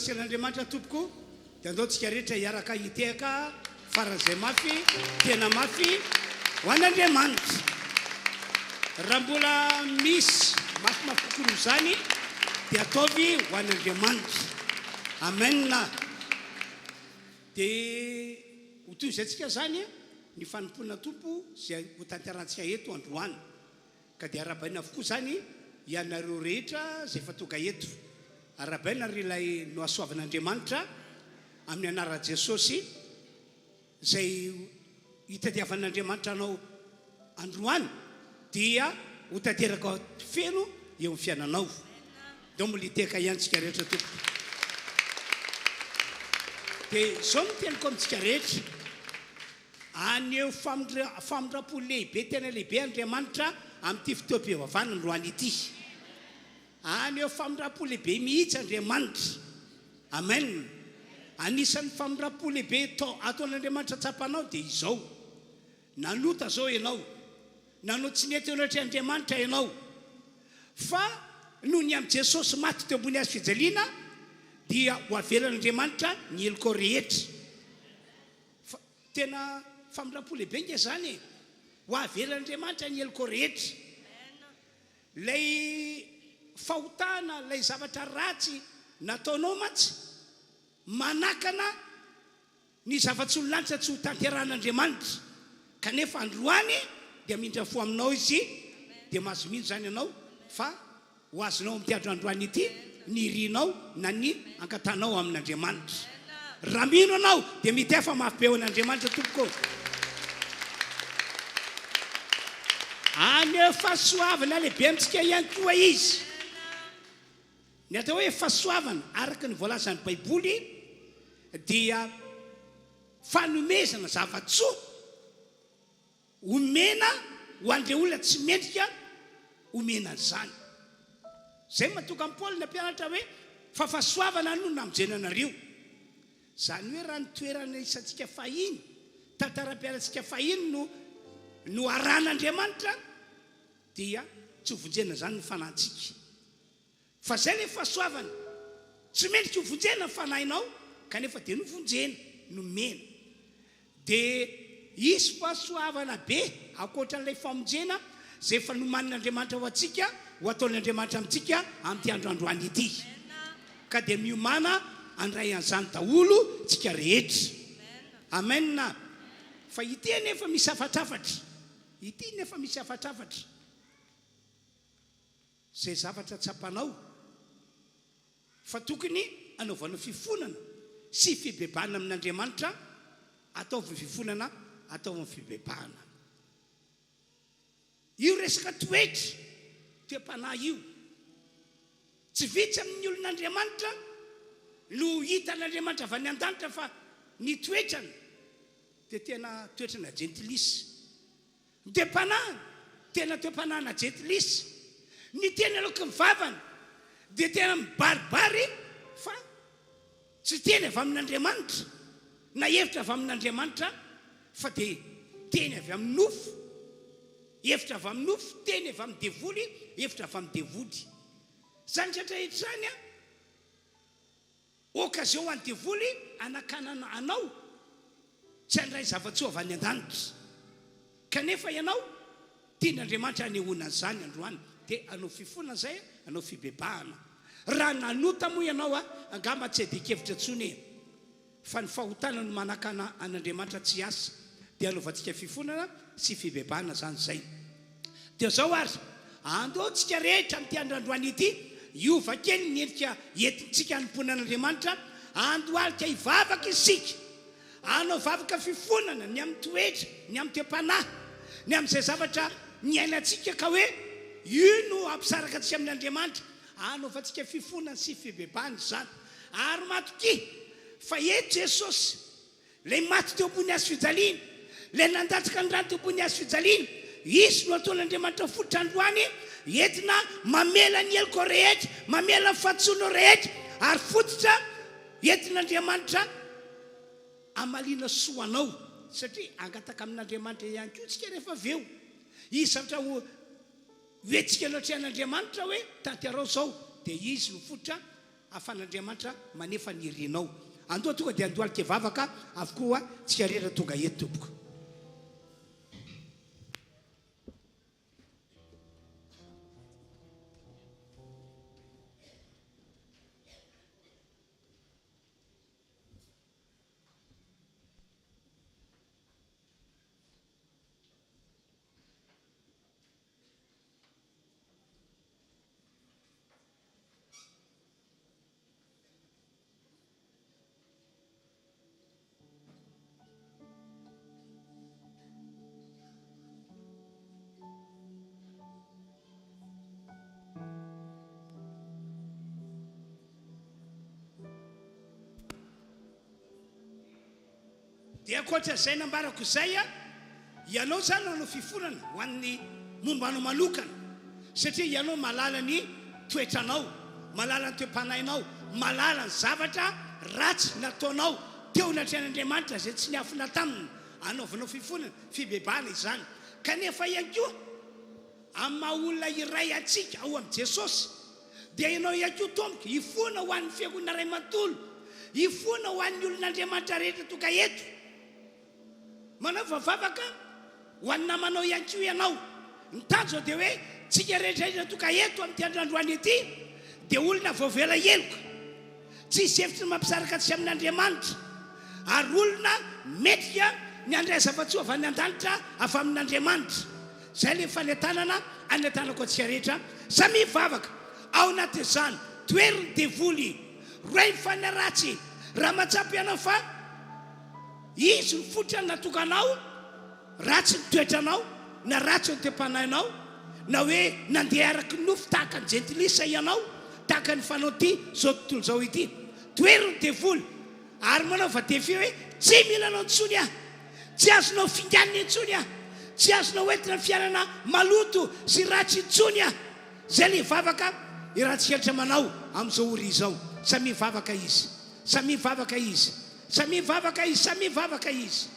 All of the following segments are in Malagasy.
siran'Andriamanitra tompoko dia andao tsika rehetra hiaraka hiteka faran'izay mafy tena mafy ho an'Andriamanitra raha mbola misy mafimafy kokoa zany dia ataovy ho an'Andriamanitra amen dia ho toy izay tsika zany ny fanompona tompo zay ho tantarantsika eto androany ka dia arabaina avokoa zany ianareo rehetra zay fa tonga eto arabaina ry ilay no asoavan'Andriamanitra amin'ny anara Jesosy zay hitadiavan'Andriamanitra anao androany dia ho tanteraka feno eo amin'ny fiainanao dia moliteka iantsika rehetra tompo dia zao no teniko amintsika rehetra aneo famindra-po lehibe tena lehibe Andriamanitra amin'ity fotoam-pivavahana androany ity aneo famindra-po lehibe mihitsy Andriamanitra amen anisan'ny famindra-po lehibe ataon'Andriamanitra tsapanao dia izao nanota zao ianao nanao tsy nety eo anatr'i Andriamanitra ianao fa noho ny amin'i Jesosy maty teo ambony hazo fijaliana dia ho avelan'Andriamanitra ny eloko rehetra tena famindra-po lehibe nge zany ho avelan'Andriamanitra ny eloko rehetra lay fahotana lay zavatra ratsy nataonao matsy manakana ny zava-tsolonlanitra tsy ho tanteran'Andriamanitra kanefa androany dia mindra fo aminao izy dia mahazo-mino zany ianao fa ho azonao amin'ity androandroany ity ny rinao na ny ankatanao amin'Andriamanitra raha mino anao dia mitefa mafy be an'Andriamanitra tompoko aneo fahasoavana lehibe amintsika ihany koa izy ny atao hoe fahasoavana araka ny voalazan'ny Baiboly dia fanomezana zavatsoa omena ho an'ilay olona tsy mendrika omena zany zay mahatonga an'i Paoly ny ampianatra hoe fa fahasoavana no namonjenanareo zany hoe raha nitoerana isantsika fahiny tantaram-pialantsika fahiny no aran'Andriamanitra dia tsy hovonjena zany ny fanahintsika fa zay le fahasoavana tsy mendrika hovonjena ny fanahinao kanefa dia novonjena nomena dia isy fahasoavana be akoatran'ilay famonjena zay fa nomanin'Andriamanitra ho antsika ho ataon'Andriamanitra amintsika amin'ity androandroany ity ka dia miomana andray an'izany daholo tsika rehetra amen fa ity nefa misy afatrafatra ity nefa misy afatrafatra zay zavatra tsapanao fa tokony anaovanao fifonana sy fibebahana amin'Andriamanitra ataovy fifonana ataovy fibebahana io resaka toetra toepanahy io tsy vitsy amin'ny olon'Andriamanitra no hitan'Andriamanitra avy any an-danitra fa ny toetrany dia tena toetrana gentilisa ny toepanahy tena toepanahana gentilisa ny tena aloka mivavana dia tena mibaribary fa tsy teny avy amin'Andriamanitra na hevitra avy amin'Andriamanitra fa dia teny avy amin'ny nofo hevitra avy amin'ny nofo teny avy amin'ny devoly hevitra avy amin'ny devody zany satrarehetra zany occasion an'ny devoly anakanana anao tsy andray zavatsoa avy any an-danitra kanefa ianao tian'Andriamanitra anehoana zany androany dia anao fifona zay anao fibebahana raha nanota moa ianao angamba tsy adikevitra tsony fa ny fahotana no manakana an'Andriamanitra tsy asa dia anaovantsika fifonana sy fibebahana zany zay dia zao ary andao tsika rehetra amin'ity androandroany ity iova kely ny endrika entintsika hanompoana an'Andriamanitra andohalika hivavaka isika anao vavaka fifonana ny amin'ny toetra ny amin'ny toepanahy ny amin'izay zavatra ny ainatsika ka hoe io no ampisaraka atsika amin'Andriamanitra anaovantsika fifonana sy fibebahana zany ary matoky fa eto Jesosy lay maty teo ambony hazo fijaliana lay nandatsaka ny rano teo ambony hazo fijaliana izy no ataon'Andriamanitra fototra androany entina mamela ny eloko rehetra mamela ny fahatsono rehetra ary fototra entin'Andriamanitra amaliana soanao satria angataka amin'Andriamanitra ihany koa tsika rehefa avy eo izy zavatra hoentsika loatrehan'Andriamanitra hoe tanterao zao dia izy no fototra afan'Andriamanitra manefa ny irinao. Andoha tonga dia andohalika vavaka avokoa tsika rera tonga eto tompoko. Dia koatra zay nambarako zay a, ianao zany anao fifonana ho an'ny mombanao manokana, satria ianao malala ny toetranao, malala ny toe-panahinao, malala ny zavatra ratsy nataonao teo natrehan'Andriamanitra zay tsy niafina taminy, anaovanao fifonana, fibebahana izany. Kanefa ihany koa amin'ny maha olona iray atsika ao amin'i Jesosy, dia ianao ihany koa tompoko ifona ho an'ny fiangonana ray manontolo, ifona ho an'ny olon'Andriamanitra rehetra tonga eto. Manao vavaka ho an'ny namanao ihany koa ianao. Ny tanjo dia hoe tsika rehetrarehetra tonga eto amin'ity androany ity dia olona vaovela heloka, tsy hisy hevitra mampisaraka tsy amin'Andriamanitra, ary olona metrika ny andray zava-tsoa avy any an-danitra avy amin'Andriamanitra. Zay le fanetanana anetanako antsika rehetra samy vavaka ao anatin'izany toeriny devoly roay fanaratsy. Raha matsapy ianao fa izy ny fotrany natokanao, ratsy ny toetranao na ratsy ny toe-panahinao, na hoe nandeha araky ny nofo tahaka ny jentilisa ianao, tahaka ny fanao ty zao tontolo zao ity, toeriny devoly. Ary manao va defy hoe tsy milanao ntsony aho, tsy azonao finganiny ntsony aho, tsy azonao entina fianana maloto sy ratsy ntsony aho. Zay le vavaka iratsikelitra manao amin'izao ori izao. Samy vavaka izy, samy vavaka izy, samy vavaka izy, samy vavaka izy.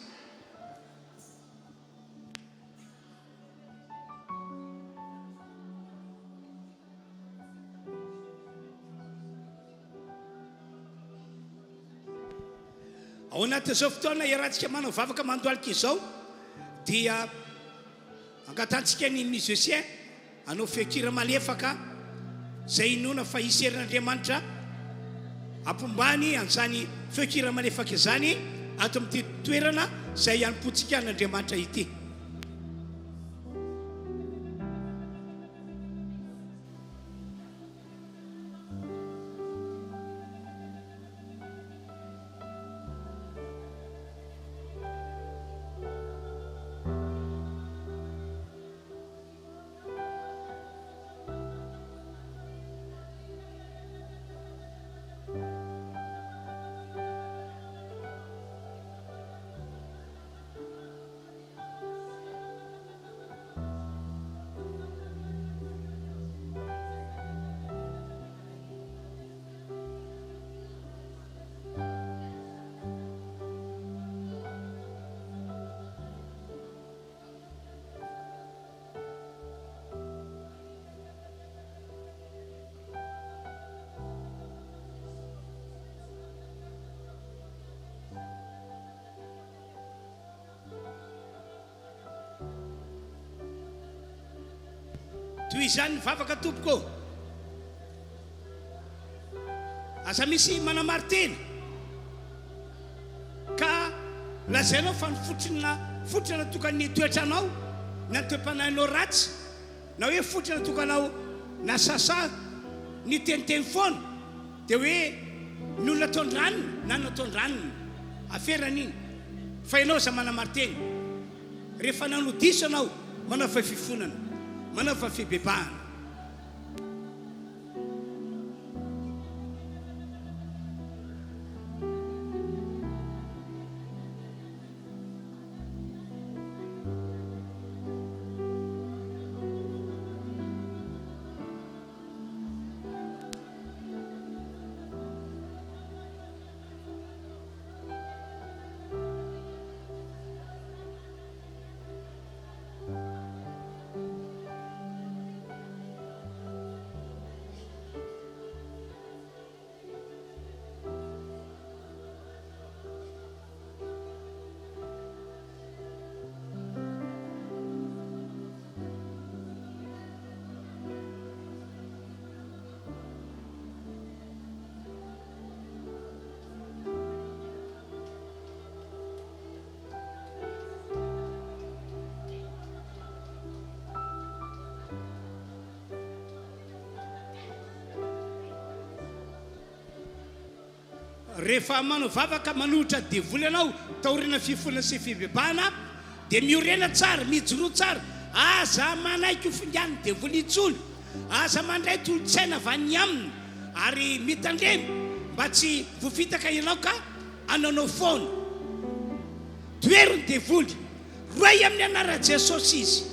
Ao anatin'izao fotoana iarahantsika manao vavaka mandoalika izao dia angatantsika ny musicien anao feokira malefaka zay inona fa iserin'Andriamanitra ampombany an'izany feokira malefaka izany ato amin'ity toerana zay hanompontsika an'Andriamanitra ity. Toy izany ny vavaka tompoko. Asa misy manamartena ka lazainao fa ny fotrana tokany toetranao na toe-panahinao ratsy, na hoe fotrana tokanao na sasa ny teniteny foana, dia hoe ny olona ataondraniny na nataondraniny aferany iny. Fa ianao za manamartena, rehefa nanodiso anao manao fa fifonana, manao fa fibebahana. rehefa manao vavaka manohitra devoly anao taorina fifona sy fibebahana dia miorena tsara mijoroa tsara aza manaiky fingany devoly itsolo aza mandray tolotsaina vany aminy ary mitandremy mba tsy voafitaka ianao ka ananao foana toerony devoly roay amin'ny anara Jesosy izy.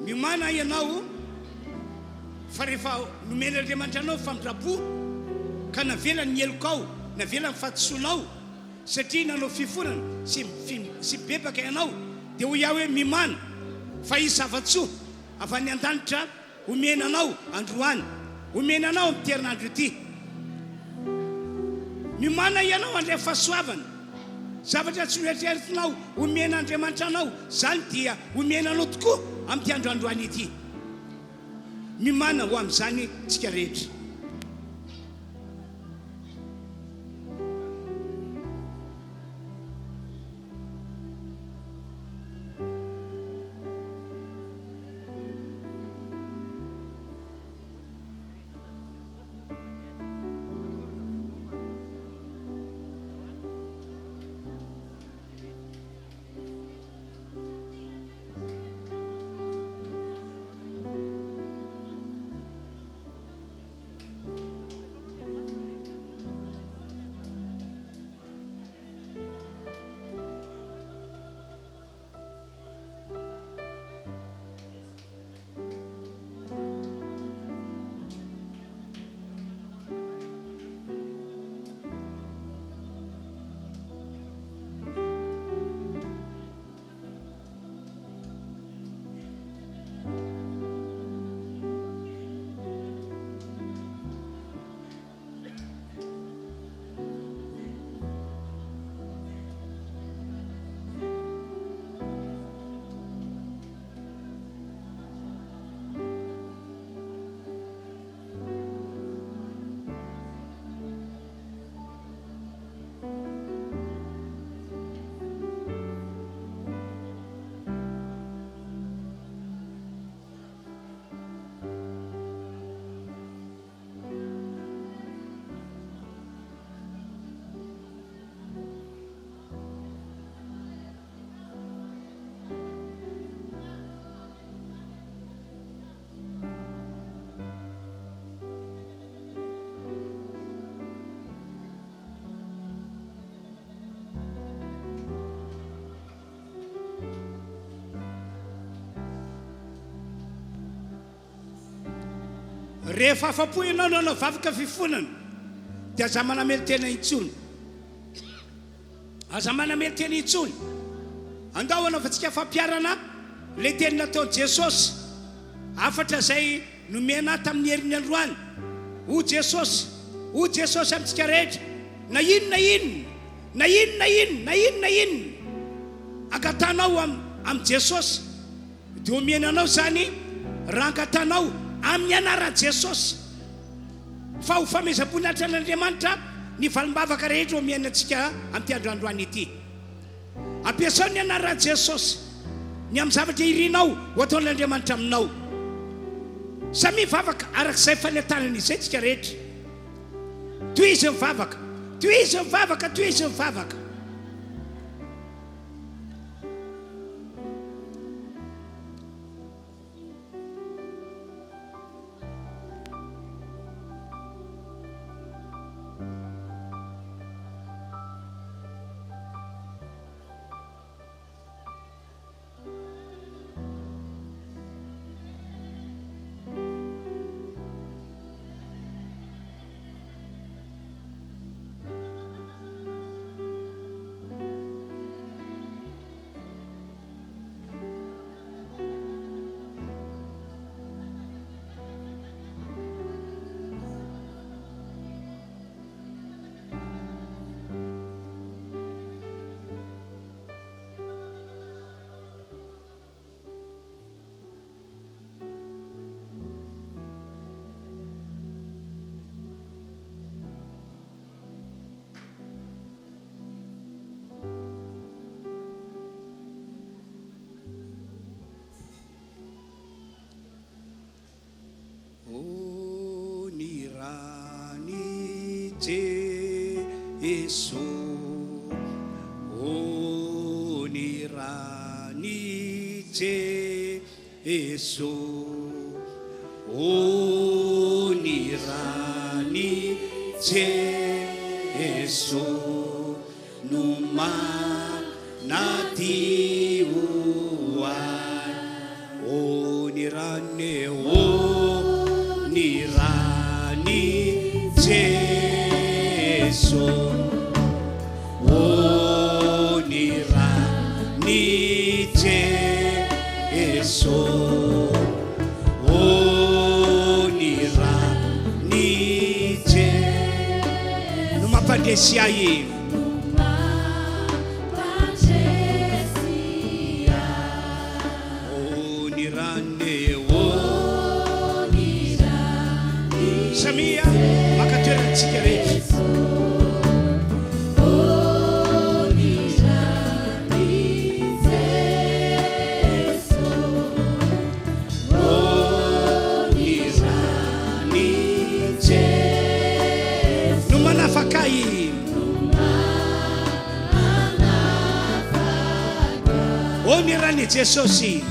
Miomana ianao fa rehefa nomena Andriamanitra anao famindra-po ka navelany ny helokao, navelany fahatosoanao satria nanao fifonana sy bebaka ianao dia ho iaho hoe mimana fa izy zava-tsoa avy any an-danitra omena anao androany, omena anao amin'ny terinandro ity. Mimana ianao andray fahasoavana, zavatra tsy noeritreritinao omena Andriamanitra anao, zany dia omena anao tokoa amin'ny androandroany ity. Mimana ho amin'izany tsika rehetra. Rehefa afa-po ianao nanao vavaka fifonana dia aza manamely tena intsony, aza manamely tena intsony. Andao anao fa tsika fampiarana le teny nataon'i Jesosy afatra zay nomena tamin'ny herin'ny androany. O Jesosy amintsika rehetra, na inona angatanao amin'ny Jesosy dia omena anao zany raha angatanao amin'ny anaran'i Jesosy. Fa ho famezam-poninahitra an'Andriamanitra ny valim-bavaka rehetra omena antsika amin'ny androandroany ity. Ampiasao ny anaran'i Jesosy ny amin'ny zavatra irinao ho ataon'Andriamanitra aminao. Samy vavaka arak'izay fanentanana izay tsika rehetra. Toy izy mivavaka, toy izy mivavaka, toy izy mivavaka. onirani Jesu onirani Jesu onirani Jesu numa nati uai onirani Jesu onirani Jesu onirani Jesu numa pandesiai Samia makatera tsikere numana fakai onirani Jesusi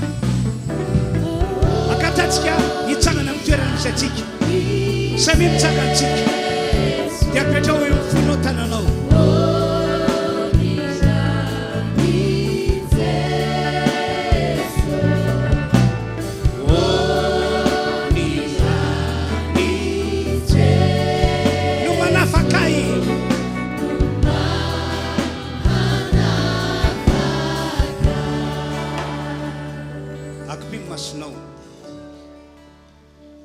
akatatsika itsangana mitoerana satsika samy mitsangatsika dia apetra hoe mifonao tananao no manafakay akopiny masonao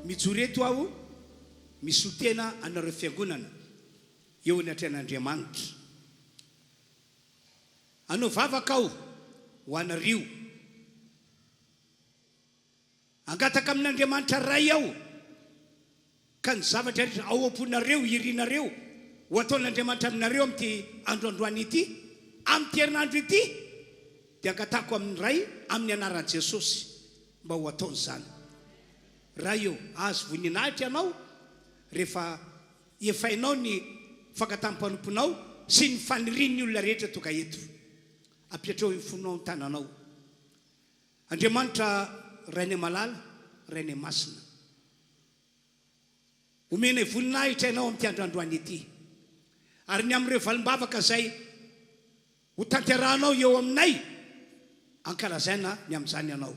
mijoreto aho misy tena anareo fiangonana eo ny atrean'Andriamanitra anao vavaka ao ho anario angataka amin'Andriamanitra ray ao ka ny zavatra rehetra ao am-ponareo irinareo ho ataon'Andriamanitra aminareo amin'ity androandroany ity amin'ity herinandro ity dia angatako amin'ny ray amin'ny anaran'i Jesosy mba ho ataony zany ray eo azo voninahitra ianao rehefa efainao ny fankatam-panomponao sy ny fanirian'ny olona rehetra toka eto apiatrao mifonao ny tananao Andriamanitra rainy malala rainy masina omena voninahitra ianao amin'ity androandroany ity ary ny amin'ireo valim-bavaka zay ho tanterahanao eo aminay ankalazaina ny amin'izany ianao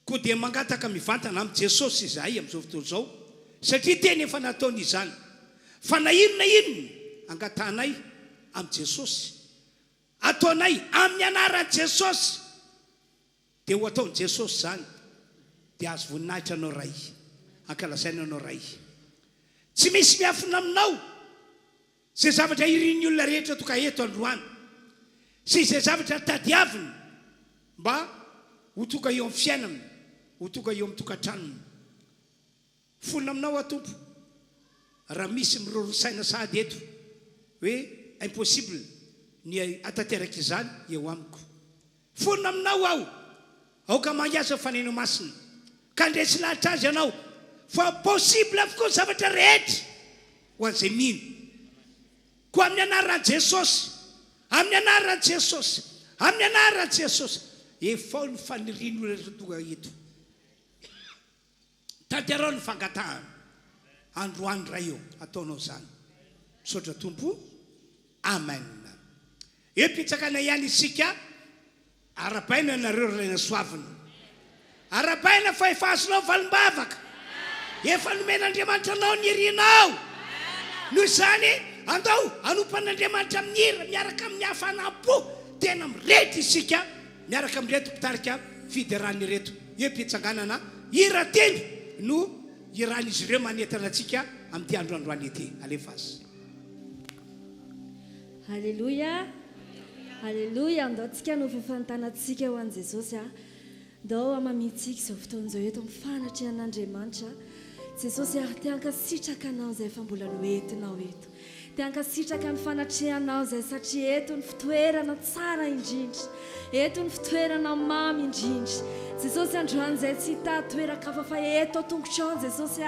koa dia mangataka mivantana amin'i Jesosy izahay amin'izao fotoana izao satria teny efa nataony izany fa na inona angatanay amin'i Jesosy ataonay amin'ny anaran'i Jesosy dia ho ataon'i Jesosy zany dia azo voninahitra anao ray ankalazaina anao ray tsy misy miafina aminao zay zavatra irin'ny olona rehetra toka eto androany sy zay zavatra tadiavina mba ho toka eo amin'ny fiainana ho toka eo amin'ny tokantranony fonina aminao atompo raha misy mirorosaina sahady eto hoe impossible ny atateraka izany eo amiko fonina aminao aho aoka mangiasa faneno masina ka ndresy lahatra azy ianao fa possible avokoa zavatra rehetra ho an'izay mino ko amin'ny anaran'i Jesosy amin'ny anaran'i Jesosy amin'ny anaran'i Jesosy efa ny fanirian'olona rehetra tonga eto tanterao ny fangatahana androany ray eo ataonao zany misaotra tompo amen epitsakana ihany isika arabaina nareo raina soavina arabaina fa efa azonao valim-bavaka efa nomen'Andriamanitra anao ny irinao noho izany andao anompan'Andriamanitra amin'ira miaraka amin'ny hafanam-po tena mirety isika miaraka amin'reto mpitarika fiderany reto epitsanganana ira telo no iran'izy ireo manentana antsika amin'ity androandroany ity alefazy Halleluja. Halleluja. Andao tsika no fifantanantsika ho an' Jesosy andao amamitsika izao fotoan'izao eto mifanatra an'Andriamanitra Jesosy ary te hankasitraka anao izay efa mbola noentinao eto dia ankasitraka ny fanatrehanao zay satria eto ny fitoerana tsara indrindra eto ny fitoerana mamy indrindra Jesosy androany zay tsy hita toerakafa fa eto tongotra ao Jesosy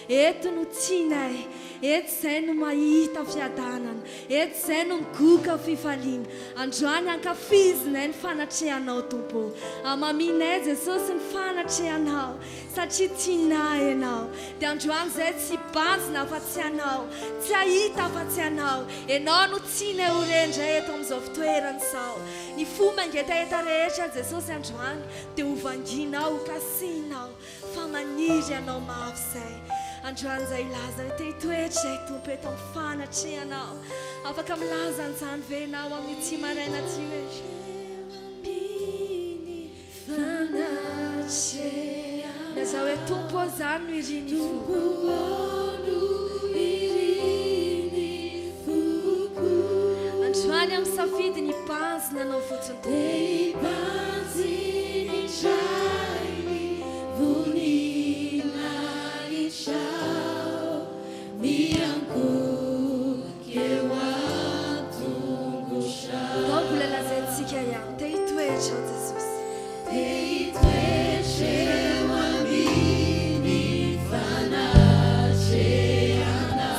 eto no tsinay eto zay no mahita fiadanana eto zay no migoka fifaliana androany ankafizinay ny fanatrehanao tompo amaminay Jesosy ny fanatrehanao satria tianay ianao dia androany zay tsy banjina fa tsy anao tsy ahita fa tsy anao ianao no tsinay ho rendray eto amin'izao fitoerana sao ny fomba ngetaheta rehetra Jesosy androany dia hovanginao kasinao fa maniry ianao mafy zay androany zay ilaza hoe te hitoetra zay tompo eto amin'ny fanatrehanao afaka milaza an'izany ve ianao amin'ny tsy maraina ty hoe laza hoe tompo ao zany no iriny androany amin'ny safidy ny banjina anao fotsiny mbola lazaintsika ihany te hitoetra ao Jesosy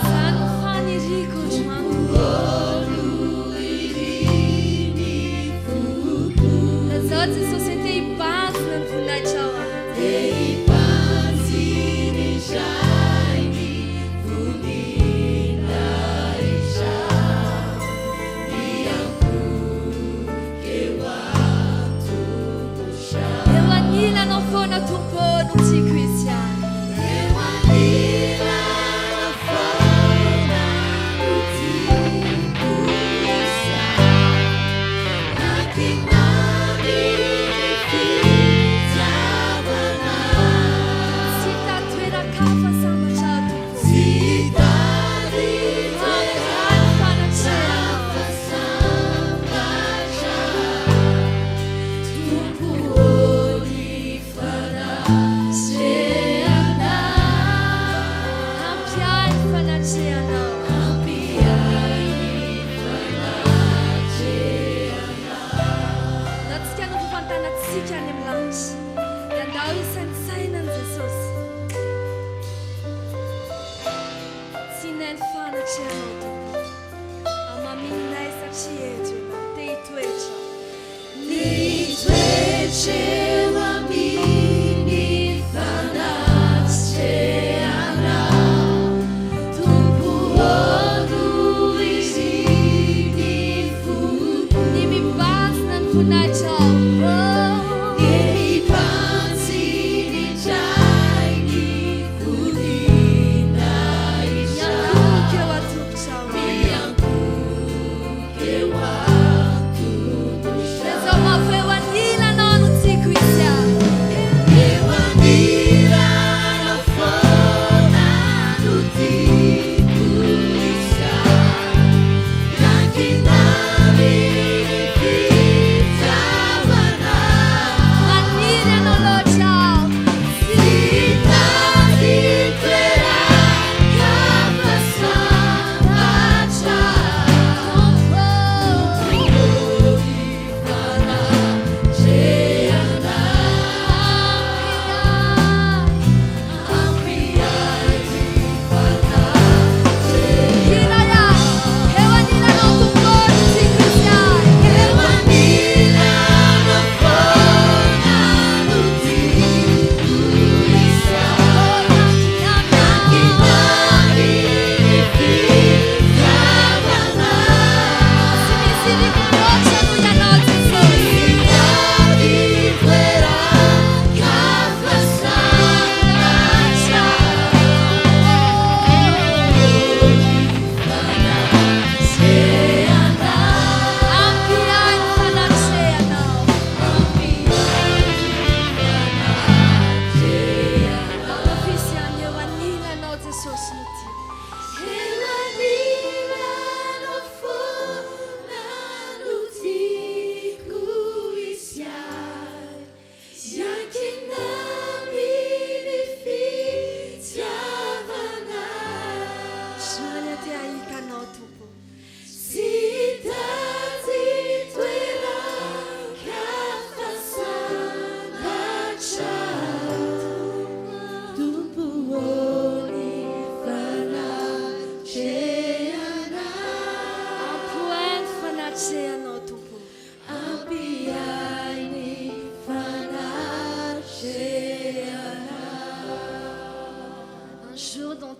zany no faniriko androany lazao Jesosy hoe te hibanjina ny vonay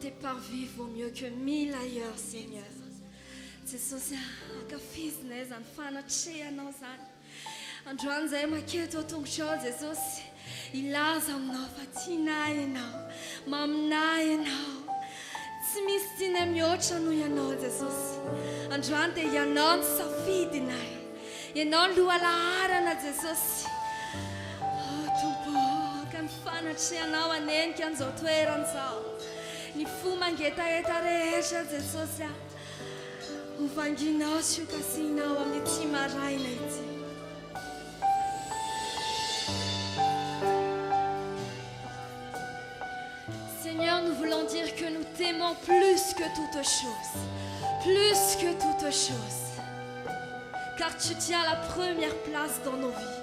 tes parvis vaut mieux que 1000 ailleurs, Seigneur. Jesosy akafizinay zany fanatrehanao zany. Androany zay maketo tongotrao Jesosy. Ilaza aminao fa tianay ianao, maminay ianao. Tsy misy tianay mihoatra noho ianao Jesosy. Androany dia ianao ny safidinay. Ianao ny lohalaharana Jesosy. Tompo, ka ny fanatrehanao anenika an'izao toeran'izao. Ny fo mangetaheta rehetra Jesosy. Ovanginao sy okasianao amin'ity maraina ity. Seigneur, nous voulons dire que nous t'aimons plus que toute chose. Plus que toute chose. Car tu tiens la première place dans nos vies.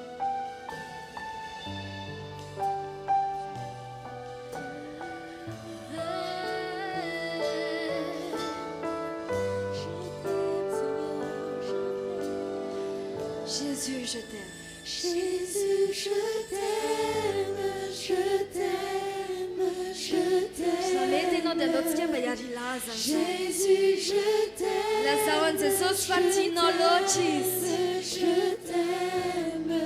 Jésus, je t'aime. Jésus, je t'aime, je t'aime, je t'aime. Jésus, je t'aime. Je t'aime.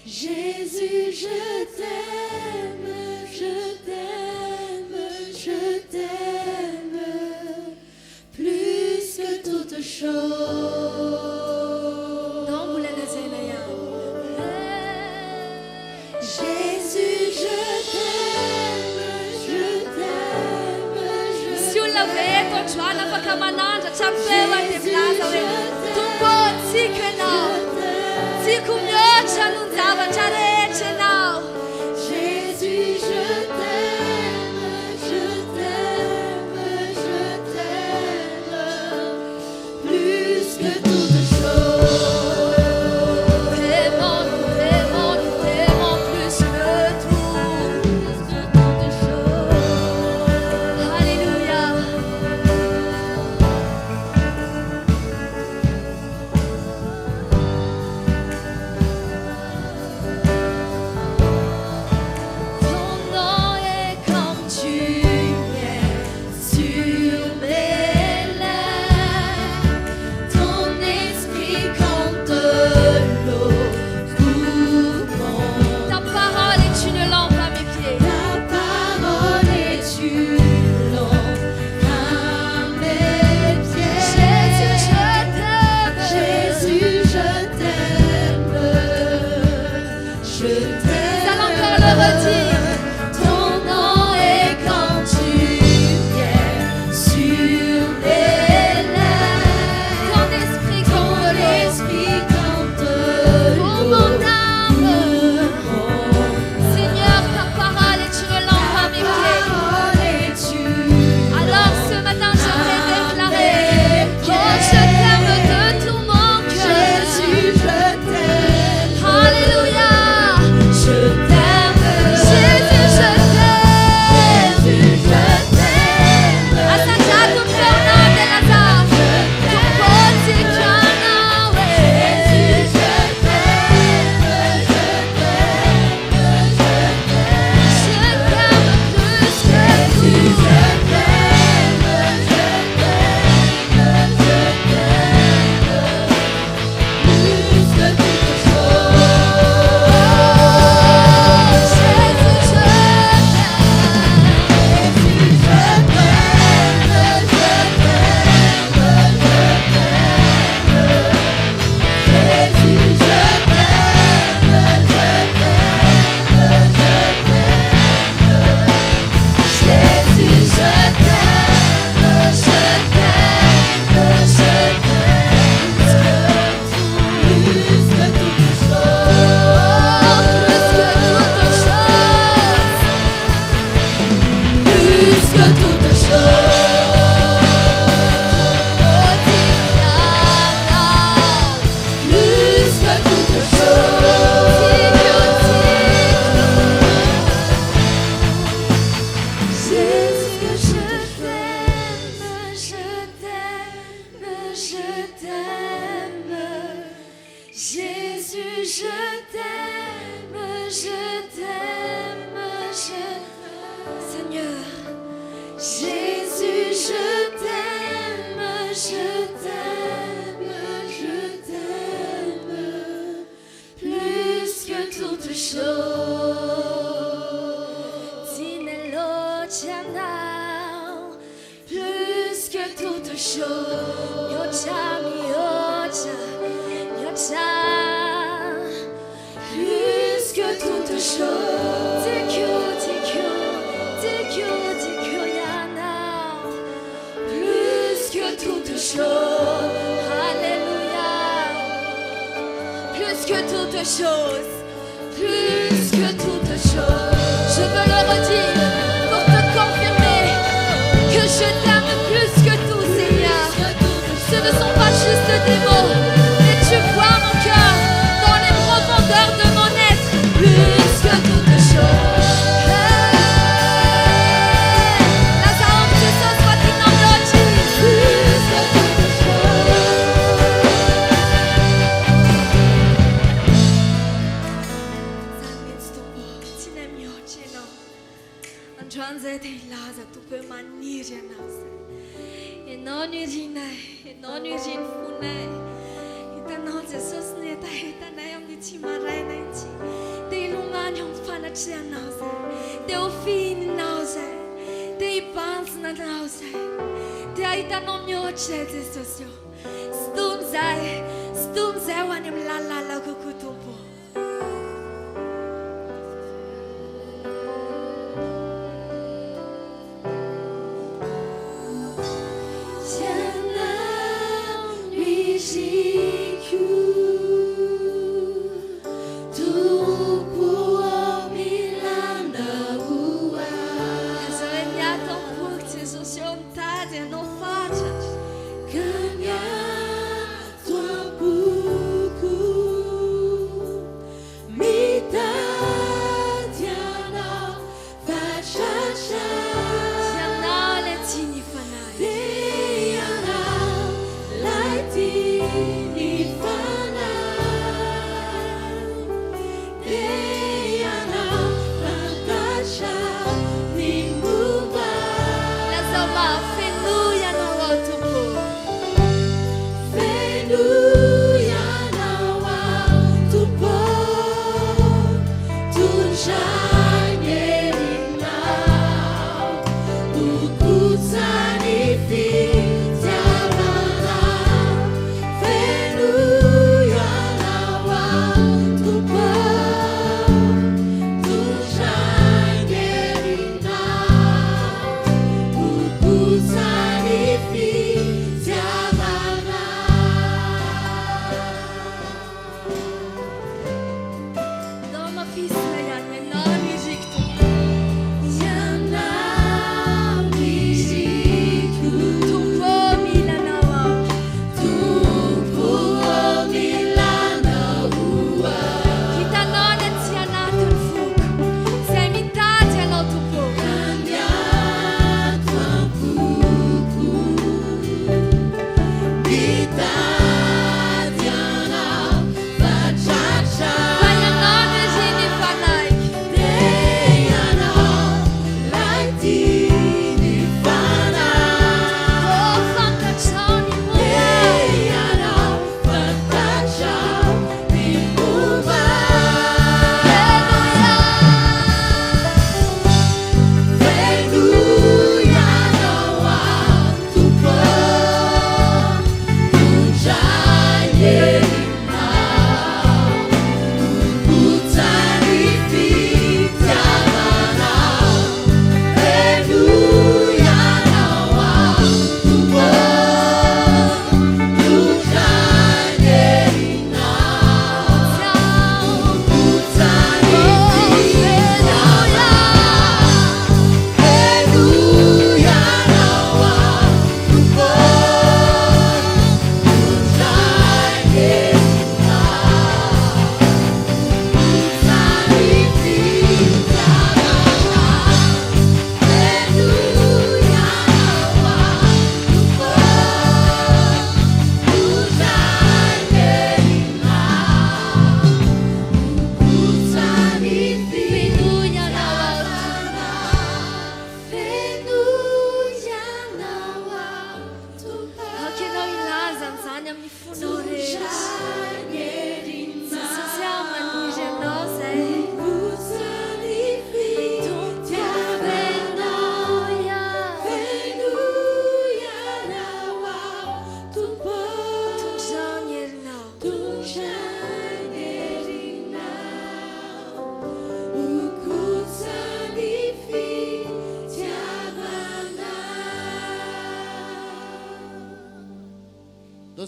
Jésus, je t'aime, je t'aime, je t'aime. Plus que toute chose. Jésus, je t'aime, je t'aime, je Sulla veto Joana pakamananda chapewa te plaza we tumbo tsikeno tsikumyocha nunzava chareche now. Jésus, je t'aime, je t'aime, je t'aime, plus que toute chose. Jésus, je t'aime, je t'aime, je t'aime, plus que toute chose. Dinelo Chanao, Plus que toute chose. Yocha Miocha, Yocha. Plus que toute chose. Tikyo, tikyo, tikyo, tikyo yanao. Plus que toute chose. Alléluia. Plus que toute chose. Plus que toute chose. Je veux le redire pour te confirmer que je t'aime plus que tout, Seigneur. Ce ne sont pas juste des mots, mais tu vois mon cœur dans les profondeurs de mon être. Plus que toute chose. Lazarus, ce soit in oggi. Plus que toute chose. Salmiți tu, ține mi oggi, no. Anjoanze te laza tu pe manire nase. E non urine, e non urin fune. E ta noze sosne ta heta na yam di ti marai na ti. Te ilungani om fana tia nase. Te ofini nase. Te ipans na nase. Te aita no mi oggi te sosio. Stum zai wanim la la la kukutumpo.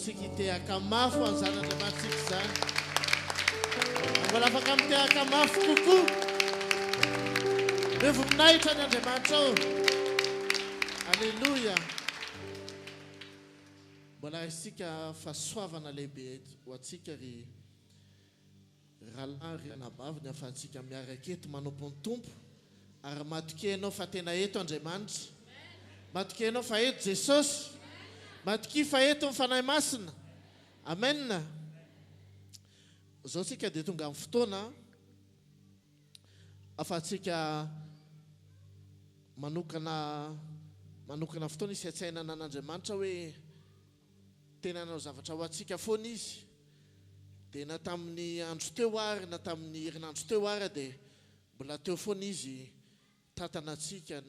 tsika teaka mafo an'Andriamantsika zany. Mbola afaka miteaka mafo kokoa. Voninahitra ny Andriamanitra ao. Alléluia. Mbola isika fahasoavana lehibe ho antsika ry rahalahy ry anabavy ny ahafahantsika miaraka eto manompo ny tompo ary matokianao fa tena eto Andriamanitra. Matokianao fa eto Jesosy. Matoki fa eto ny fanahy masina. Amen. Zao tsika dia tonga amin'ny fotoana ahafahantsika manokana fotoana isy atsainana an'Andriamanitra hoe tena nanao zavatra ho antsika foana izy. Dia na tamin'ny andro teo ary na tamin'ny herinandro teo ary dia mbola teo foana izy tatana antsika,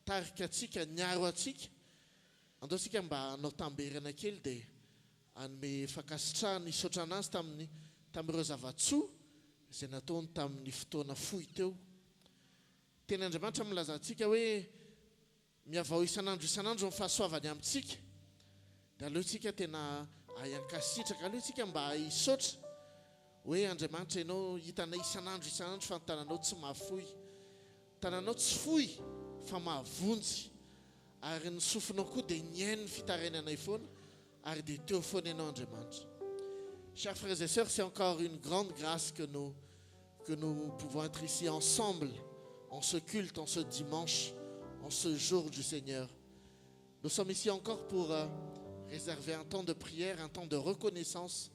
tarika antsika, niaro antsika. Andaontsika mba hanao tamberana kely dia anome fankasitrahana hisaotra anazy tamin'ireo zavatsoa izay nataony tamin'ny fotoana fohy teo. Tena Andriamanitra milaza antsika hoe miavao isan'andro ny fahasoavany amintsika. Dia aleotsika tena hayankasitraka, aleotsika mba hisaotra hoe Andriamanitra ianao hitanay isan'andro fa ny tananao tsy mahafoy. Tananao tsy fohy fa mahavonjy. Ary ny sofinao koa dia niainy ny fitarainanay foana ary dia teo foana ianao Andriamanitra. Chers frères et sœurs, c'est encore une grande grâce que nous pouvons être ici ensemble en ce culte, en ce dimanche, en ce jour du Seigneur. Nous sommes ici encore pour réserver un temps de prière, un temps de reconnaissance,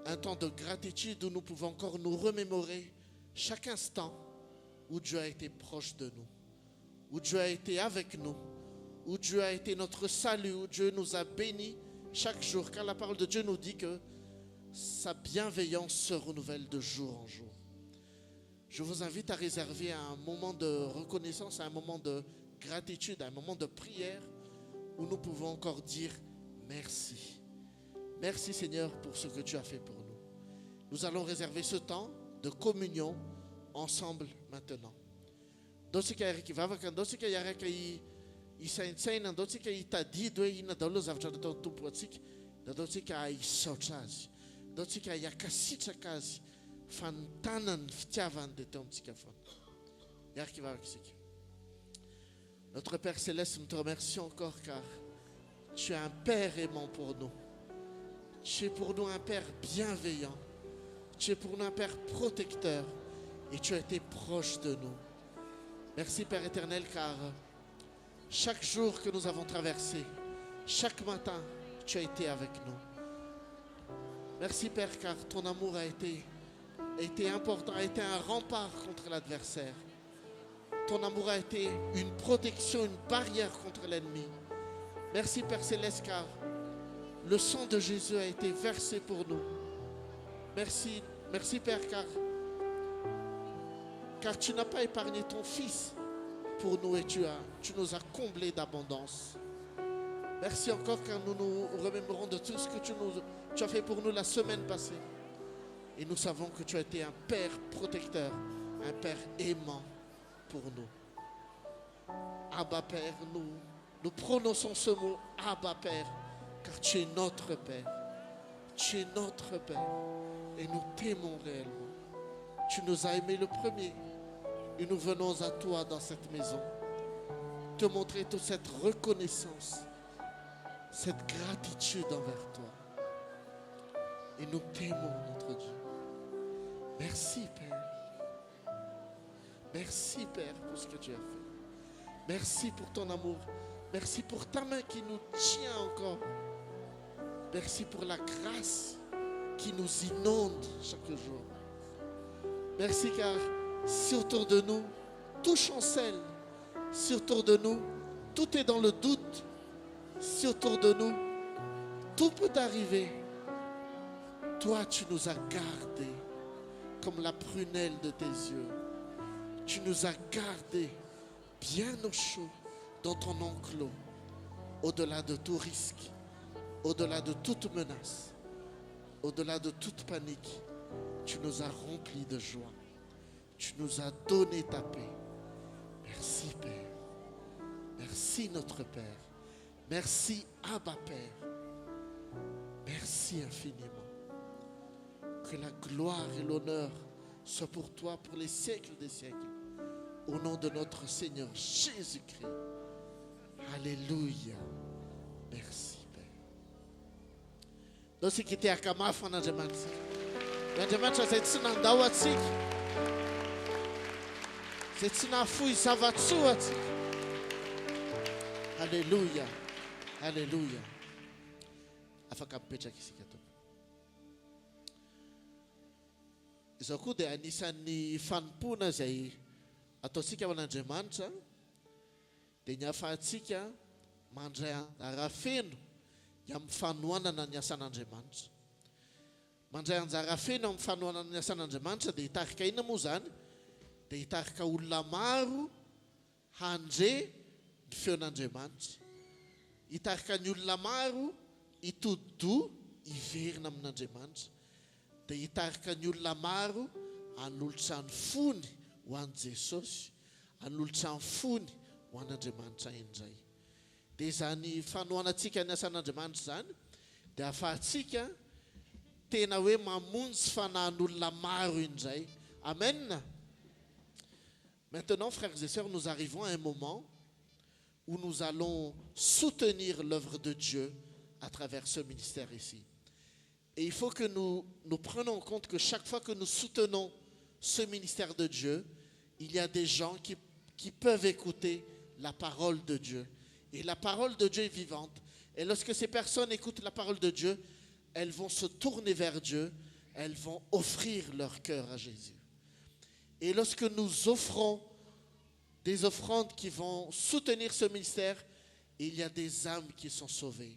un temps de gratitude où nous pouvons encore nous remémorer chaque instant où Dieu a été proche de nous, où Dieu a été avec nous, où Dieu a été notre salut, où Dieu nous a bénis chaque jour, car la parole de Dieu nous dit que sa bienveillance se renouvelle de jour en jour. Je vous invite à réserver un moment de reconnaissance, un moment de gratitude, un moment de prière où nous pouvons encore dire merci. Merci Seigneur pour ce que tu as fait pour nous. Nous allons réserver ce temps de communion ensemble maintenant. Dotsika yaraka dotsika yaraka isaintsaina dotsika hitadidy hoe inona daholo zavatra nataon'ny tompo antsika dia dotsika hisaotra azy. Dotsika hiakasitraka azy fa ny tanany ny fitiavany dia teo amintsika foana. Yaraka ivavaka isika. Notre Père Céleste, nous te remercions encore car tu es un Père aimant pour nous. Tu es pour nous un Père bienveillant. Tu es pour nous un Père protecteur et tu as été proche de nous. Merci Père éternel car chaque jour que nous avons traversé, chaque matin, tu as été avec nous. Merci Père car ton amour a été important, a été un rempart contre l'adversaire. Ton amour a été une protection, une barrière contre l'ennemi. Merci Père Céleste car le sang de Jésus a été versé pour nous. Merci Père car tu n'as pas épargné ton Fils pour nous et tu nous as comblés d'abondance. Merci encore car nous nous remémorons de tout ce que tu as fait pour nous la semaine passée. Et nous savons que tu as été un Père protecteur, un Père aimant pour nous. Abba Père, nous prononçons ce mot Abba Père, car tu es notre Père. Tu es notre Père et nous t'aimons réellement. Tu nous as aimés le premier et nous venons à toi dans cette maison te montrer toute cette reconnaissance, cette gratitude envers toi. Et nous t'aimons, notre Dieu. Merci Père. Merci Père pour ce que tu as fait. Merci pour ton amour. Merci pour ta main qui nous tient encore. Merci pour la grâce qui nous inonde chaque jour. Merci car si autour de nous tout chancelle, si autour de nous tout est dans le doute, si autour de nous tout peut arriver, toi tu nous as gardés comme la prunelle de tes yeux. Tu nous as gardés bien au chaud dans ton enclos, au-delà de tout risque, au-delà de toute menace, au-delà de toute panique. Tu nous as remplis de joie. Tu nous as donné ta paix. Merci Père. Merci notre Père. Merci Abba Père. Merci infiniment. Que la gloire et l'honneur soient pour toi pour les siècles des siècles. Au nom de notre Seigneur Jésus-Christ. Alléluia. Merci, Père. Nós que tem a camafa na demanda. Na demanda você te não dá o atsik. Você te não fui savatsu atsik. Alléluia. Alléluia. Afaka pecha kisikato. Izako de anisany fanompoana zay ataontsika ho an'Andriamanitra dia ny ahafahantsika mandray anjara feno amin'ny fanohanana ny asan'Andriamanitra. Mandray anjara feno amin'ny fanohanana ny asan'Andriamanitra dia hitarika ina moa zany? Dia hitarika olona maro handre ny feon'Andriamanitra. Hitarika ny olona maro hitodi-doha hiverina amin'Andriamanitra. Dia hitarika ny olona maro hanolotra ny fony ho an'i Jesosy, hanolotra ny fony ho an'Andriamanitra indray. Dia zany fanohanantsika ny asan'Andriamanitra zany dia ahafahantsika tena hoe mamonjy fanahin'olona maro indray. Amen. Maintenant, frères et sœurs, nous arrivons à un moment où nous allons soutenir l'œuvre de Dieu à travers ce ministère ici. Et il faut que nous prenions en compte que chaque fois que nous soutenons ce ministère de Dieu, il y a des gens qui peuvent écouter la parole de Dieu. Et la parole de Dieu est vivante. Et lorsque ces personnes écoutent la parole de Dieu, elles vont se tourner vers Dieu, elles vont offrir leur cœur à Jésus. Et lorsque nous offrons des offrandes qui vont soutenir ce ministère, il y a des âmes qui sont sauvées.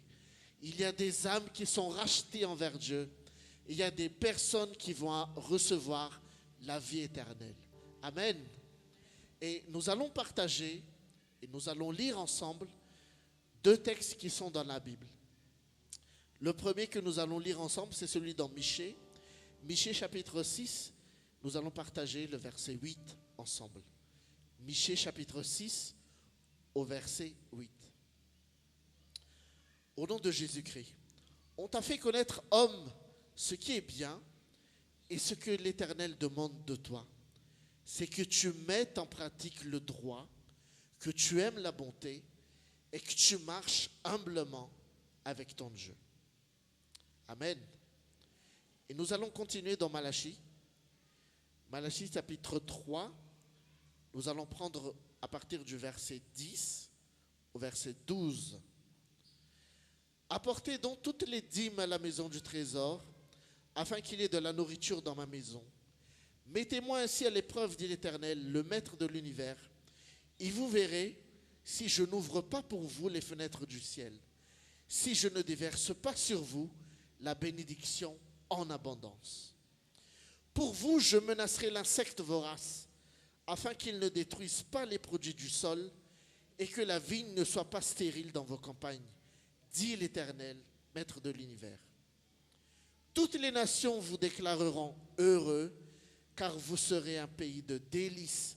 Il y a des âmes qui sont rachetées envers Dieu. Il y a des personnes qui vont recevoir la vie éternelle. Amen. Et nous allons partager et nous allons lire ensemble 2 textes qui sont dans la Bible. Le premier que nous allons lire ensemble, c'est celui dans Michée. Michée chapitre 6, nous allons partager le verset 8 ensemble. Michée chapitre 6 au verset 8. Au nom de Jésus-Christ, on t'a fait connaître, homme, ce qui est bien et ce que l'Éternel demande de toi. C'est que tu mettes en pratique le droit, que tu aimes la bonté et que tu marches humblement avec ton Dieu. Amen. Et nous allons continuer dans Malachie. Malachie chapitre 3. Nous allons prendre à partir du verset 10 au verset 12. Apportez donc toutes les dîmes à la maison du trésor, afin qu'il y ait de la nourriture dans ma maison. Mettez-moi ainsi à l'épreuve, dit l'Éternel, le Maître de l'univers, et vous verrez si je n'ouvre pas pour vous les fenêtres du ciel, si je ne déverse pas sur vous la bénédiction en abondance. Pour vous, je menacerai l'insecte vorace, afin qu'il ne détruise pas les produits du sol, et que la vigne ne soit pas stérile dans vos campagnes, dit l'Éternel, Maître de l'univers. Toutes les nations vous déclareront heureux, car vous serez un pays de délices,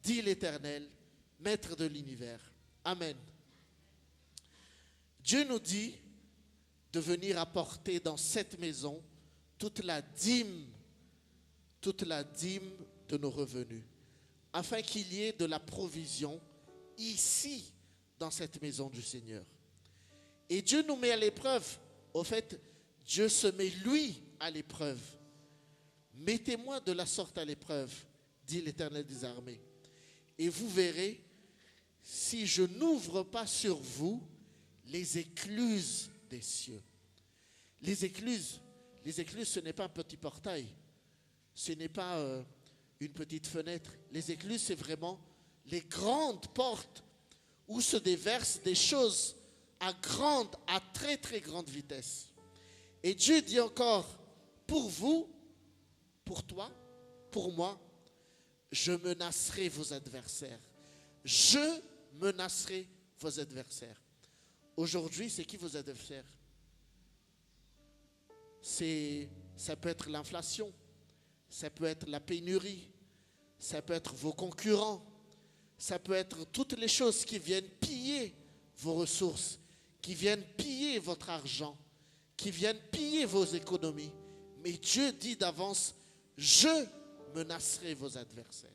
dit l'Éternel, Maître de l'univers. Amen. Dieu nous dit de venir apporter dans cette maison toute la dîme de nos revenus, afin qu'il y ait de la provision ici, dans cette maison du Seigneur. Et Dieu nous met à l'épreuve. Au fait, Dieu se met lui à l'épreuve. Mettez-moi de la sorte à l'épreuve, dit l'Éternel des armées. Et vous verrez si je n'ouvre pas sur vous les écluses des cieux. Les écluses, ce n'est pas un petit portail. Ce n'est pas une petite fenêtre. Les écluses, c'est vraiment les grandes portes où se déversent des choses à très très grande vitesse. Et Dieu dit encore, pour vous, pour toi, pour moi, je menacerai vos adversaires. Je menacerai vos adversaires. Aujourd'hui, c'est qui vos adversaires? Ça peut être l'inflation, ça peut être la pénurie, ça peut être vos concurrents, ça peut être toutes les choses qui viennent piller vos ressources, qui viennent piller votre argent, qui viennent piller vos économies. Mais Dieu dit d'avance, je menacerai vos adversaires.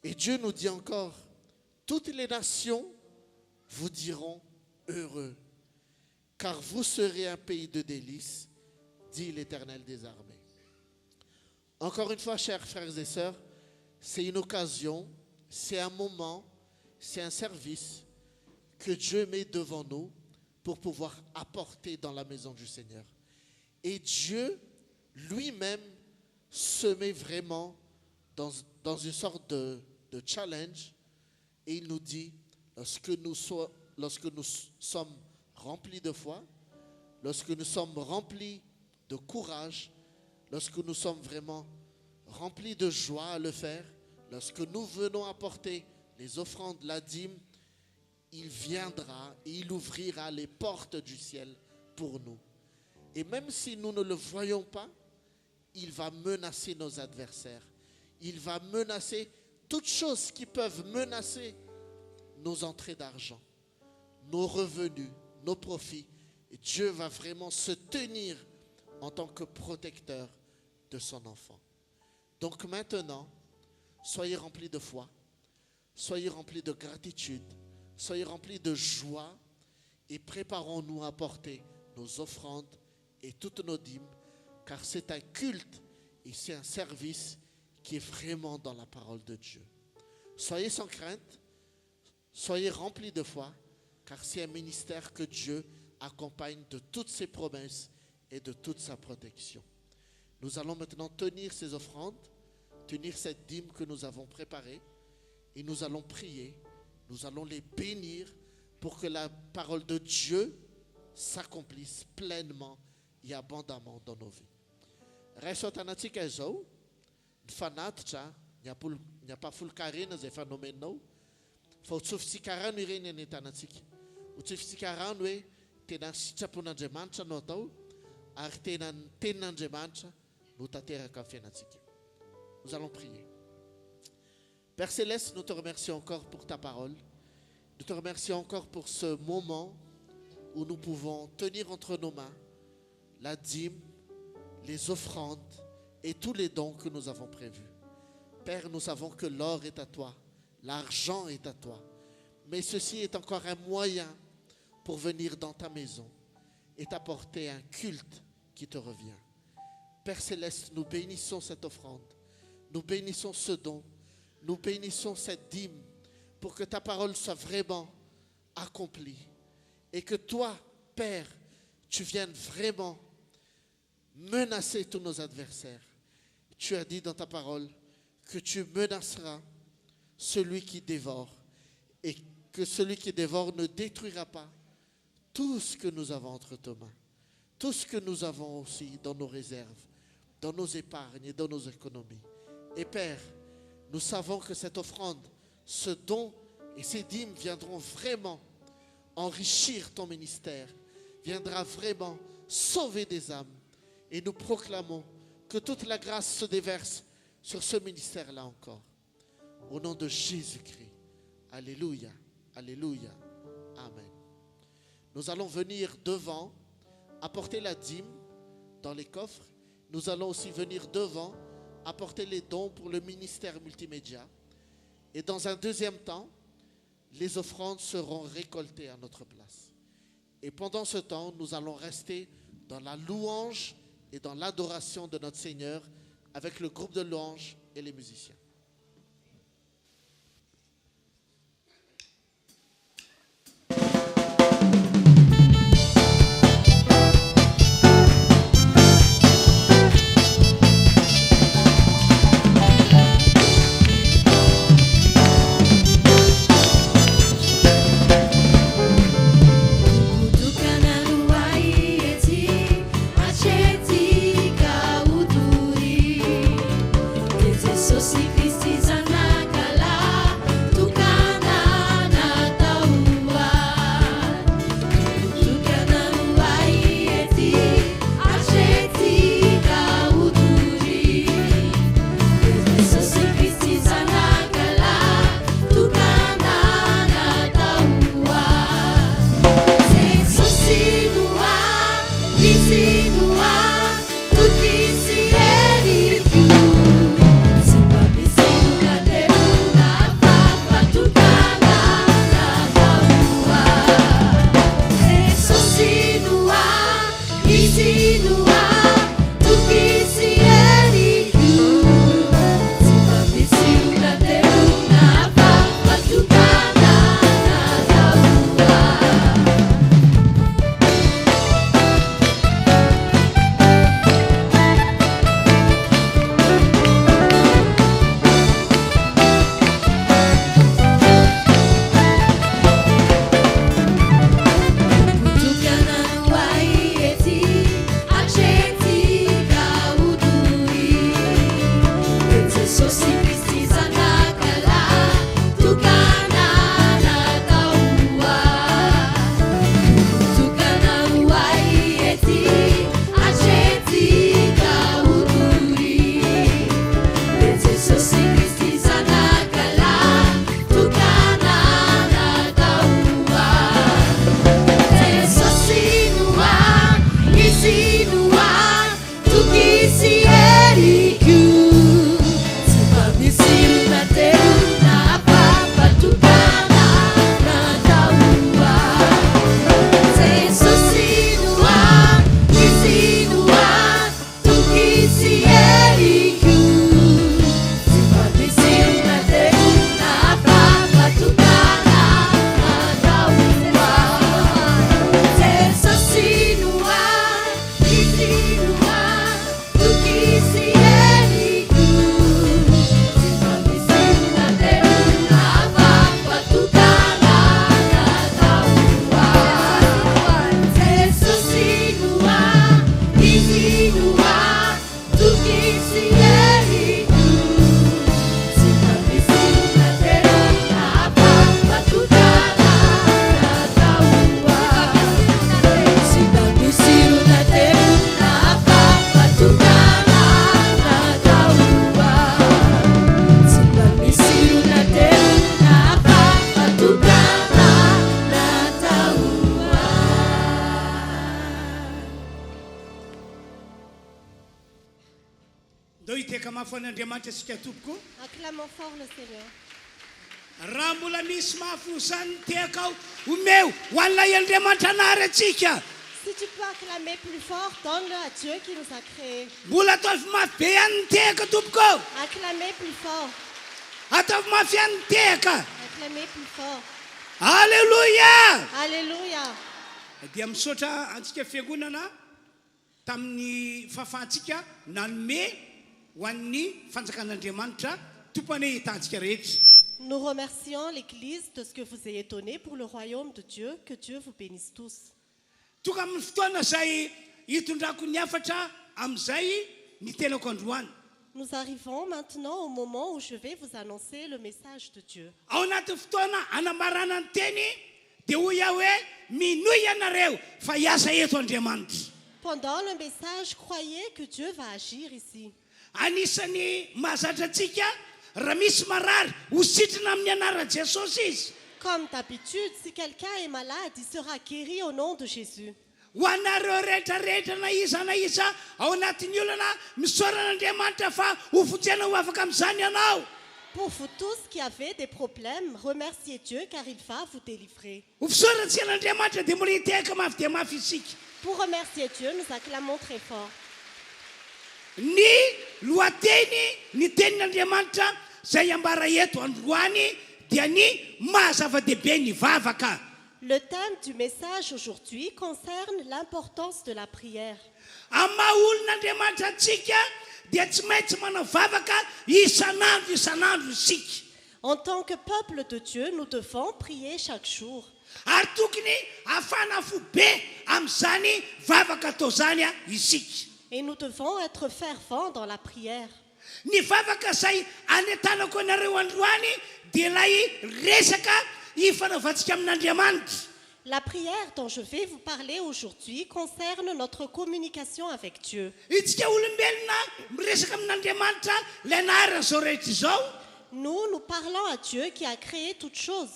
Et Dieu nous dit encore, toutes les nations vous diront heureux, car vous serez un pays de délices, dit l'Éternel des armées. Encore une fois, chers frères et sœurs, c'est une occasion, c'est un moment, c'est un service que Dieu met devant nous pour pouvoir apporter dans la maison du Seigneur. Et Dieu lui-même se met vraiment dans une sorte de challenge et il nous dit, lorsque nous sommes remplis de foi, lorsque nous sommes remplis de courage, lorsque nous sommes vraiment remplis de joie à le faire, lorsque nous venons apporter les offrandes, la dîme, il viendra et il ouvrira les portes du ciel pour nous. Et même si nous ne le voyons pas, il va menacer nos adversaires. Il va menacer toutes choses qui peuvent menacer nos entrées d'argent, nos revenus, nos profits. Et Dieu va vraiment se tenir en tant que protecteur de son enfant. Donc maintenant, soyez remplis de foi, soyez remplis de gratitude, soyez remplis de joie et préparons-nous à porter nos offrandes et toutes nos dîmes, car c'est un culte et c'est un service qui est vraiment dans la parole de Dieu. Soyez sans crainte, soyez remplis de foi, car c'est un ministère que Dieu accompagne de toutes ses promesses et de toute sa protection. Nous allons maintenant tenir ces offrandes, tenir cette dîme que nous avons préparée et nous allons prier, nous allons les bénir pour que la parole de Dieu s'accomplisse pleinement et abondamment dans nos vies. Resotanatsika izao, mifanatitra, ny ampafolo-karena izay fanomenao, fa ho tsofitsika rano ireny any an-tanatsika. Ho tsofitsika rano hoe tena sitrapon'Andriamanitra no atao, ary tena ny tenin'Andriamanitra no tanteraka amin'ny fiainantsika. Nous allons prier. Père Céleste, nous te remercions encore pour ta parole. Nous te remercions encore pour ce moment où nous pouvons tenir entre nos mains la dîme, les offrandes et tous les dons que nous avons prévus. Père, nous savons que l'or est à toi, l'argent est à toi, mais ceci est encore un moyen pour venir dans ta maison et t'apporter un culte qui te revient. Père Céleste, nous bénissons cette offrande, nous bénissons ce don, nous bénissons cette dîme pour que ta parole soit vraiment accomplie et que toi, Père, tu viennes vraiment menacer tous nos adversaires. Tu as dit dans ta parole que tu menaceras celui qui dévore et que celui qui dévore ne détruira pas tout ce que nous avons entre tes mains, tout ce que nous avons aussi dans nos réserves, dans nos épargnes et dans nos économies. Et Père, nous savons que cette offrande, ce don et ces dîmes viendront vraiment enrichir ton ministère, viendra vraiment sauver des âmes. Et nous proclamons que toute la grâce se déverse sur ce ministère-là encore. Au nom de Jésus-Christ. Alléluia, alléluia, amen. Nous allons venir devant, apporter la dîme dans les coffres. Nous allons aussi venir devant, apporter les dons pour le ministère multimédia. Et dans un deuxième temps, les offrandes seront récoltées à notre place. Et pendant ce temps, nous allons rester dans la louange et dans l'adoration de notre Seigneur avec le groupe de louanges et les musiciens. So secret. mafy an'andriamanitra asika tompoko Acclamons fort le Seigneur. raha mbola misy mafy ho zany teaka ao omeo ho an'ilay andriamanitra anary atsika Si tu peux acclamer plus fort, donne-le à Dieu qui nous a créés. mbola ataovy mafy be ihany teaka tompoko Acclamez plus fort. ataovy mafy ihany teaka Acclamez plus fort. alleloia Alléluia. dia misaotra antsika fiangonana tamin'ny fahafahantsika nanome ho an'ny fanjakan'andriamanitra tompany hitantsika rehetra Nous remercions l'Église de ce que vous ayez donné pour le royaume de Dieu. Que Dieu vous bénisse tous. toka amin'ny fotoana izay hitondrako ny afatra amin'izay ny tenako androany Nous arrivons maintenant au moment où je vais vous annoncer le message de Dieu. ao anaty fotoana anamarana ny teny dia hoy aho hoe minoy ianareo fa hiasa eto andriamanitra Pendant le message, croyez que Dieu va agir ici. anisany mahazatra antsika raha misy marary ho sitrana amin'ny anara jesosy izy Comme d'habitude, si quelqu'un est malade, il sera guéri au nom de Jésus. ho anareo rehetrarehetra na iza ao anatin'ny olana misoran'andriamanitra fa ho fotsena ho afaka amin'izany ianao Pour vous tous qui avez des problèmes, remerciez Dieu car il va vous délivrer. ho fisorantsika n'andriamanitra dia mbola hitehaka mafy dia mafy isika Pour remercier Dieu, nous acclamons très fort. ny lohateny ny tenin'andriamanitra izay ambara eto androany dia ny mahazava-dehibe ny vavaka Le thème du message aujourd'hui concerne l'importance de la prière. amin'ny maha olon'andriamanitra antsika dia tsy maintsy manao vavaka isanandro isika En tant que peuple de Dieu, nous devons prier chaque jour. ary tokony hafana fo be amin'izany vavaka atao zany a isika Et nous devons être fervents dans la prière. ny vavaka izay anetanako anareo androany dia ilay resaka ifanaovantsika amin'andriamanitra La prière dont je vais vous parler aujourd'hui concerne notre communication avec Dieu. itsika olombelona miresaka amin'andriamanitra ilay naharan'izao rehetra izao Nous parlons à Dieu qui a créé toutes choses.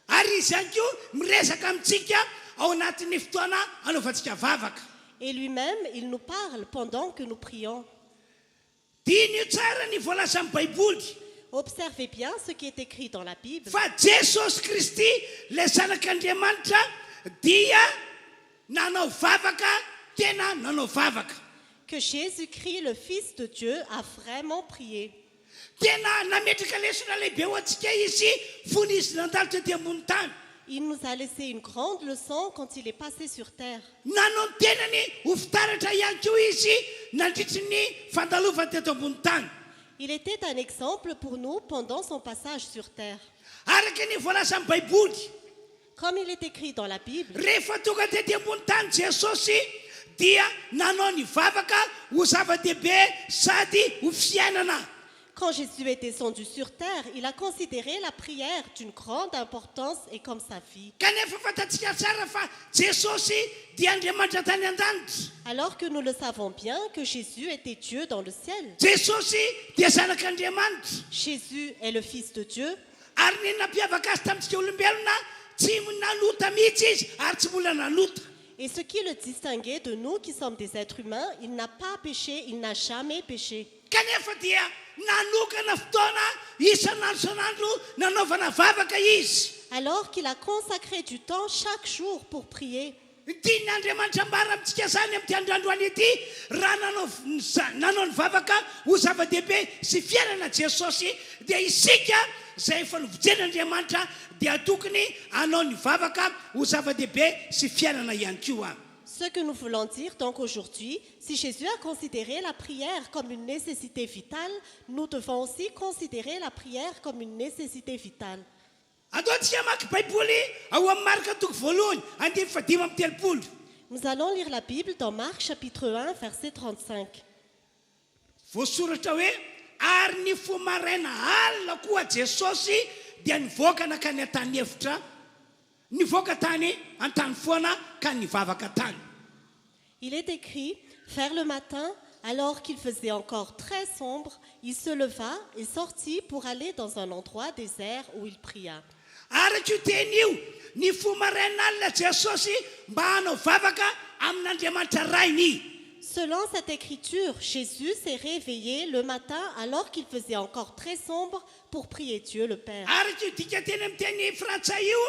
ary izy ihany koa miresaka amintsika ao anatin'ny fotoana anaovantsika vavaka Et lui-même, il nous parle pendant que nous prions. diny io tsara ny voalaza amin'ny baiboly Observez bien ce qui est écrit dans la Bible. fa jesosy kristy ilay zanak'andriamanitra dia nanao vavaka tena nanao vavaka Que Jésus-Christ, le Fils de Dieu, a vraiment prié. tena nametraka lesona lehibe ho antsika izy fony izy nandalo tety ambony tany Il nous a laissé une grande leçon quand il est passé sur terre. nanao ny tenany ho fitaratra ihany koa izy nandritry ny fandalovany teto ambony tany Il était un exemple pour nous pendant son passage sur terre. araka ny voalaza amin'ny baiboly Comme il est écrit dans la Bible, rehefa tonga tety ambony tany jesosy dia nanao ny vavaka ho zava-dehibe sady ho fiainana quand Jésus est descendu sur terre, il a considéré la prière d'une grande importance et comme sa vie. kanefa fantatsika tsara fa jesosy dia andriamanitra tany an-danitra Alors que nous le savons bien que Jésus était Dieu dans le ciel. jesosy dia zanak'andriamanitra Jésus est le Fils de Dieu. ary ny nampiavaka azy tamintsika olombelona tsy nalota mihitsy izy ary tsy mbola nalota Et ce qui le distinguait de nous qui sommes des êtres humains, il n'a pas péché, il n'a jamais péché. kanefa dia nanokana fotoana isanandro nanaovana vavaka izy Alors qu'il a consacré du temps chaque jour pour prier. tian'andriamanitra ambara amintsika zany amin'ity androandroany ity raha nanao ny vavaka ho zava-dehibe sy fiainana jesosy dia isika izay efa novijen'andriamanitra dia tokony hanao ny vavaka ho zava-dehibe sy fiainana ihany koa Ce que nous voulons dire donc aujourd'hui, si Jésus a considéré la prière comme une nécessité vitale, nous devons aussi considérer la prière comme une nécessité vitale. ataontsika maky baiboly ao amin'ny marika toko voalohany 5:30. Nous allons lire la Bible dans Marc chapitre 1, verset 35. voasoratra hoe ary ny fomaraina alina koa jesosy dia nivoaka nakany an-tany efitra nivoaka tany an-tany foana ka nivavaka tany Il est écrit, vers le matin, alors qu'il faisait encore très sombre, il se leva et sortit pour aller dans un endroit désert où il pria. araka io teny io ny fomaraina alina jesosy mba hanao vavaka amin'andriamanitra rainy Selon cette écriture, Jésus s'est réveillé le matin alors qu'il faisait encore très sombre pour prier Dieu le Père. Ary ty dika teny amin'ny teny frantsay io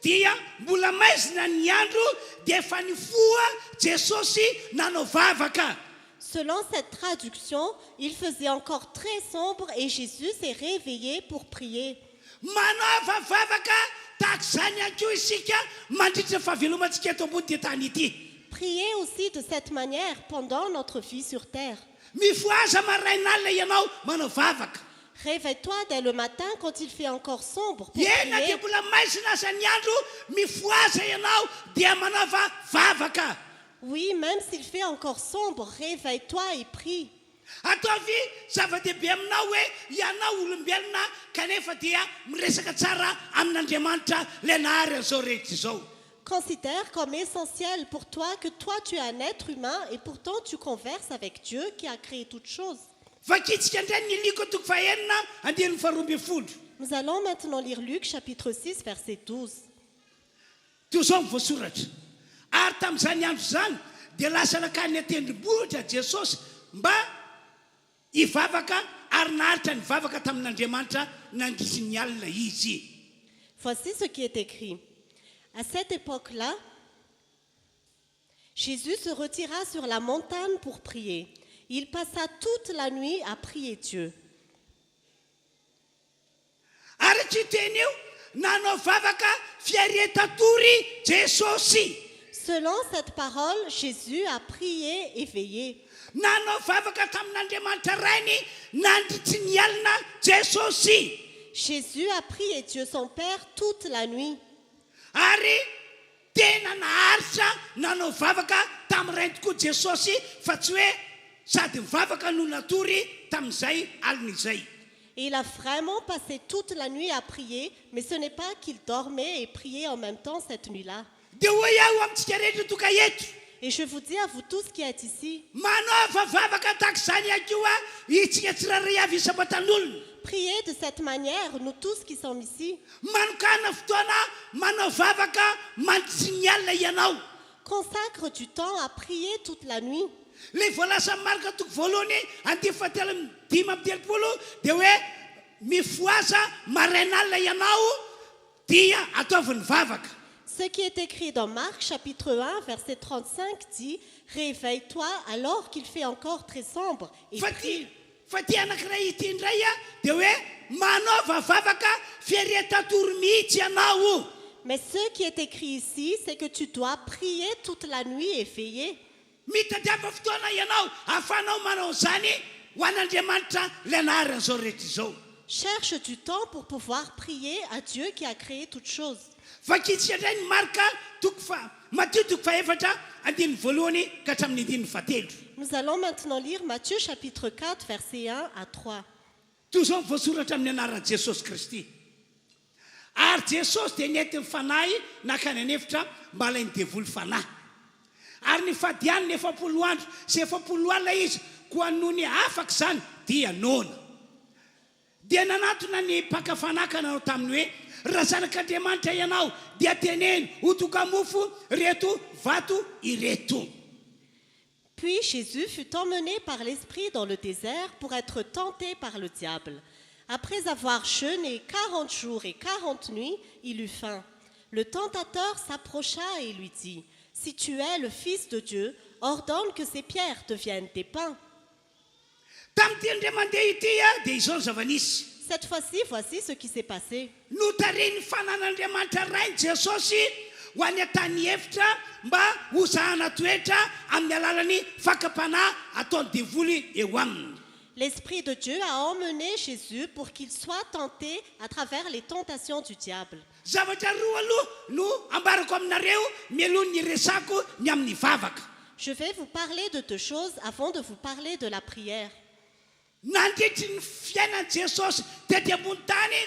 dia mbola maizina ny andro dia efa nifoha Jesosy nanao vavaka. Selon cette traduction, il faisait encore très sombre et Jésus s'est réveillé pour prier. Manaova vavaka tahaka izany ihany koa isika mandritra fahavelomantsika eto ambony ty tany ity. Priez aussi de cette manière pendant notre vie sur terre. Mifoaza marain'alina ianao manao vavaka. Réveille-toi dès le matin quand il fait encore sombre pour Ena prier. dia mbola maizina aza ny andro mifoaza ianao dia manaova vavaka. Oui, même s'il fait encore sombre, réveille-toi et prie. Ataovy zava-dehibe aminao hoe ianao olombelona kanefa dia miresaka tsara amin'Andriamanitra le nahary an'izao rehetra izao. Considère comme essentiel pour toi que toi tu es un être humain et pourtant tu converses avec Dieu qui a créé toutes choses. Vakitsika indray ny liko toko fahenina andinin'ny faharoa ambin'ny folo. Nous allons maintenant lire Luc chapitre 6 verset 12. Toy izao ny voasoratra. Ary tamin'izany andro izany dia lasa nakany atendrombohitra Jesosy mba hivavaka ary naharitra ny vavaka tamin'Andriamanitra nandrisy ny alina izy. Voici ce qui est écrit. À cette époque-là, Jésus se retira sur la montagne pour prier. Il passa toute la nuit à prier Dieu. Ary tsy teny io nanao vavaka fiaretatory Jesosy. Selon cette parole, Jésus a prié et veillé. Nanao vavaka tamin'Andriamanitra rainy nandritry ny alina Jesosy. Jésus a prié Dieu son Père toute la nuit. Ary tena naharitra nanao vavaka tamin'irainy tokoa Jesosy fa tsy hoe sady mivavaka no natory tamin'izay alina izay. Et il a vraiment passé toute la nuit à prier, mais ce n'est pas qu'il dormait et priait en même temps cette nuit-là. Dia hoe iaho amintsika rehetra toka eto Et je vous dis à vous tous qui êtes ici, manaova vavaka tahaka izany ihany koa itsika tsiraray avy isabatan'olona. priez de cette manière, nous tous qui sommes ici. Manokana fotoana manao vavaka mandritry ny alina ianao. Consacre du temps à prier toute la nuit. Le voalasa marika toko voalohany andimy fahatelo amin'ny dimy amby telopolo dia hoe mifoaza marain'alina ianao dia ataovy ny vavaka. Ce qui est écrit dans Marc chapitre 1 verset 35 dit « Réveille-toi alors qu'il fait encore très sombre et prie. » Fa ty anankiray ity indray a dia hoe manaova vavaka fiaretatory mihitsy ianao. Mais ce qui est écrit ici, c'est que tu dois prier toute la nuit et veiller. Mitadiava fotoana ianao ahafahanao manao izany ho an'Andriamanitra le nahary an'izao rehetra izao. Cherche du temps pour pouvoir prier à Dieu qui a créé toutes choses. Vakitsika indray ny marika Matthieu toko faefatra andininy voalohany ka hatramin'ny andininy fahatelo. Nous allons maintenant lire Matthieu chapitre 4 verset 1 à 3. Toy izao voasoratra amin'ny anaran'i Jesosy Kristy. Ary Jesosy dia nety ny fanahy nakany anefitra mba alainy devoly fanahy. Ary ny fadiany ny 70 andro sy 70 alina izy koa noho ny afaka izany dia noana. Dia nanatona ny mpaka-fanaka nanao taminy hoe raha zanak'Andriamanitra ianao dia teneny ho toka mofo reto vato ireto. Puis Jésus fut emmené par l'Esprit dans le désert pour être tenté par le diable. Après avoir jeûné 40 jours et 40 nuits, il eut faim. Le tentateur s'approcha et lui dit « Si tu es le Fils de Dieu, ordonne que ces pierres deviennent des pains. » Tamin'ity indray mandeha ity a dia izao ny zava-nisy. Cette fois-ci, voici ce qui s'est passé. Notariny fanan'Andriamanitra rainy Jesosy ho any an-tany efitra mba hozahana toetra amin'ny alalan'ny fakapanahy ataony devoly eo aminy. L'Esprit de Dieu a emmené Jésus pour qu'il soit tenté à travers les tentations du diable. Zavatra roa aloha no ambarako aminareo mialohan'ny resako ny amin'ny vavaka. Je vais vous parler de deux choses avant de vous parler de la prière. Nandritry ny fiainan'i Jesosy tety ambony tany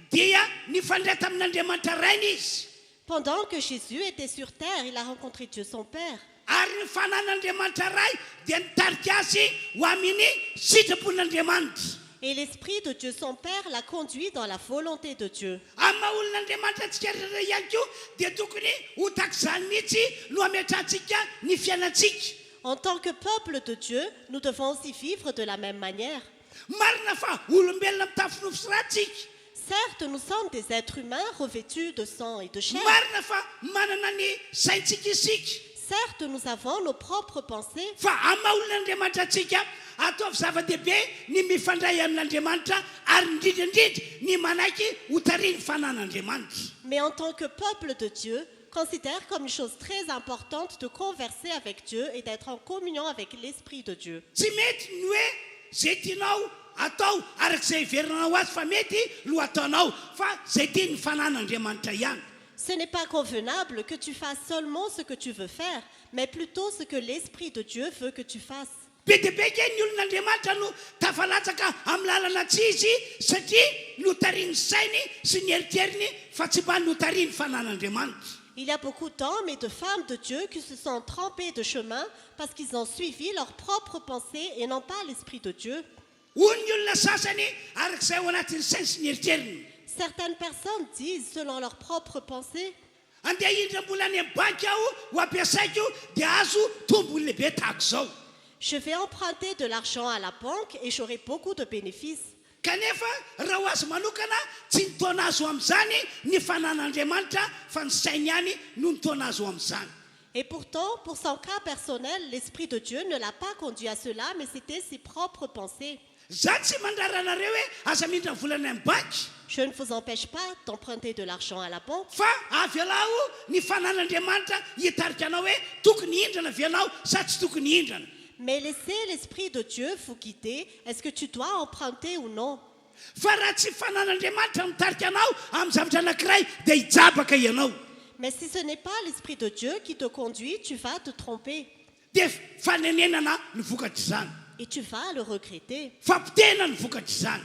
dia nifandray tamin'Andriamanitra rainy izy. Pendant que Jésus était sur terre, il a rencontré Dieu son Père. Ary ny fanan'Andriamanitra ray dia nitarika azy ho amin'ny sitrapon'Andriamanitra. Et l'Esprit de Dieu son Père l'a conduit dans la volonté de Dieu. Amin'ny maha olon'Andriamanitra antsika rehetra ihany koa dia tokony ho tahaka izany mihitsy no ametrahantsika ny fiainantsika. En tant que peuple de Dieu, nous devons aussi vivre de la même manière. marina fa olombelona mitafy nofo sy ratsika Certes, nous sommes des êtres humains revêtus de sang et de chair. marina fa manana ny saintsika isika Certes, nous avons nos propres pensées. fa amaolon'andriamanitra atsika ataovy zava-dehibe ny mifandray amin'andriamanitra ary indrindraindrindra ny manaiky hotariny fanan'andriamanitra. Mais en tant que peuple de Dieu, considère comme une chose très importante de converser avec Dieu et d'être en communion avec l'Esprit de Dieu. Tsy mety ny hoe zay tianao atao arak'izay iverinanao azy fa mety lo ataonao fa zay tia ny fanan'andriamanitra ihany. Ce n'est pas convenable que tu fasses seulement ce que tu veux faire, mais plutôt ce que l'Esprit de Dieu veut que tu fasses. Be dia be ke ny olon'andriamanitra no tafalatsaka amin'ny lalana tsy izy satria notariany sainy sy ny eritrerini fa tsy mba notariany fanan'andriamanitra. Il y a beaucoup d'hommes et de femmes de Dieu qui se sont trompés de chemin parce qu'ils ont suivi leurs propres pensées et non pas l'Esprit de Dieu. Hoy ny olona sasany arak'izay ao anatin'ny sainy sy ny eritrerini. Certaines personnes disent selon leurs propres pensées, andeha indram-bola any amin'ny banky aho ho ampiasaiko dia azo tombony lehibe tahako zao. je vais emprunter de l'argent à la banque et j'aurai beaucoup de bénéfices. Kanefa raha ho azy manokana tsy nitaona azo amin'izany ny fanan'andriamanitra fa ny sainy ihany no nitaona azo amin'izany. Et pourtant, pour son cas personnel, l'Esprit de Dieu ne l'a pas conduit à cela, mais c'était ses propres pensées. Za tsy mandrara anareo hoe aza miditra volana amin'ny banky Je ne vous empêche pas d'emprunter de l'argent à la banque, fa avy alao ny fanan'andriamanitra hitarika anao hoe tokony hindrana avy anao sa tsy tokony hindrana. mais laissez l'Esprit de Dieu vous guider. Est-ce que tu dois emprunter ou non? Fa raha tsy fanan'andriamanitra mitarika anao amin'ny zavatra anankiray dia hijabaka ianao. Mais si ce n'est pas l'Esprit de Dieu qui te conduit, tu vas te tromper Dia fanenenana ny vokatra izany. et tu vas le regretter. Fampitena ny vokatra izany.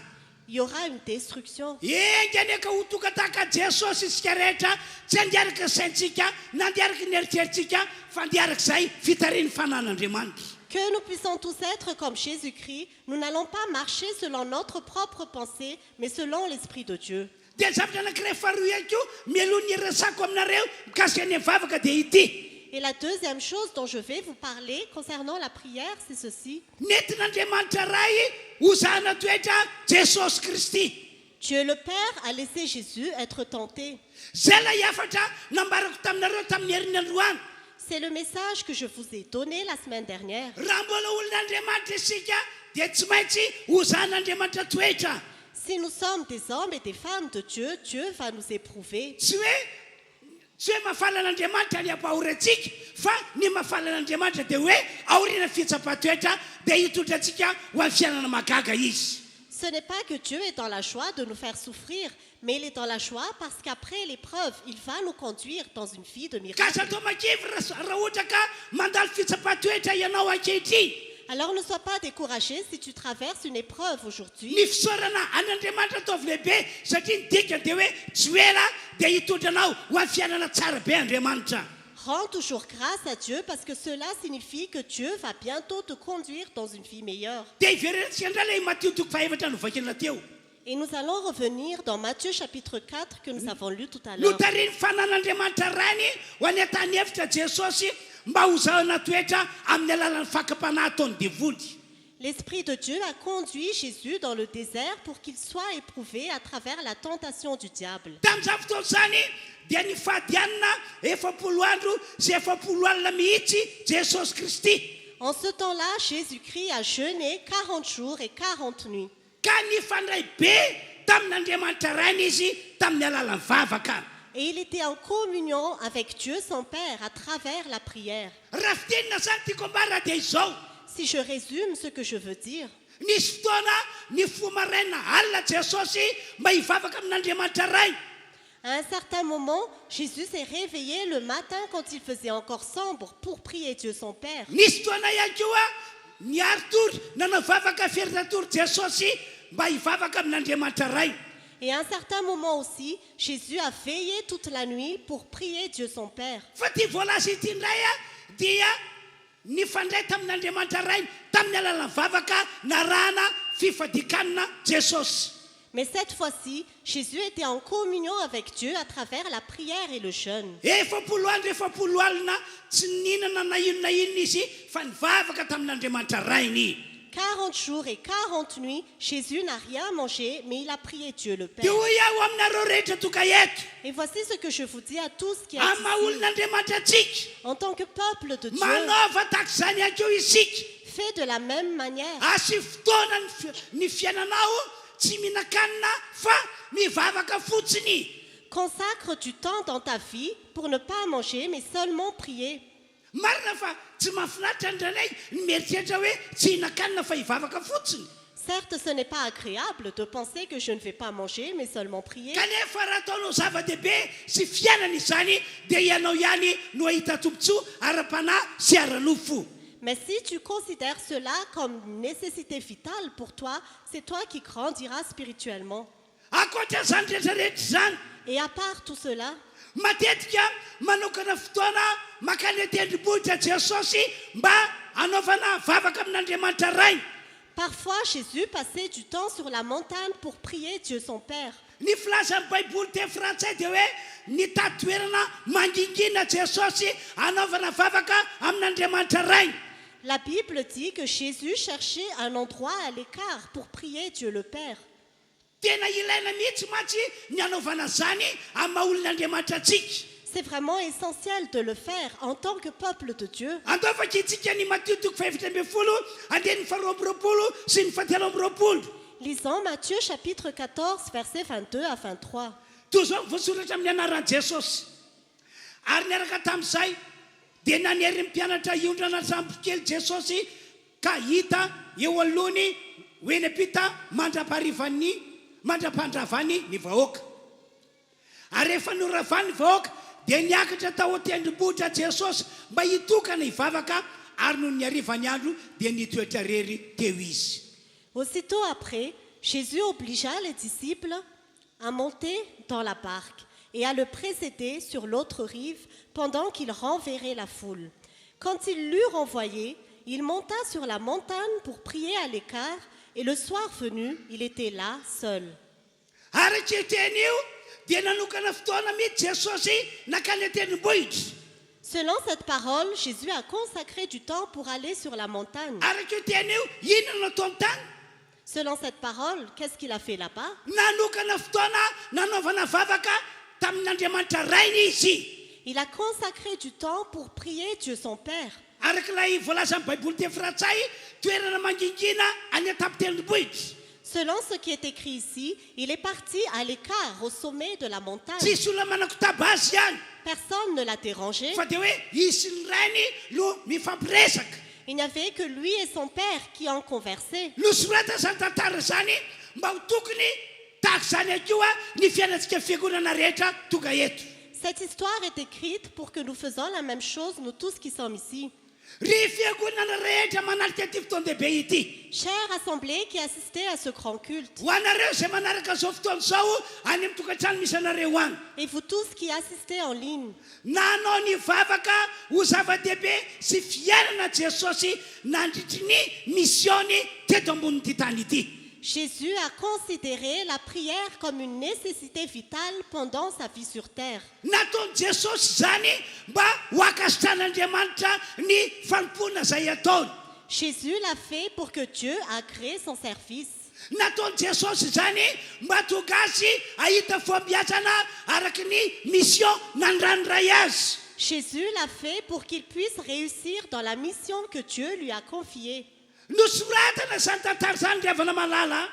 Il y aura une destruction. Enganeka ho tonga tahaka Jesosy isika rehetra tsy andiaraka saintsika na andiaraka ny eritreritsika fa andiarak'izay fitariany fanan'andriamanitra. Que nous puissions tous être comme Jésus-Christ, nous n'allons pas marcher selon notre propre pensée, mais selon l'Esprit de Dieu. Dia zavatra anankiray faharoa ihany koa mialohan'ny iresako aminareo mikasika ny mivavaka dia ity. Et la deuxième chose dont je vais vous parler concernant la prière, c'est ceci. Nentin'andriamanitra ray ho zana toetra Jesosy Kristy. Dieu le Père a laissé Jésus être tenté. Zay la hiafatra nambarako taminareo tamin'ny herinandroany. C'est le message que je vous ai donné la semaine dernière. Raha mbola olon'andriamanitra isika dia tsy maintsy ho zan'andriamanitra toetra. Si nous sommes des hommes et des femmes de Dieu, Dieu va nous éprouver. Tsy hoe mahafalan'andriamanitra ny ampahorantsika fa ny mahafalan'andriamanitra dia hoe aoriana fitsapatoetra dia hitondra antsika ho amin'ny fiainana magaga izy. Ce n'est pas que Dieu est dans la joie de nous faire souffrir, mais il est dans la joie parce qu'après l'épreuve, il va nous conduire dans une vie de Ka miracle. satao makivy raha ohatra ka mandalo fitsapatoetra ianao ankehitriny. Alors ne sois pas découragé si tu traverses une épreuve aujourd'hui. Ny fisaorana an'andriamanitra ataovy lehibe satria ny dikany dia hoe tsy ela dia hitondra anao ho amin'ny fiainana tsara be Andriamanitra. Rends toujours grâce à Dieu parce que cela signifie que Dieu va bientôt te conduire dans une vie meilleure. Dia iverentsika indray ilay Matthieu toko fahaefatra novakina teo. Et nous allons revenir dans Matthieu chapitre 4 que nous avons lu tout à l'heure. Notariny fanan'andriamanitra rany ho any an-tany efitra Jesosy mba ho zahana toetra amin'ny alalan'ny fakapanahy ataony devoly. L'Esprit de Dieu a conduit Jésus dans le désert pour qu'il soit éprouvé à travers la tentation du diable. Tamin'izany fotoana izany dia nifadianina 70 andro sy 70 alina mihitsy Jesosy Kristy. En ce temps-là, Jésus-Christ a jeûné 40 jours et 40 nuits. Ka nifandray be tamin'andriamanitra rany izy tamin'ny alalan'ny vavaka. Et il était en communion avec Dieu son Père à travers la prière. Raha fitenina zany tiako ambara dia izao. Si je résume ce que je veux dire, Nisy fotoana ny fomaraina alina Jesosy mba hivavaka amin'andriamanitra ray. à un certain moment, Jésus s'est réveillé le matin quand il faisait encore sombre pour prier Dieu son Père. Nisy fotoana ihany koa niary tory nanavavaka feritatory Jesosy mba hivavaka amin'andriamanitra ray. Et à un certain moment aussi, Jésus a veillé toute la nuit pour prier Dieu son Père. Fa ty voalaza ity indray dia nifandray tamin'andriamanitra ray tamin'ny alalan'ny vavaka narahana fifadikanana Jesosy. Mais cette fois-ci, Jésus était en communion avec Dieu à travers la prière et le jeûne. efapolo andro efapolo alina tsy ninana na inona izy fa nivavaka tamin'Andriamanitra rainy. 40 jours et 40 nuits, Jésus n'a rien mangé, mais il a prié Dieu le Dia Père. hoy aho aminareo rehetra toka eto Et voici ce que je vous dis à tous qui êtes amaha ici. olon'Andriamanitra atsika En tant que peuple de Dieu, manaova tak'izany akeo isika. fait de la même manière. Asy fotoana ny fiainanao tsy mihinan-kanina fa mivavaka fotsiny. Consacre du temps dans ta vie pour ne pas manger, mais seulement prier. Marina fa tsy mahafinaritra ndranay ny mieritreritra hoe tsy hihinan-kanina fa hivavaka fotsiny. Certes, ce n'est pas agréable de penser que je ne vais pas manger, mais seulement prier. Kanefa raha ataonao zava-dehibe sy fiainana izany dia ianao ihany no ahita tombotsoa ara-panahy sy ara-nofo. Mais si tu considères cela comme une nécessité vitale pour toi, c'est toi qui grandiras spirituellement. Ankoatran'izany rehetrarehetra izany, Et à part tout cela, matetika manokana fotoana makany tendrombohitra Jesosy mba anaovana vavaka amin'Andriamanitra rainy. parfois Jésus passait du temps sur la montagne pour prier Dieu son Père. Ny filazan'ny baiboly teny frantsay dia hoe nitady toerana mangingina Jesosy anaovana vavaka amin'Andriamanitra rainy. La Bible dit que Jésus cherchait un endroit à l'écart pour prier Dieu le Père. Tena ilaina mihitsy mantsy ny anaovana zany amin'ny maha olon'Andriamanitra atsika. C'est vraiment essentiel de le faire en tant que peuple de Dieu. Andaovaka itsika ny Matthieu toko fahaefatra ambin'ny folo andeny faharoa amby roapolo sy ny fahatelo amby roapolo. Lisons Matthieu chapitre 14, versets 22 à 23. Toy zao voasoratra amin'ny anaran'i Jesosy. Ary niaraka tamin'izay dia nanery ny mpianatra iondrana sambo kely Jesosy ka hita eo alohany hoeny ampita mandra-pandravany ny vahoaka. Ary rehefa noravany ny vahoaka dia niakatra tao tendrombohitra Jesosy mba hitokana hivavaka ary noho ny harivany andro dia nitoetra rery teo izy. Aussitôt après, Jésus obligea les disciples à monter dans la barque et à le précéder sur l'autre rive pendant qu'il renverrait la foule. Quand il l'eut renvoyé, il monta sur la montagne pour prier à l'écart et le soir venu, il était là seul. Ary teny io dia nanokana fotoana mihitsy Jesosy nakany tendrombohitra. Selon cette parole, Jésus a consacré du temps pour aller sur la montagne. Ary teny io inona nataony tany? Selon cette parole, qu'est-ce qu'il a fait là-bas? Nanokana fotoana nanaovana vavaka tamin'Andriamanitra rainy izy. Il a consacré du temps pour prier Dieu son Père. Arak'ilay voalaza amin'ny baiboly teny frantsay toerana mangingina any an-tampon-tendrombohitra. Selon ce qui est écrit ici, il est parti à l'écart au sommet de la montagne. Tsisy olona manakotaba azy ihany Personne ne l'a dérangé. fa dia hoe izy ny rainy no mifampiresaka. Il n'y avait que lui et son Père qui en conversaient. Nosorata zany tantara zany mba ho tokony tahaka zany akoa ny fiainantsika fiangonana rehetra tonga eto. Cette histoire est écrite pour que nous faisons la même chose, nous tous qui sommes ici. Ry fiangonana rehetra manalika ty fotoan-dehibe ity. Chère assemblée qui assistez à ce grand culte, Ho anareo izay manaraka zao fotoana zao any amin'ny tokantrano misy anareo any. et vous tous qui assistez en ligne, Na anao nivavaka ho zava-dehibe sy fiainana Jesosy nandritry ny misiony teto ambonin'ity tany ity. Jésus a considéré la prière comme une nécessité vitale pendant sa vie sur terre. Nataony Jesosy zany mba ho akasitran'Andriamanitra ny fanompoana izay ataony. Jésus l'a fait pour que Dieu a créé son service. Nataony Jesosy zany mba tonga azy ahita fombiazana araky ny mission nandranoray azy. Jésus l'a fait pour qu'il puisse réussir dans la mission que Dieu lui a confiée. Nosoratana zany tantara zany ry havana malala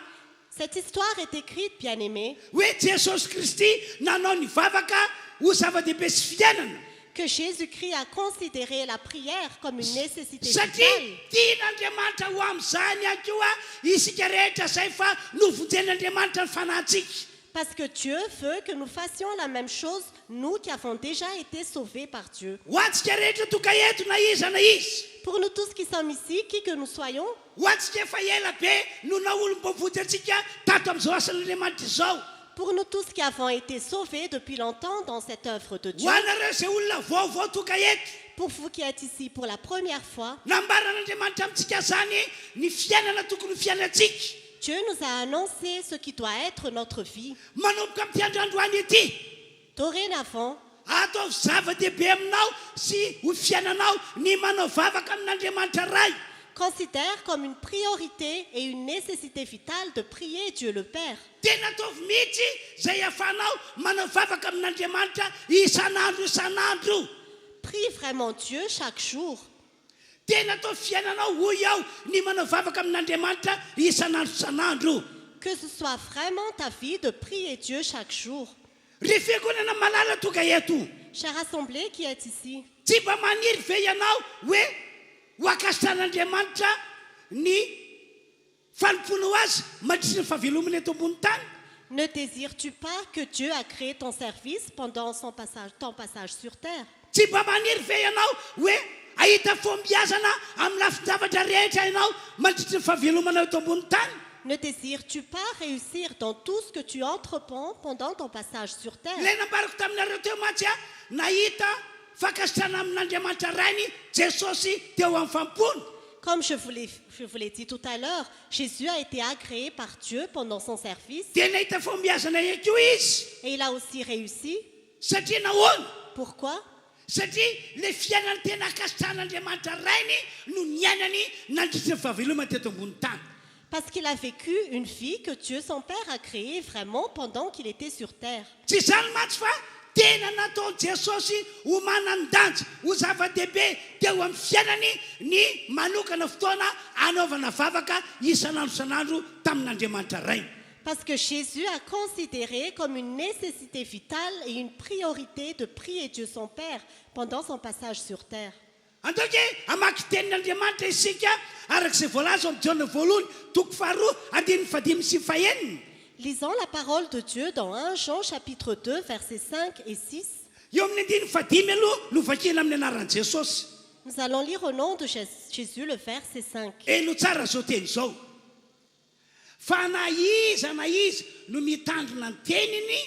Cette histoire est écrite, bien-aimés, hoe Jesosy Kristy nanao ny vavaka ho zava-dehibe sy fiainana. que Jésus-Christ a considéré la prière comme une nécessité Satria vitale. tian'Andriamanitra ho amin'izany akoa isika rehetra zay fa novojen'Andriamanitra ny fanahintsika. Parce que Dieu veut que nous fassions la même chose, nous qui avons déjà été sauvés par Dieu. Ho antsika rehetra tonga eto na iza na izy. Pour nous tous qui sommes ici, qui que nous soyons, Ho antsika efa ela be no naolom-bavoty antsika tato amin'izao asan'Andriamanitra izao. pour nous tous qui avons été sauvés depuis longtemps dans cette œuvre de Ho Dieu, anareo izay olona vaovao tonga eto. pour vous qui êtes ici pour la première fois, Nambaran'Andriamanitra amintsika zany ny fiainana tokony fiainantsika. Dieu nous a annoncé ce qui doit être notre vie. manomboka amin'ity androandroany ity Dorénavant, ataovy zava-dehibe aminao sy ho fiainanao ny manao vavaka amin'Andriamanitra ray. considère comme une priorité et une nécessité vitale de prier Dieu le Père. Tena ataovy mihitsy zay ahafahanao manao vavaka amin'Andriamanitra isan'andro. Prie vraiment Dieu chaque jour. Tena ataovy fiainanao hoy ao ny manao vavaka amin'Andriamanitra isan'andro. Que ce soit vraiment ta vie de prier Dieu chaque jour. Rehefa konana malala toka eto Chère assemblée qui est ici, tsy mba maniry ve ianao hoe ho akasitran'Andriamanitra ny fanompoana ho azy mandritra ny fahavelomana eto ambony tany. ne désires-tu pas que Dieu a créé ton service pendant ton passage sur terre? Tsy mba maniry ve ianao hoe ahita fombiazana amin'ny lafin-javatra rehetra ianao mandritra ny fahavelomana eto ambony tany. Ne désires-tu pas réussir dans tout ce que tu entreprends pendant ton passage sur terre? Ilay nambarako taminareo teo mantsy a nahita fakasitrana amin'Andriamanitra rainy Jesosy teo amin'ny fampony. Comme je vous l'ai dit tout à l'heure, Jésus a été agréé par Dieu pendant son service Dia nahita fombiazana eko izy et il a aussi réussi. satria nahoana? Pourquoi? Satria le fiainany tena akasitran'Andriamanitra rainy no niainany nandritra ny fahavelomana teto ambony tany. Parce qu'il a vécu une vie que Dieu son Père a créée vraiment pendant qu'il était sur terre. Tsy izany mantsy fa tena nataony Jesosy ho manan-danja ho zava-dehibe teo amin'ny fiainany ny manokana fotoana anaovana vavaka isan'andro tamin'Andriamanitra rainy. Parce que Jésus a considéré comme une nécessité vitale et une priorité de prier Dieu son Père pendant son passage sur terre. Antoky amaky tenin'Andriamanitra isika arak'izay voalaza amin'ny Jona voalohany toko faharoa andininy fadimy sy faheniny. Lisons la parole de Dieu dans 1 Jean chapitre 2 versets 5 et 6. Eo amin'ny andininy fadimy aloha no vakina amin'ny anaran'i Jesosy. Nous allons lire au nom de Jésus le verset 5. Eno tsara zao teny zao. Fa na iza no mitandrina ny teniny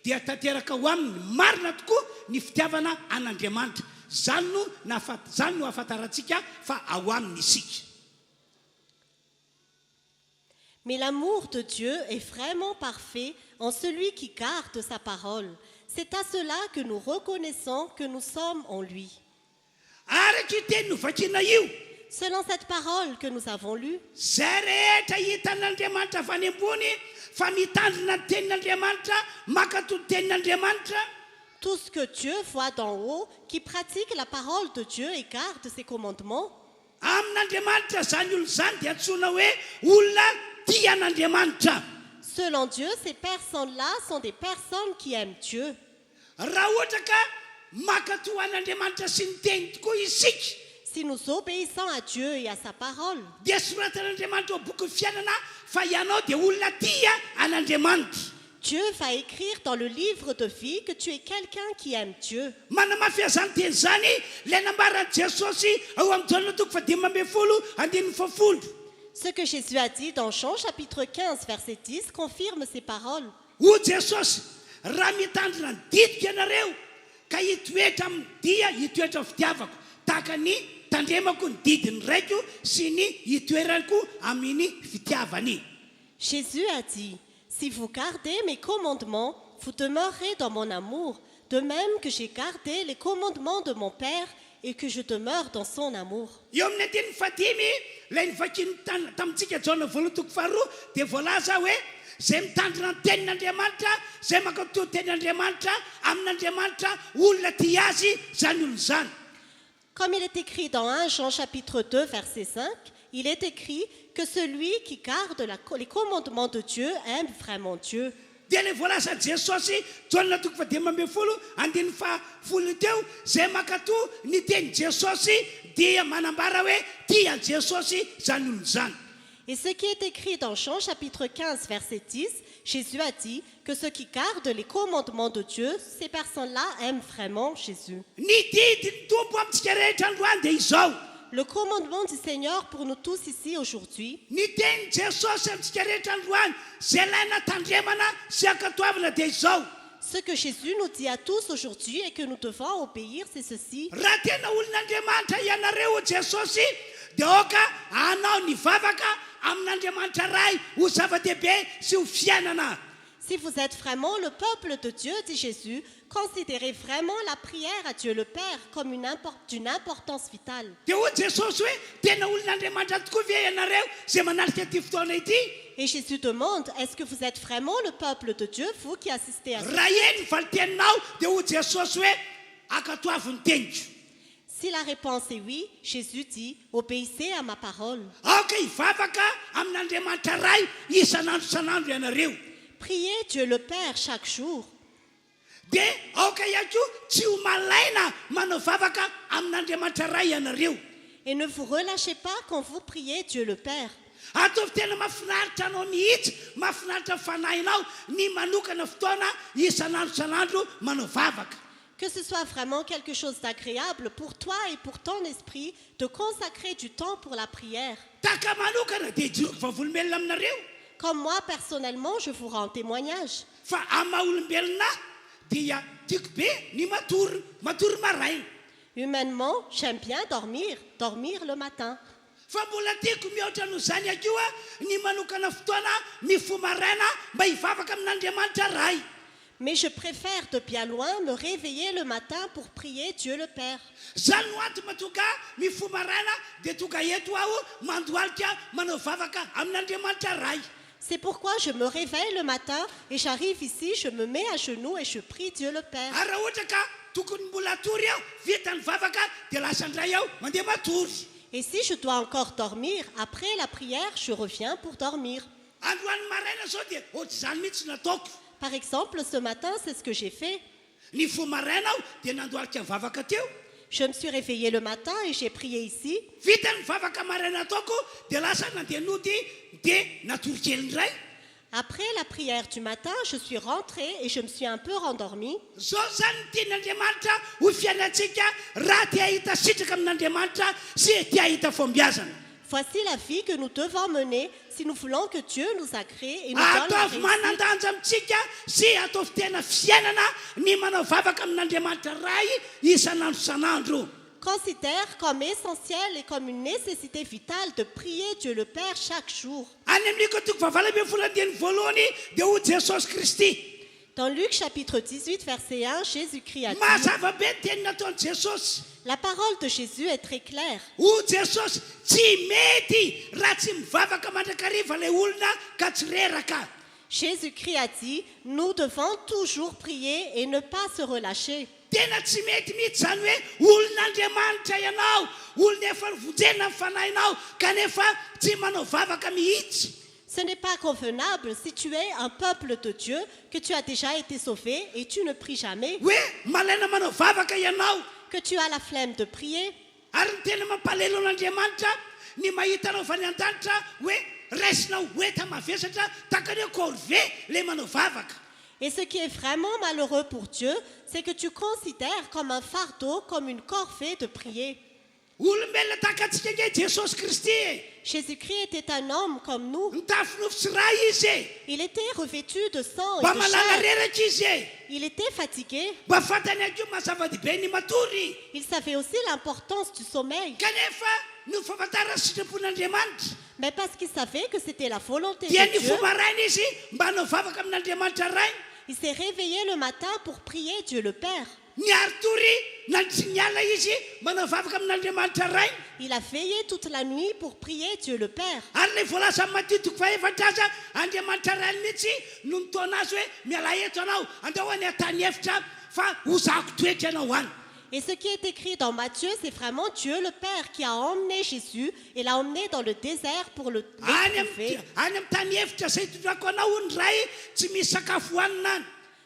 dia tanteraka ho aminy marina tokoa ny fitiavana an'Andriamanitra. Zany no ahafantarantsika fa ao aminy isika. Mais l'amour de Dieu est vraiment parfait en celui qui garde sa parole. C'est à cela que nous reconnaissons que nous sommes en lui. Araka io teny no vakina io. Selon cette parole que nous avons lue, Zay rehetra hitan'Andriamanitra avy any ambony fa mitandrina ny tenin'Andriamanitra makatony tenin'Andriamanitra. tout ce que Dieu voit d'en haut, qui pratique la parole de Dieu et garde ses commandements, Amin'Andriamanitra zany olo zany dia antsoina hoe olona tian'Andriamanitra. selon Dieu, ces personnes-là sont des personnes qui aiment Dieu. Raha ohatra ka makatoa an'Andriamanitra sy ny teny tokoa isika Si nous obéissons à Dieu et à sa parole, dia soratan'Andriamanitra ao boky fiainana fa ianao dia olona tia an'Andriamanitra. Dieu va écrire dans le livre de vie que tu es quelqu'un qui aime Dieu. Manamafy azany teny zany ilay nambaran'i Jesosy ao amin'ny Jona toko fadimy ambin'ny folo andininy fafolo. Ce que Jésus a dit dans Jean chapitre 15 verset 10 confirme ces paroles. Ho Jesosy, raha mitandrina ny didiko ianareo ka hitoetra amin'ny dia hitoetra fitiavako tahaka ny tandremako ny didiny raiko sy ny hitoerako amin'ny fitiavany. Jésus a dit, si vous gardez mes commandements, vous demeurerez dans mon amour, de même que j'ai gardé les commandements de mon Père et que je demeure dans son amour. Eo amin'ny andininy fadimy ilay nivakiny tamintsika Jona voalohany toko faharoa dia voalaza hoe zay mitandrina ny tenin'Andriamanitra, zay mankatoa ny tenin'Andriamanitra amin'Andriamanitra olona tia azy zany olona zany. Comme il est écrit dans 1 Jean chapitre 2 verset 5, il est écrit que celui qui garde les commandements de Dieu aime vraiment Dieu. Dia ilay voalaza Jesosy Jona toko fadimy ambin'ny folo andininy fahafolo teo zay mankatoa ny teny Jesosy dia manambara hoe tia Jesosy zany olona zany. Et ce qui est écrit dans Jean chapitre 15 verset 10, Jésus a dit que ceux qui gardent les commandements de Dieu, ces personnes-là aiment vraiment Jésus. Ny didiny tompo amintsika rehetra androany dia izao. Le commandement du Seigneur pour nous tous ici aujourd'hui, Ny teny Jesosy amintsika rehetra androany zay ilaina tandremana sy ankatoavana dia izao. ce que Jésus nous dit à tous aujourd'hui et que nous devons obéir, c'est ceci. Raha tena olon'Andriamanitra ianareo Jesosy dia aoka anao ny vavaka amin'andriamanitra ray ho zava-dehibe sy ho fiainana. Si vous êtes vraiment le peuple de Dieu, dit Jésus, considérez vraiment la prière à Dieu le Père comme d'une importance vitale. Dia hoy Jesosy hoe tena olon'andriamanitra tokoa ve ianareo zay manarika ty fotoana ity? Et Jésus demande, est-ce que vous êtes vraiment le peuple de Dieu, vous qui assistez à ça? Raha eny valiteninao dia hoy Jesosy hoe akatoavy ny teniko. Si la réponse est oui, Jésus dit, obéissez à ma parole. Aoka hivavaka amin'andriamanitra ray isan'andro isan'andro ianareo. Priez Dieu le Père chaque jour. Dia aoka ihany koa tsy ho malaina manao vavaka amin'andriamanitra ray ianareo. Et ne vous relâchez pas quand vous priez Dieu le Père. Ataovy tena mahafinaritra anao mihitsy, mahafinaritra fanahinao ny manokana fotoana isan'andro isan'andro manao vavaka. Que ce soit vraiment quelque chose d'agréable pour toi et pour ton esprit de consacrer du temps pour la prière. Taka manokana dia jiroko vavolombelona aminareo. Comme moi, personnellement, je vous rends témoignage. Fa amin'ny maha-olombelona dia tiako be ny matory maraina. Humainement, j'aime bien dormir le matin. Fa mbola tiako mihoatra noho zany akoa ny manokana fotoana mifo maraina mba hivavaka amin'andriamanitra ray. Mais je préfère de bien loin me réveiller le matin pour prier Dieu le Père. Zany no antony mahatonga mifo maraina dia tonga eto aho mandohalika manao vavaka amin'andriamanitra ray. C'est pourquoi je me réveille le matin et j'arrive ici, je me mets à genoux et je prie Dieu le Père. Ary raha ohatra ka tokony mbola atory aho vita ny vavaka dia lasa indray aho mandeha matory. Et si je dois encore dormir, après la prière, je reviens pour dormir. Androany maraina zao dia ohatr'izany mihitsy nataoko. Par exemple, ce matin, c'est ce que j'ai fait. Ny fo maraina aho dia nandohalika ny vavaka teo. Je me suis réveillée le matin et j'ai prié ici. Vita ny vavaka maraina ataoko dia lasa nandeha nody dia natory kely indray. Après la prière du matin, je suis rentrée et je me suis un peu rendormie. Zao zany ny tian'Andriamanitra ho fiainantsika raha tia hita sitraka amin'Andriamanitra sy tia hita fombiazana. Voici la vie que nous devons mener si nous voulons que Dieu nous a créés et nous donne la Ataovy réussite. manandanja amintsika sy ataovy tena fiainana ny manao vavaka amin'Andriamanitra ray isan'andro isan'andro. Considère comme essentiel et comme une nécessité vitale de prier Dieu le Père chaque jour. Any amin'ny toko vavalabe volandeny voalohany dia ho Jesosy Kristy. Dans Luc chapitre 18, verset 1, Jésus-Christ a dit, Mazava be ny teny nataony Jesosy. la parole de Jésus est très claire. Ho Jesosy tsy mety raha tsy mivavaka mandrakariva ilay olona ka tsy reraka. Jésus-Christ a dit, nous devons toujours prier et ne pas se relâcher. Tena tsy mety mihitsy zany hoe olon'Andriamanitra ianao, olona efa vonjena amin'ny fanahinao kanefa tsy manao vavaka mihitsy. Ce n'est pas convenable si tu es un peuple de Dieu, que tu as déjà été sauvé et tu ne pries jamais, Hoe malaina manao vavaka ianao. que tu as la flemme de prier. Ary ny tena mampalelo an'Andriamanitra ny mahitanao avy any an-danitra hoe raisinao hoeta mavesatra taka ny hoe corvée le manao vavaka. Et ce qui est vraiment malheureux pour Dieu, c'est que tu considères comme un fardeau, comme une corvée de prier. Olombelona tahaka antsika nge Jesosy Kristy e. Jésus-Christ était un homme comme nous. Mitafy nofo sy ra izy e. Il était revêtu de sang et Mba de malala chair. reraka izy e. Il était fatigué. Mba fantany akio mazava-dehibe ny matory. Il savait aussi l'importance du sommeil. Kanefa no fahafantarana sitrapon'Andriamanitra Mais parce qu'il savait que c'était la volonté dia de ny Dieu, fo maraina izy mba hanao vavaka amin'Andriamanitra ray. il s'est réveillé le matin pour prier Dieu le Père. Ny aritory na tsy niala izy manao vavaka amin'Andriamanitra ray. Il a veillé toute la nuit pour prier Dieu le Père. Ary le voalaza amin'ny matitoko faefatra aza Andriamanitra ray mihitsy no nitaona azy hoe miala eto anao andao any an-tany efitra fa ho zako toetra ianao any. Et ce qui est écrit dans Matthieu, c'est vraiment Dieu le Père qui a emmené Jésus et l'a emmené dans le désert pour le l'éprouver. Any amin'ny tany efitra zay hitondrako anao ony ray tsy misy sakafo hohanina any.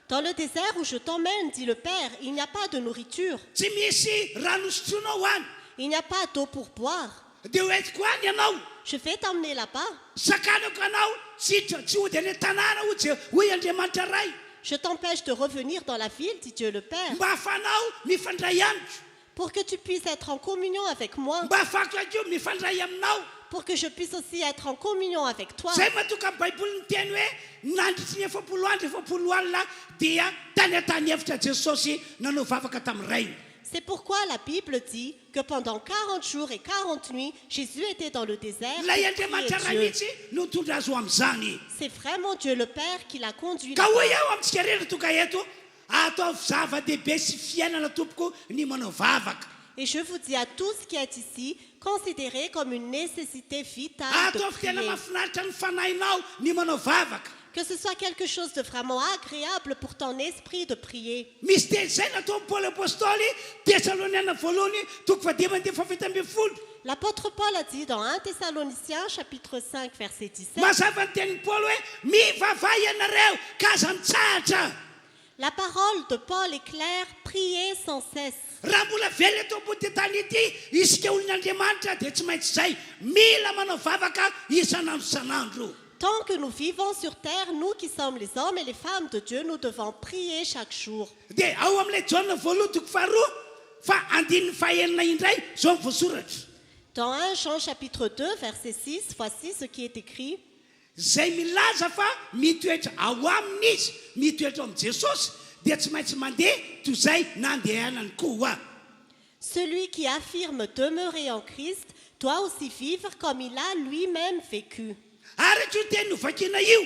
Dans le désert où je t'emmène, dit le Père, il n'y a pas de nourriture, Tsy misy rano sotroinao any. il n'y a pas d'eau pour boire. Dia hoentiko any ianao. Je vais t'emmener là-bas. Sakanako anao tsy hody any an-tanàna hoy Andriamanitra ray. Je t'empêche de revenir dans la ville, dit Dieu le Père, Mba ahafahanao mifandray amiko. pour que tu puisses être en communion avec moi, Mba ahafahako akio mifandray aminao. pour que je puisse aussi être en communion avec toi. Zay mahatonga amin'ny Baiboly niteny hoe nandritry ny efapolo andro efapolo alina dia tany an-tany efitra Jesosy nanao vavaka tamin'ny rainy. C'est pourquoi la Bible dit que pendant 40 jours et 40 nuits, Jésus était dans le désert. lay pour prier andriamanitra raha Dieu. mihitsy no tondra azo amin'izany. C'est vraiment Dieu le Père qui l'a conduit Ka là-bas. hoy aho amintsika rehetra toka eto ataovy zava-dehibe sy fiainana tompoko ny manao vavaka. Et je vous dis à tous qui êtes ici, considérez comme une nécessité vitale de Ataovy tena prier. mahafinaritra ny fanahinao ny manao vavaka. Que ce soit quelque chose de vraiment agréable pour ton esprit de prier. Misy teny zay nataony Paoly apôstôly Tesaloniana voalohany toko fahadimy dia fafito ambin'ny folo. L'apôtre Paul a dit dans 1 Thessaloniciens chapitre 5 verset 17, Mazava ny tenin'ny Paoly hoe mivavay ianareo ka aza mitsahatra. la parole de Paul est claire, priez sans cesse. Raha mbola velona eto ambony tany ity isika olon'Andriamanitra dia tsy maintsy zay mila manao vavaka isanandro isanandro. Tant que nous vivons sur terre, nous qui sommes les hommes et les femmes de Dieu, nous devons prier chaque jour. Dia ao amin'ilay Jaona voalohany toko faharoa fa andininy fahaenina indray zao ny voasoratra. Dans 1 Jean chapitre 2 verset 6, voici ce qui est écrit. Zay milaza fa mitoetra ao aminy izy mitoetra amin'i Jesosy dia tsy maintsy mandeha toy izay nandehanany koa. Celui qui affirme demeurer en Christ doit aussi vivre comme il a lui-même vécu. Ary io teny novakina io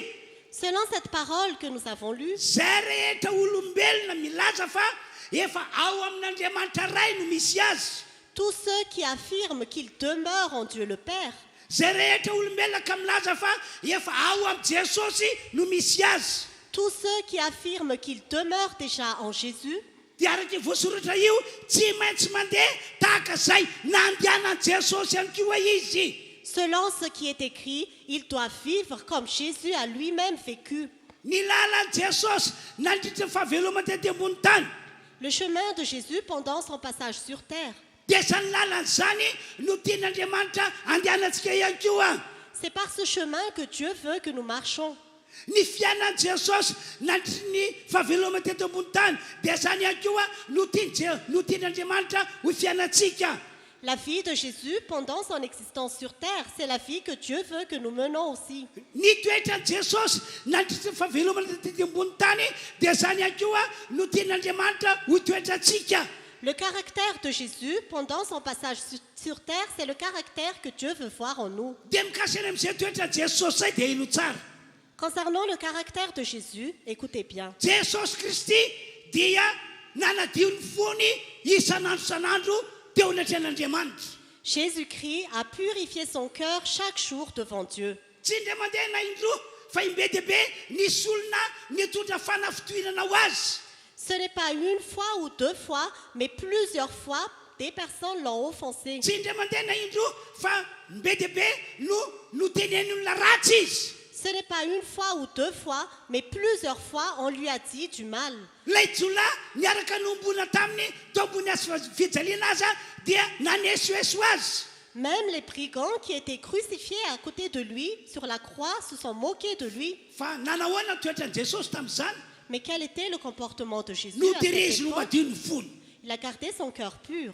Selon cette parole que nous avons lue, zay rehetra olombelona milaza fa efa ao amin'Andriamanitra ray no misy azy. tous ceux qui affirment qu'ils demeurent en Dieu le Père, Zay rehetra olombelona ka milaza fa efa ao amin'i Jesosy no misy azy. tous ceux qui affirment qu'ils demeurent déjà en Jésus, Dia araka voasoratra io tsy maintsy mandeha tahaka izay nandehanan'i Jesosy ihany koa izy. selon ce qui est écrit, ils doivent vivre comme Jésus a lui-même vécu. Ny lalan'i Jesosy nandritra ny fahavelomana tety ambony tany. Le chemin de Jésus pendant son passage sur terre, Dia zany lalana zany no tian'Andriamanitra andehanantsika ihany koa. c'est par ce chemin que Dieu veut que nous marchons. Ny fiainan'i Jesosy nandritra ny fahavelomana tety ambony tany dia zany ihany koa no tian'Andriamanitra ho fiainantsika. La vie de Jésus pendant son existence sur terre, c'est la vie que Dieu veut que nous menons aussi. Ny toetran'i Jesosy nandritra ny fahavelomana tety ambony tany dia zany ihany koa no tian'Andriamanitra ho toetrantsika. Le caractère de Jésus pendant son passage sur terre, c'est le caractère que Dieu veut voir en nous. Dia mikasina amin'izay toetran'i Jesosy zay dia ino tsara. Concernant le caractère de Jésus, écoutez bien. Jesosy Kristy dia nanadio ny fony isanandro isanandro teo anatrehan'Andriamanitra. Jésus-Christ a purifié son cœur chaque jour devant Dieu. Tsy indray mandeha na indroa fa imbe dehibe nisy olona nitondra fanafitohinana ho azy. Ce n'est pas une fois ou deux fois, mais plusieurs fois, des personnes l'ont offensé. Tsy indray mandeha na indroa fa imbe dehibe no teneny olona ratsy izy. Ce n'est pas une fois ou deux fois, mais plusieurs fois, on lui a dit du mal. Lay jolahy niaraka nombona taminy tao ambony azy fijaliana azy dia nanesoeso azy. Même les brigands qui étaient crucifiés à côté de lui, sur la croix, se sont moqués de lui. Fa nanahoana toetran'i Jesosy tamin'izany Mais quel était le comportement de Jésus no à cette terezy no époque? madio ny fony. Il a gardé son cœur pur.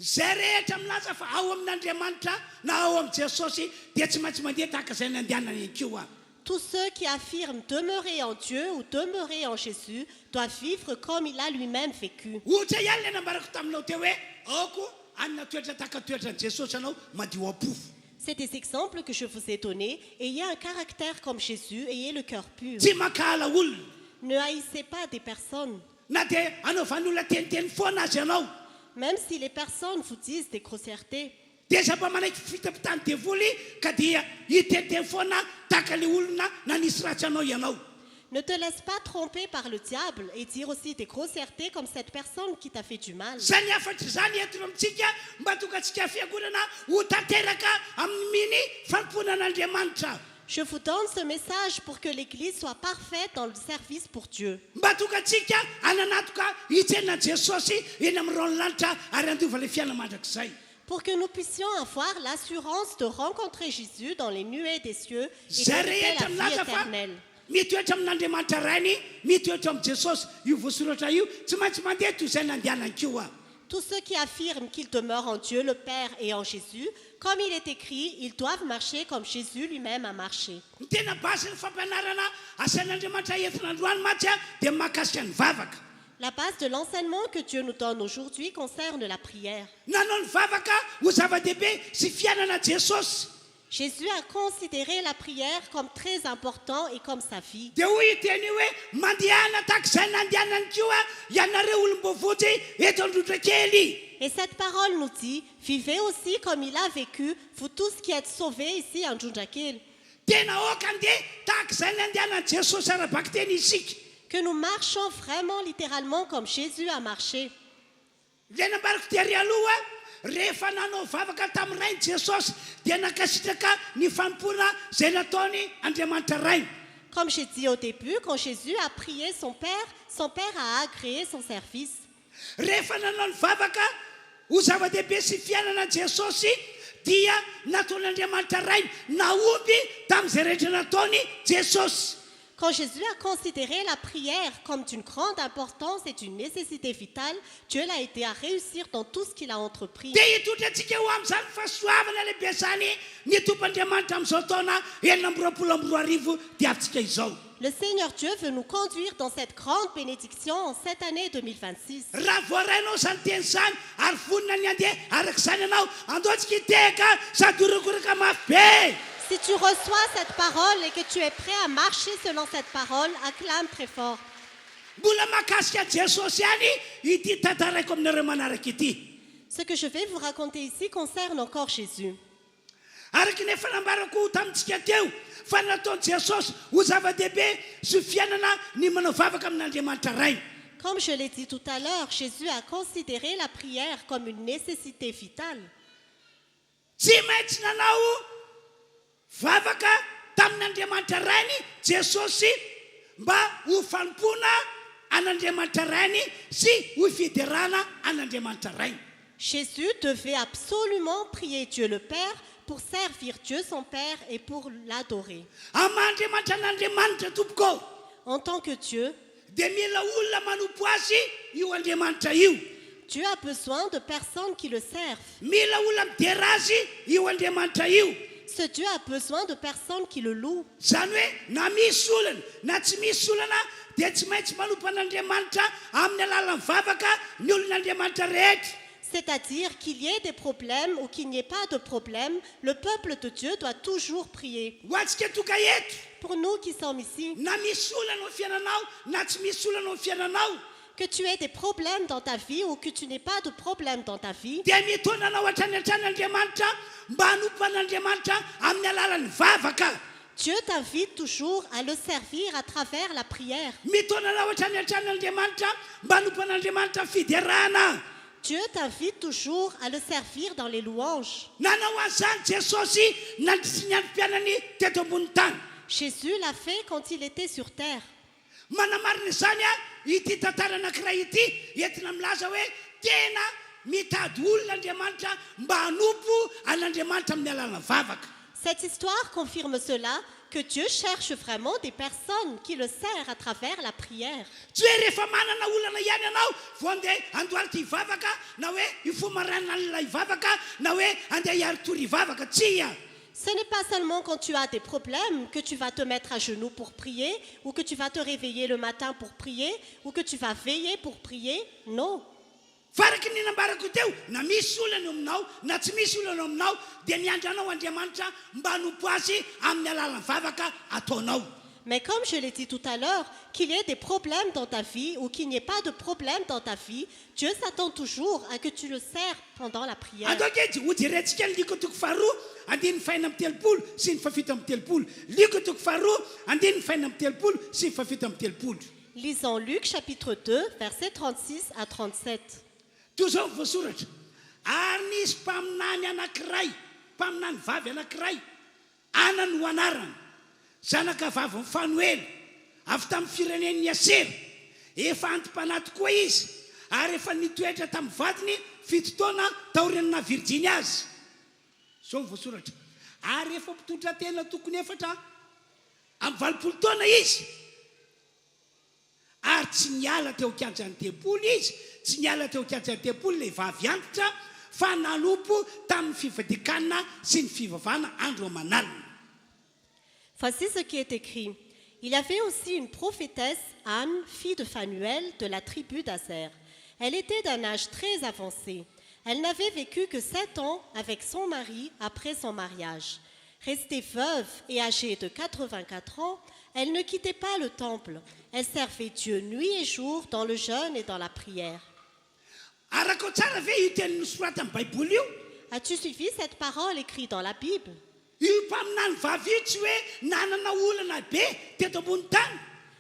Zay rehetra milaza fa ao amin'Andriamanitra na ao amin'i Jesosy dia tsy maintsy mandeha tahaka izay nandehanany ihany koa. Tous ceux qui affirment demeurer en Dieu ou demeurer en Jésus doivent vivre comme il a lui-même vécu. Ohatra ihany le nambarako taminao teo hoe aoko anina toetra tahaka toetran'i Jesosy anao madio am-pofo. C'est des exemples que je vous ai donnés. Ayez un caractère comme Jésus, ayez le cœur pur. Tsy makahala olona Ne haïssez pas des personnes. na dia anaovan'ny olona teniteny foana azy ianao. Même si les personnes vous disent des grossièretés, Dia zapa manaiky fitampitany devoly ka dia hiteniteny foana tahaka le olona nanisy ratsy anao ianao. ne te laisse pas tromper par le diable et dire aussi des grossièretés comme cette personne qui t'a fait du mal. Zany afatra zany entona amintsika mba tongatsika fiangonana ho tanteraka amin'ny miny famponan'Andriamanitra. Je vous donne ce message pour que l'Église soit parfaite dans le service pour Dieu. Mba tongatsika ananatoka hitsenina Jesosy eny amin'ny ranolanitra ary andova le fiaina mandrakizay. Pour que nous puissions avoir l'assurance de rencontrer Jésus dans les nuées des cieux et Zay d'hériter rehetra la vie milaza fa éternelle. mitoetra amin'Andriamanitra rainy mitoetra amin'ny Jesosy io voasoratra io tsy maintsy mandeha toy izay nandehanany koa. Tous ceux qui affirment qu'ils demeurent en Dieu le Père et en Jésus, comme il est écrit, ils doivent marcher comme Jésus lui-même a marché. Ny tena basy ny fampianarana asan'Andriamanitra entina androany matsy dia mahakasika ny vavaka. La base de l'enseignement que Dieu nous donne aujourd'hui concerne la prière. nanao ny vavaka ho zava-dehibe sy fiainana Jesosy. Jésus a considéré la prière comme très important et comme sa vie. dia hoy teny hoe mandehana tak'izay nandehanany koa ianareo olom-bovotsy eto Androtrakely. Et cette parole nous dit, vivez aussi comme il a vécu, vous tous qui êtes sauvés ici en Junjakil. tena oka andeha tak'izay nandehanany Jesosy arabaky teny isika. Que nous marchons vraiment littéralement comme Jésus a marché. le nambariko tery aloha rehefa nanao vavaka tamin'irainy Jesosy dia nakasitraka ny fanompoana zay nataony Andriamanitra rainy. Comme j'ai dit au début, quand Jésus a prié son Père a agréé son service. rehefa nanao ny vavaka ho zava-dehibe sy fiainana Jesosy dia nataon'Andriamanitra rainy naomby tamin'izay rehetra nataony Jesosy. Quand Jésus a considéré la prière comme d'une grande importance et d'une nécessité vitale, Dieu l'a aidé à réussir dans tout ce qu'il a entrepris. dia hitondra antsika ho amin'izany fahasoavana lehibe zany ny tompon'Andriamanitra amin'izao taona 2024 dia avintsika izao. Le Seigneur Dieu veut nous conduire dans cette grande bénédiction en cette année 2026. raha voarainao zany teny zany ary vonina ny andeha arak'izany ianao andaotsika hiteka sady horokoraka mafy be. Si tu reçois cette parole et que tu es prêt à marcher selon cette parole, acclame très fort. mbola mahakasika Jesosy ihany ity tantaraiko aminareo manaraka ity. Ce que je vais vous raconter ici concerne encore Jésus. araky nefa nambarako tamintsika teo fa nataony Jesosy ho zava-dehibe sy fiainana ny manao vavaka amin'Andriamanitra rainy. Comme je l'ai dit tout à l'heure, Jésus a considéré la prière comme une nécessité vitale. tsy maintsy nanao vavaka tamin'Andriamanitra rainy Jesosy mba ho fanompoana an'Andriamanitra rainy sy ho fiderana an'Andriamanitra rainy. Jésus devait absolument prier Dieu le Père pour servir Dieu son Père et pour l'adorer. Ama-Andriamanitra n'Andriamanitra tompoko En tant que Dieu, dia mila olona manompo azy io Andriamanitra io. Dieu a besoin de personnes qui le servent. mila olona midera azy io Andriamanitra io. Ce Dieu a besoin de personnes qui le louent. zany hoe na misy olana na tsy misy olana dia tsy maintsy manompo an'Andriamanitra amin'ny alalan'ny vavaka ny olon'Andriamanitra rehetra. C'est-à-dire qu'il y ait des problèmes ou qu'il n'y ait pas de problème, le peuple de Dieu doit toujours prier. ho antsika toka eto Pour nous qui sommes ici, na misy olana ao fiainanao na tsy misy olana ao fiainanao que tu aies des problèmes dans ta vie ou que tu n'aies pas de problème dans ta vie, dia mitonanao hatrany Andriamanitra mba hanompo an'Andriamanitra amin'ny alalan'ny vavaka. Dieu t'invite toujours à le servir à travers la prière. mitonanao hatrany Andriamanitra mba hanompo an'Andriamanitra fiderana. Dieu t'invite toujours à le servir dans les louanges. nanao an'izany Jesosy nandrisy ny androm-piainany teto ambony tany. Jésus l'a fait quand il était sur terre. manamarina izany ity tantara anankiray ity entina milaza hoe tena mitady olon'Andriamanitra mba hanompo an'Andriamanitra amin'ny alalana vavaka. Cette histoire confirme cela, que Dieu cherche vraiment des personnes qui le servent à travers la prière. tsy hoe rehefa manana olana ihany ianao vo andeha andohalika hivavaka na hoe hifomaranana ilay hivavaka na hoe andeha hiaritory hivavaka tsy a. Ce n'est pas seulement quand tu as des problèmes que tu vas te mettre à genoux pour prier, ou que tu vas te réveiller le matin pour prier, ou que tu vas veiller pour prier. Non. faraky ny nambarako teo na misy olana aminao na tsy misy olana aminao dia miandranao Andriamanitra mba hanompo azy amin'ny alalan'ny vavaka ataonao. Mais comme je l'ai dit tout à l'heure, qu'il y ait des problèmes dans ta vie ou qu'il n'y ait pas de problème dans ta vie, Dieu s'attend toujours à que tu le sers pendant la prière. andoky ho jerentsika ny liko toko faharoa andiny faina amin'ny telopolo sy ny fafito amin'ny telopolo. liko toko faharoa andiny faina amin'ny telopolo sy ny fafito amin'ny telopolo. Lisons Luc chapitre 2, versets 36 à 37. toy izao ny voasoratra ary nisy mpaminany anankiray mpaminany vavy anankiray anany ho anarana zanaka vavy ny Fanoely avy tamin'ny firenen'ny Asera efa antim-panahy tokoa izy ary efa nitoetra tamin'ny vadiny 7 taona taorianina Virginia azy. zao ny voasoratra ary efa mpitondra tena tokony efatra amin'ny 20 taona izy ary tsy niala teo kianjany tempolo izy tsy niala teo kianjany tempolo le vavy antitra fa nanompo tamin'ny fivadikanana sy ny fivavahana andro amanalina. Voici ce qui est écrit. Il y avait aussi une prophétesse, Anne, fille de Phanuel, de la tribu d'Aser. Elle était d'un âge très avancé. Elle n'avait vécu que 7 ans avec son mari après son mariage. Restée veuve et âgée de 84 ans, elle ne quittait pas le temple. Elle servait Dieu nuit et jour dans le jeûne et dans la prière. araka tsara ve io teny nosorata amin'ny baiboly io As-tu suivi cette parole écrite dans la Bible? io mpaminany vavy io tsy hoe nanana olana be teto ambony tany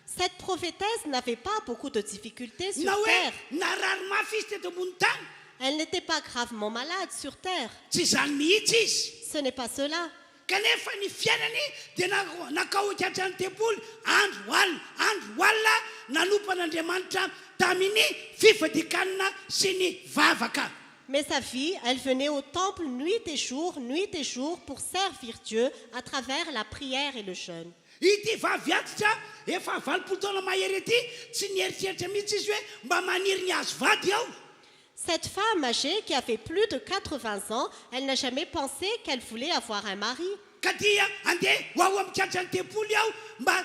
Cette prophétesse n'avait pas beaucoup de difficultés sur na hoe terre. narary mafy izy teto ambony tany Elle n'était pas gravement malade sur terre. tsy zany mihitsy izy Ce n'est pas cela. kanefa ny fiainany dia nakaoky hatrany tempoly andro alina nanompan'andriamanitra tamin'ny fifadikanina sy ny vavaka Mais sa vie, elle venait au temple nuit et jour pour servir Dieu à travers la prière et le jeûne. ity vavy atitra efa 20 taona mahery ety tsy nieritreritra mihitsy izy hoe mba maniry ny azo vady ao Cette femme âgée qui avait plus de 80 ans, elle n'a jamais pensé qu'elle voulait avoir un mari. ka dia andeha ho ao amikatrany tempoly aho mba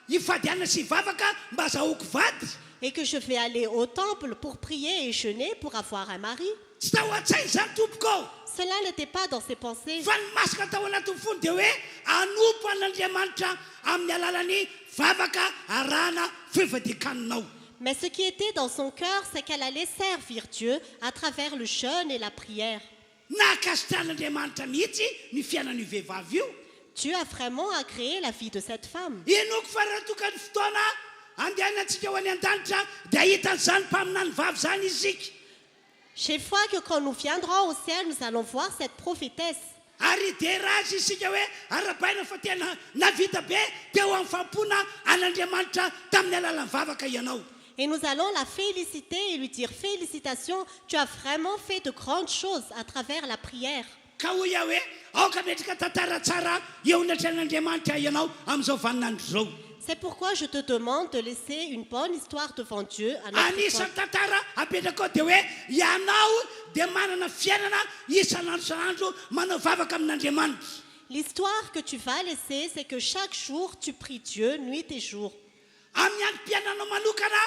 hifadiana sy vavaka mba azahoako vady Et que je vais aller au temple pour prier et jeûner pour avoir un mari. tsy tao an-tsainy zany tompoko Cela n'était pas dans ses pensées. fa ny masaka tao anatin'ny fony dia hoe anompo an'andriamanitra amin'ny alalany vavaka arahana fivadikananao Mais ce qui était dans son cœur, c'est qu'elle allait servir Dieu à travers le jeûne et la prière. nakasitran'andriamanitra mihitsy ny fiainan'io vehivavy io Dieu a vraiment agréé la vie de cette femme. inoko fa raha tokany fotoana andehanantsika ho any an-danitra dia hitan'izany mpaminany vavy zany izika Chaque fois que quand nous viendrons au ciel, nous allons voir cette prophétesse. ary dera azy isika hoe arabaina fa tena navita be teo amin'ny fampona an'andriamanitra tamin'ny alalan'ny vavaka ianao Et nous allons la féliciter et lui dire félicitations, tu as vraiment fait de grandes choses à travers la prière. ka ho ia hoe aoka metraka tantara tsara eonatran'andriamanitra ianao amin'izao vaninandro zao C'est pourquoi je te demande de laisser une bonne histoire devant Dieu à notre anisany temps. tantara apetraka ao dia hoe ianao dia manana fiainana isan'andro san'andro manao vavaka amin'andriamanitra L'histoire que tu vas laisser, c'est que chaque jour, tu pries Dieu nuit et jour. amin'ny androm-piainanao manokana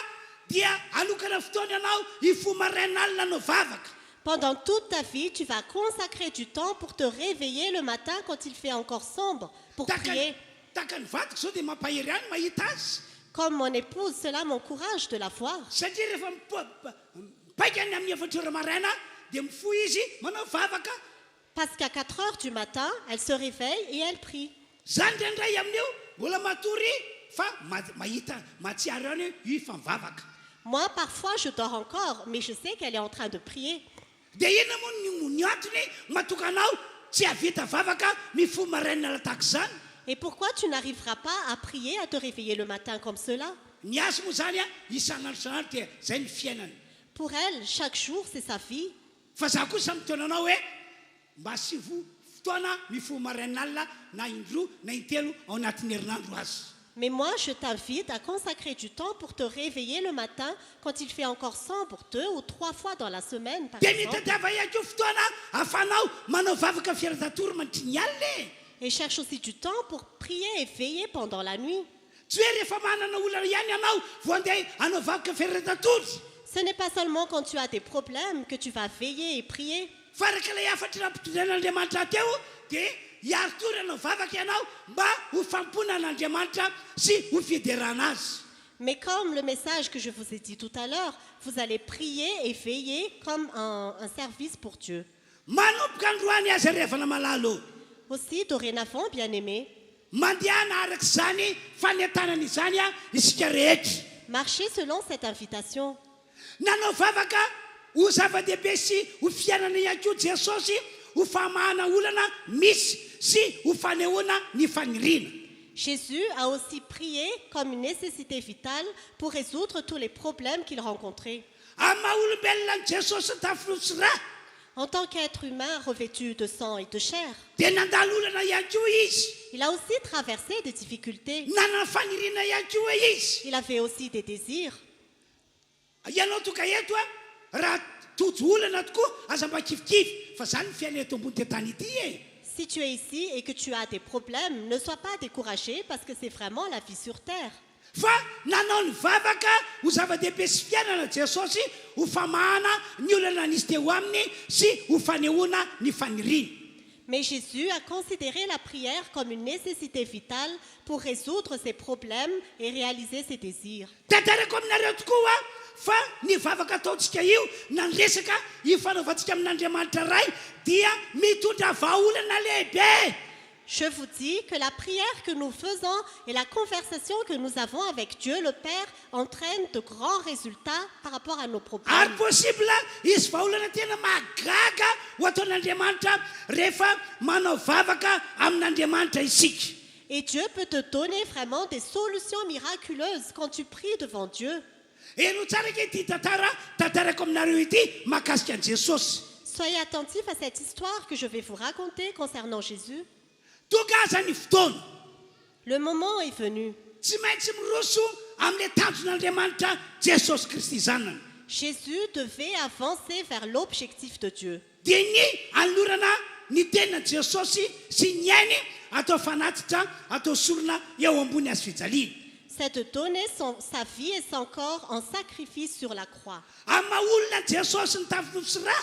dia alokana fotoana ianao hifomaren'alina no vavaka Pendant toute ta vie, tu vas consacrer du temps pour te réveiller le matin quand il fait encore sombre, pour prier. taka ny vadiko zao dia mampahery any mahita azy Comme mon épouse, cela m'encourage de la voir. satria rehefa mipaika ny amin'ny efatr'ora maraina dia mifoy izy manao vavaka Parce qu'à 4 heures du matin, elle se réveille et elle prie. zany ndraindray amin'io mbola matory fa mahita matsiary any io fa mivavaka Moi, parfois, je dors encore, mais je sais qu'elle est en train de prier. dia ina moa ny antony matokanao tsy havita vavaka mifo maraina tahaka zany Et pourquoi tu n'arriveras pas à prier, à te réveiller le matin comme cela? ny azy moa zany a isan'andro san'andro dia zay ny fiainany Pour elle, chaque jour, c'est sa vie. fa za kosa mitaonanao hoe mba sivo fotoana mifo marain'alina na indroa na intelo ao anatin'ny herinandro azy Mais moi, je t'invite à consacrer du temps pour te réveiller le matin quand il fait encore sombre 2 ou 3 fois dans la semaine, par dia exemple. mitadiava ihany ko fotoana afanao manao vavaka fiara-tatoro mandritry ny alina Et cherche aussi du temps pour prier et veiller pendant la nuit. tsy hoe rehefa manana olana ihany ianao vo andeha hanao vavaka fiara-tatoro Ce n'est pas seulement quand tu as des problèmes que tu vas veiller et prier. fa raka ilay afatra nampitondran'andriamanitra teo dia hiary tory hanao vavaka ianao mba ho fampona an'andriamanitra sy ho fiderana azy Mais comme le message que je vous ai dit tout à l'heure, vous allez prier et veiller comme un service pour Dieu. manomboka androany azy rehefana malalo Aussi, dorénavant, bien-aimés, mandehana araka izany fanentanana izany a isika rehetra marchez selon cette invitation. nanao vavaka ho zava-dehibe sy ho fiainana ihany ko jesosy ho famahana olana misy sy ho fanehoana ny faniriana Jésus a aussi prié comme une nécessité vitale pour résoudre tous les problèmes qu'il rencontrait. amin'ny maha olombelona ny jesosy tafolotsy ra En tant qu'être humain revêtu de sang et de chair, dia nandalo olana ihany ko izy il a aussi traversé des difficultés. nanana faniriana ihany ko izy Il avait aussi des désirs. ianao toka eto a raha tojo olana tokoa aza mba kifikify fa zany ny fiaina eto ambony tetany ity e Si tu es ici et que tu as des problèmes, ne sois pas découragé parce que c'est vraiment la vie sur terre. fa nanao ny vavaka ho zava-dehibe sy fiainana Jesosy ho famahana ny olana nisy teo aminy sy ho fanehoana ny faniriany. Mais Jésus a considéré la prière comme une nécessité vitale pour résoudre ses problèmes et réaliser ses désirs. Tantarako aminareo tokoa fa ny vavaka ataontsika io na ny resaka ifanaovantsika amin'Andriamanitra ray dia mitondra vahaolana lehibe. Je vous dis que la prière que nous faisons et la conversation que nous avons avec Dieu le Père entraînent de grands résultats par rapport à nos Ary problèmes. possible izy vahaolana tena mahagaga ho ataon'Andriamanitra rehefa manao vavaka amin'Andriamanitra isika. Et Dieu peut te donner vraiment des solutions miraculeuses quand tu pries devant Dieu. Eno tsara ke ity tantarako aminareo ity mahakasika an'i Jesosy. Soyez attentifs à cette histoire que je vais vous raconter concernant Jésus. Tonga aza ny fotoana Le moment est venu. tsy maintsy miroso amin'le tanjon'Andriamanitra Jesosy Kristy zanany. Jésus devait avancer vers l'objectif de Dieu. Dia ny anolorana ny tenina Jesosy sy ny ainy atao fanatitra atao sorona eo ambony azy fijaliana. C'est de donner sa vie et son corps en sacrifice sur la croix. Amin'ny maha-olona Jesosy ny tafilobo sy ra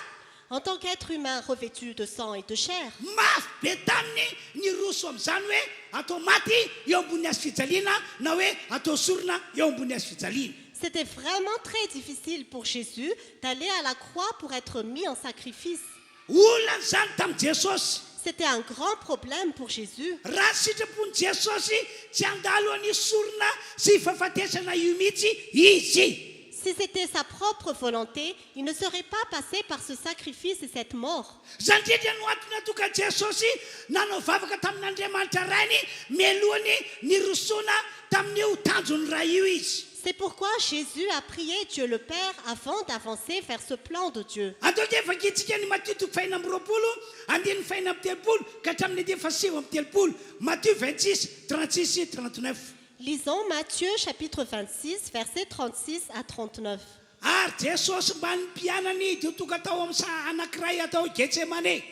En tant qu'être humain revêtu de sang et de chair, mafy be taminy ny roso amin'izany hoe atao maty eo ambony azy fijaliana na hoe atao sorona eo ambony azy fijaliana. c'était vraiment très difficile pour Jésus d'aller à la croix pour être mis en sacrifice. Olona zany tamin'i Jesosy. C'était un grand problème pour Jésus. Raha sitrapony Jesosy tsy handalo any sorona sy fahafatesana io mihitsy izy. Si c'était sa propre volonté, il ne serait pas passé par ce sacrifice et cette mort. Zany indrindra no antony natoka Jesosy nanao vavaka tamin'Andriamanitra rainy mialohany ny rosoana tamin'io tanjony ray io izy. C'est pourquoi Jésus a prié Dieu le Père avant d'avancer vers ce plan de Dieu. Atao dia vakitsika ny Matthieu toko faina amby roapolo andiny faina amby telopolo ka hatramin'ny dia fasivo amby telopolo. Matthieu 26 36 et 39. Lisons Matthieu chapitre 26, versets 36 à 39. Ary Jesosy mba nimpianany dia tonga tao amin'ny anankiray atao Getsemane.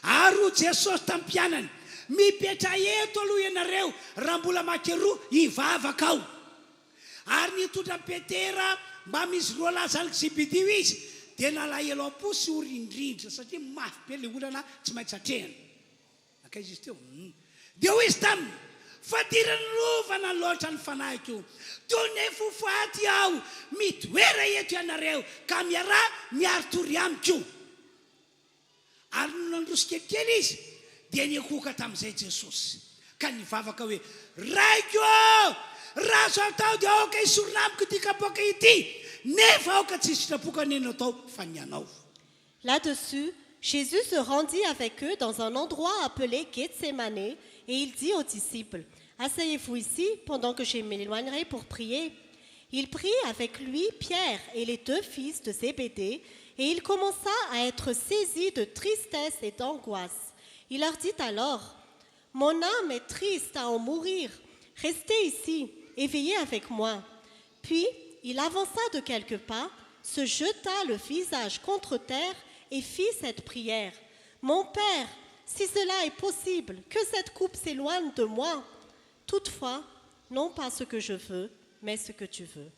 Ary ho Jesosy tamin'ny mpianany mipetra eto aloha ianareo raha mbola makeroa hivavaka ao. Ary nitondra Petera mba misy roa lahy zany Zebedio izy dia nalahelo am-po sy orindrindra satria mafy be le olana tsy maintsy atrehana. Nakaiza izy teo. Dia hoy izy taminy fa dirany lovana loatra ny fanahiko io. Tony fofaty aho mitoera eto ianareo ka miarah miaro tory amiko. Ary nandroso kelikely izy dia nikoka tamin'izay Jesosy ka nivavaka hoe raiko raha zao tao dia aoka isorona amiko ity kapoaka ity nefa aoka tsy sitrapokany eno atao fa ny anao. Là-dessus, Jésus se rendit avec eux dans un endroit appelé Gethsemane et il dit aux disciples, « Asseyez-vous ici pendant que je m'éloignerai pour prier. » Il prit avec lui Pierre et les deux fils de Zébédée et il commença à être saisi de tristesse et d'angoisse. Il leur dit alors, « Mon âme est triste à en mourir. Restez ici et veillez avec moi. » Puis il avança de quelques pas, se jeta le visage contre terre et fit cette prière. « Mon Père, si cela est possible, que cette coupe s'éloigne de moi. Toutefois, non pas ce que je veux, mais ce que tu veux. »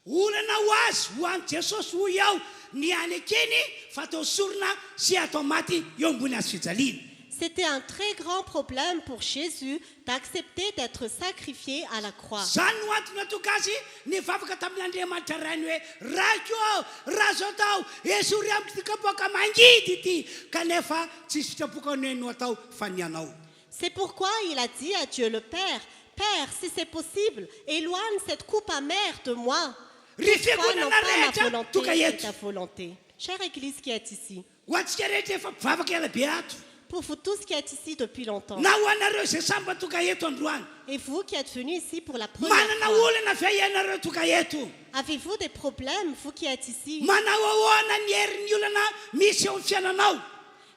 Olana ho azy ho an'i Jesosy ho iaho ny any akeny fa atao sorona sy atao maty eo ambony azy fijaliana. C'était un très grand problème pour Jésus d'accepter d'être sacrifié à la croix. Zany no antony natoka azy nivavaka tamin'Andriamanitra rainy hoe raiko raha zao tao esory amiko ty kapoaka mangidy ity kanefa tsy sitrapokany no atao fa ny anao. C'est pourquoi il a dit à Dieu le Père, « Père, si c'est possible, éloigne cette coupe amère de moi. Toutefois, non pas ma volonté, mais ta volonté. » Chère Église qui est ici, Ho antsika rehetra efa mpivavaka ela be ato pour vous tous qui êtes ici depuis longtemps, na ho anareo zay samba toka eto androany et vous qui êtes venus ici pour la première manana fois, olana ve ianareo toka eto. avez-vous des problèmes, vous qui êtes ici? Manao ahoana ny herin'ny olana misy eo amin'ny fiainanao.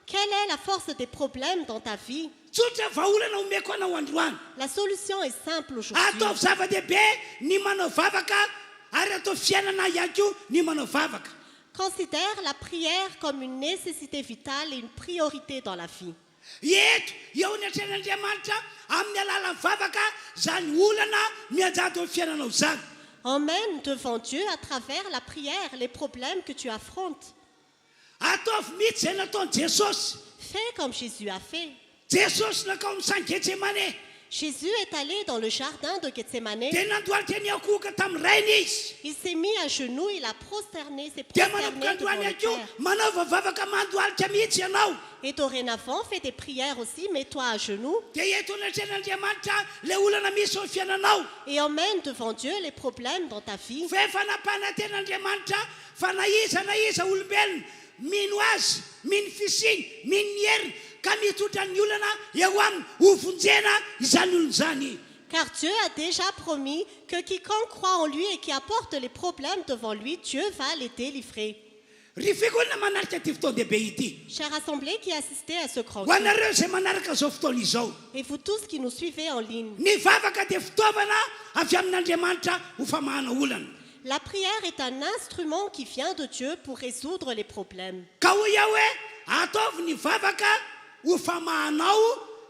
Quelle est la force des problèmes dans ta vie? Tsotra vahaolana omeko anao androany. La solution est simple aujourd'hui. Atao zava-dehibe ny manao vavaka ary atao fiainana ihany koa ny manao vavaka. Considère la prière comme une nécessité vitale et une priorité dans la vie. eto eo ny atren'andriamanitra amin'ny alalan'ny vavaka zany olana miajado amin'ny fiainanao zany. Emmène devant Dieu à travers la prière les problèmes que tu affrontes. Ataovy mihitsy zay nataony Jesosy. Fais comme Jésus a fait. Jesosy nakao amin'ny Saint Getsemane. Jésus est allé dans le jardin de Gethsemane. Dia nandohalika ny akohoka tamin'ny rainy izy. Il s'est mis à genoux, il a prosterné, s'est Dia prosterné manapaka devant androany le akio Père. manaova vavaka mandohalika mihitsy ianao. Et dorénavant, fais des prières aussi, mets-toi à genoux Dia eto anatren'andriamanitra le olana misy ao fiainanao. et emmène devant Dieu les problèmes dans ta vie. Fa efa napahana ten'andriamanitra fa na iza olombelona mino azy, mino fisiny, mino ny heriny ka mitondra ny olana eo aminy ho vonjena izany olona zany. Car Dieu a déjà promis que quiconque croit en lui et qui apporte les problèmes devant lui, Dieu va les délivrer. Ry fikolona manaraka ty fotoan-dehibe ity. Chère assemblée qui assistez à ce grand Ho culte, anareo zay manaraka zao fotoana izao. et vous tous qui nous suivez en ligne, Ny vavaka dia fitaovana avy amin'Andriamanitra ho famahana olana. la prière est un instrument qui vient de Dieu pour résoudre les problèmes. Ka ho ia hoe ataovy ny vavaka ho famahanao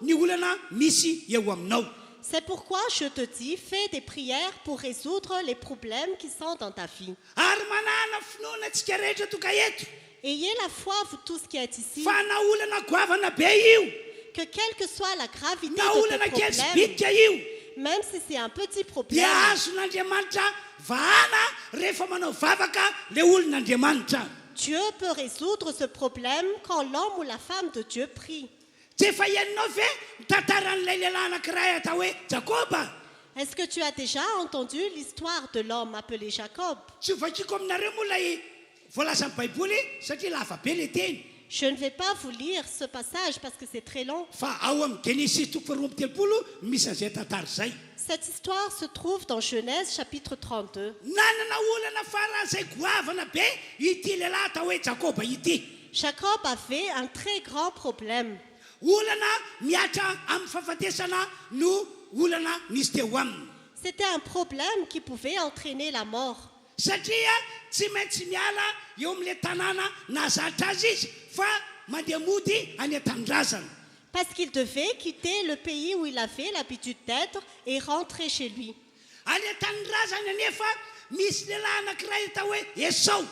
ny olana misy eo aminao. C'est pourquoi je te dis, fais des prières pour résoudre les problèmes qui sont dans ta vie. Ary manana finoana antsika rehetra toka eto Ayez la foi, vous tous qui êtes ici, fa na olana goavana be io que quelle que soit la gravité na de olana tes kely sy problèmes, bitika io même si c'est un petit dia problème, azon'Andriamanitra vahana rehefa manao vavaka le olon'Andriamanitra. Dieu peut résoudre ce problème quand l'homme ou la femme de Dieu prie. Tsy efa ianinao ve tantaran'ilay lehilahy anankiray atao hoe Jakoba? Est-ce que tu as déjà entendu l'histoire de l'homme appelé Jacob? Tsy vakiko aminareo moa lay voalaza amin'ny baiboly satria lava be le teny. Je ne vais pas vous lire ce passage parce que c'est très long. Fa ao amin'ny Genesis 2:telopolo misy an'izay tantara zay. Cette histoire se trouve dans Genèse chapitre 32. Nanana olana faran'izay goavana be ity lehilahy atao hoe Jakoba ity. Jacob avait un très grand problème. Olana miatra amin'ny fahafatesana no olana misy teo aminy. C'était un problème qui pouvait entraîner la mort. Satria tsy maintsy miala eo amin'ilay tanàna nahazatra azy izy fa mandeha mody any an-tanindrazana. Parce qu'il devait quitter le pays où il avait l'habitude d'être et rentrer chez lui. Any an-tanindrazana anefa misy lehilahy anankiray atao hoe Esau.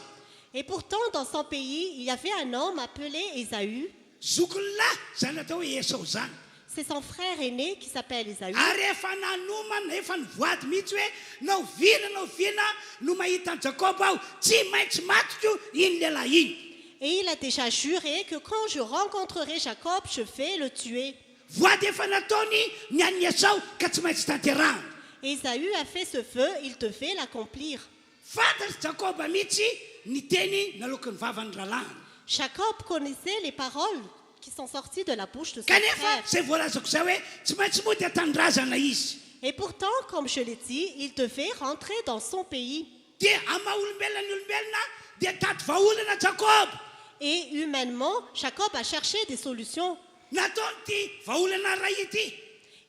Et pourtant, dans son pays, il y avait un homme appelé Ésaü. Zokin'lahy zany atao hoe Esau zany. C'est son frère aîné qui s'appelle Ésaü. Ary efa nanomana efa nivoady mihitsy hoe nao viana no mahita an'i Jakoba aho tsy maintsy matiko iny lehilahy iny. Et il a déjà juré que quand je rencontrerai Jacob, je vais le tuer. Voady efa nataony ny an'ny Esau ka tsy maintsy tanterahana. Ésaü a fait ce vœu, il devait l'accomplir. Fantatry Jakoba mihitsy ny teny nalokin'ny vavany ralahany. Jacob connaissait les paroles qui sont sorties de la bouche de son Kanefa frère. zay voalazako zay hoe tsy maintsy mody an-tanindrazana izy. Et pourtant, comme je l'ai dit, il devait rentrer dans son pays. Dia ama olombelona ny olombelona dia tady vahaolana Jakoba. Et humainement, Jacob a cherché des solutions. Nataony ty vahaolana ray ity.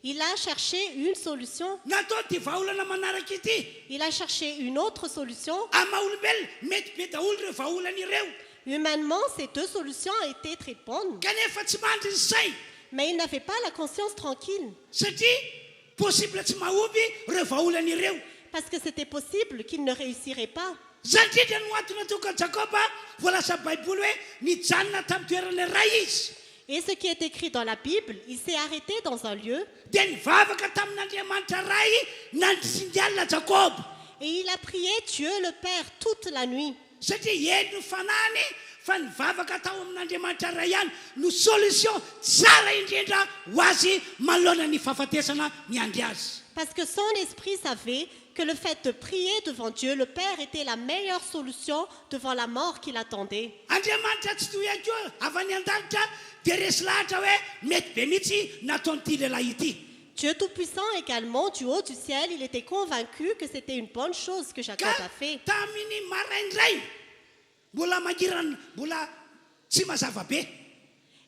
Il a cherché une solution. Nataony ty vahaolana manaraka ity. Il a cherché une autre solution. Ama olombelona mety be daholo ireo vahaolana ireo. Humainement, ces deux solutions étaient très bonnes. Kanefa tsy mandry ny say Mais il n'avait pas la conscience tranquille. satria possible tsy mahomby ireo vahaolana ireo. Parce que c'était possible qu'il ne réussirait pas. Zany indrindra no antony toka Jakoba voalaza baiboly hoe nijanona tamin'ny toerana iray izy. Et ce qui est écrit dans la Bible, il s'est arrêté dans un lieu Dia nivavaka tamin'Andriamanitra ray nandrisy alina Jakoba. et il a prié Dieu le Père toute la nuit. Satria eny no fanany fa nivavaka tao amin'Andriamanitra ray ihany no solution tsara indrindra ho azy manoloana ny fahafatesana miandry azy. Parce que son esprit savait que le fait de prier devant Dieu le Père était la meilleure solution devant la mort qui l'attendait. Andriamanitra tsy toy akeo avy any an-danitra dia resy lahatra hoe mety be mihitsy nataonyity lehilahy ity. Dieu Tout-Puissant également, du haut du ciel, il était convaincu que c'était une bonne chose que Jacob Ka a fait. tamin'ny maraindray mbola mangirana mbola tsy mazava be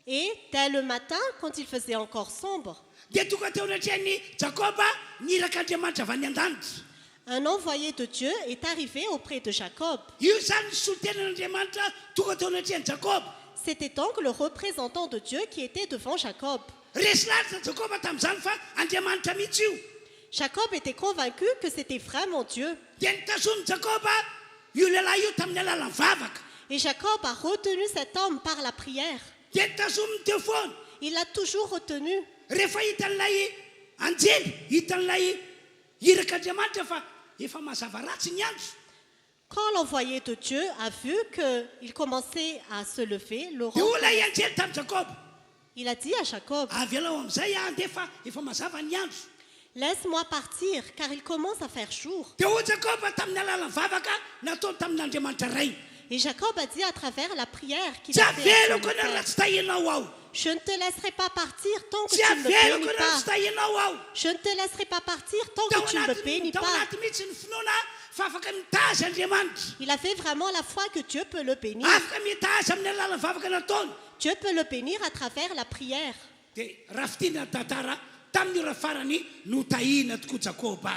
Et dès le matin, quand il faisait encore sombre, dia tonga teo anatrehany Jakoba nirak'Andriamanitra avy any an-danitra. un envoyé de Dieu est arrivé auprès de Jacob. Io zany ny solotenan'Andriamanitra tonga teo anatrehany Jakoba. C'était donc le représentant de Dieu qui était devant Jacob. resy lavitra jakoba tamin'izany fa andriamanitra mihitsy io. Jacob était convaincu que c'était vraiment Dieu. Dia nitazomy jakoba io lehilahy io tamin'ny alalan'ny vavaka. Et Jacob a retenu cet homme par la prière. Dia nitazominy teo foana. Il l'a toujours retenu. Rehefa hitan'ilay anjely, hitan'ilay irak'andriamanitra fa efa mazava ratsy ny andro. Quand l'envoyé de Dieu a vu qu'il commençait à se lever, Dia hoy ilay anjely tamin'ny jakoba. il a dit à Jacob, Avy alao amin'izay andefa efa mazava ny andro. laisse-moi partir car il commence à faire jour. Dia hoy jakoba tamin'ny alalan'ny vavaka nataony tamin'andriamanitra ray. Et Jacob a dit à travers la prière qu'il Tsy a fait à aveloko son ny raha père, tsy tahinao aho. je ne te laisserai pas partir tant que Tsy tu ne me bénis aveloko ny raha pas. tsy tahinao aho. Je ne te laisserai pas partir tant Tao que tu ne me bénis tao pas. anaty mihitsy ny finoana fa afaka mitazy Andriamanitra. Il avait vraiment la foi que Dieu peut le bénir. Afaka mitazy amin'ny alalan'ny vavaka nataony. Dieu peut le bénir à travers la prière. Dia raha fitina tantara tamin'io raha farany no tahina tokoa Jakoba.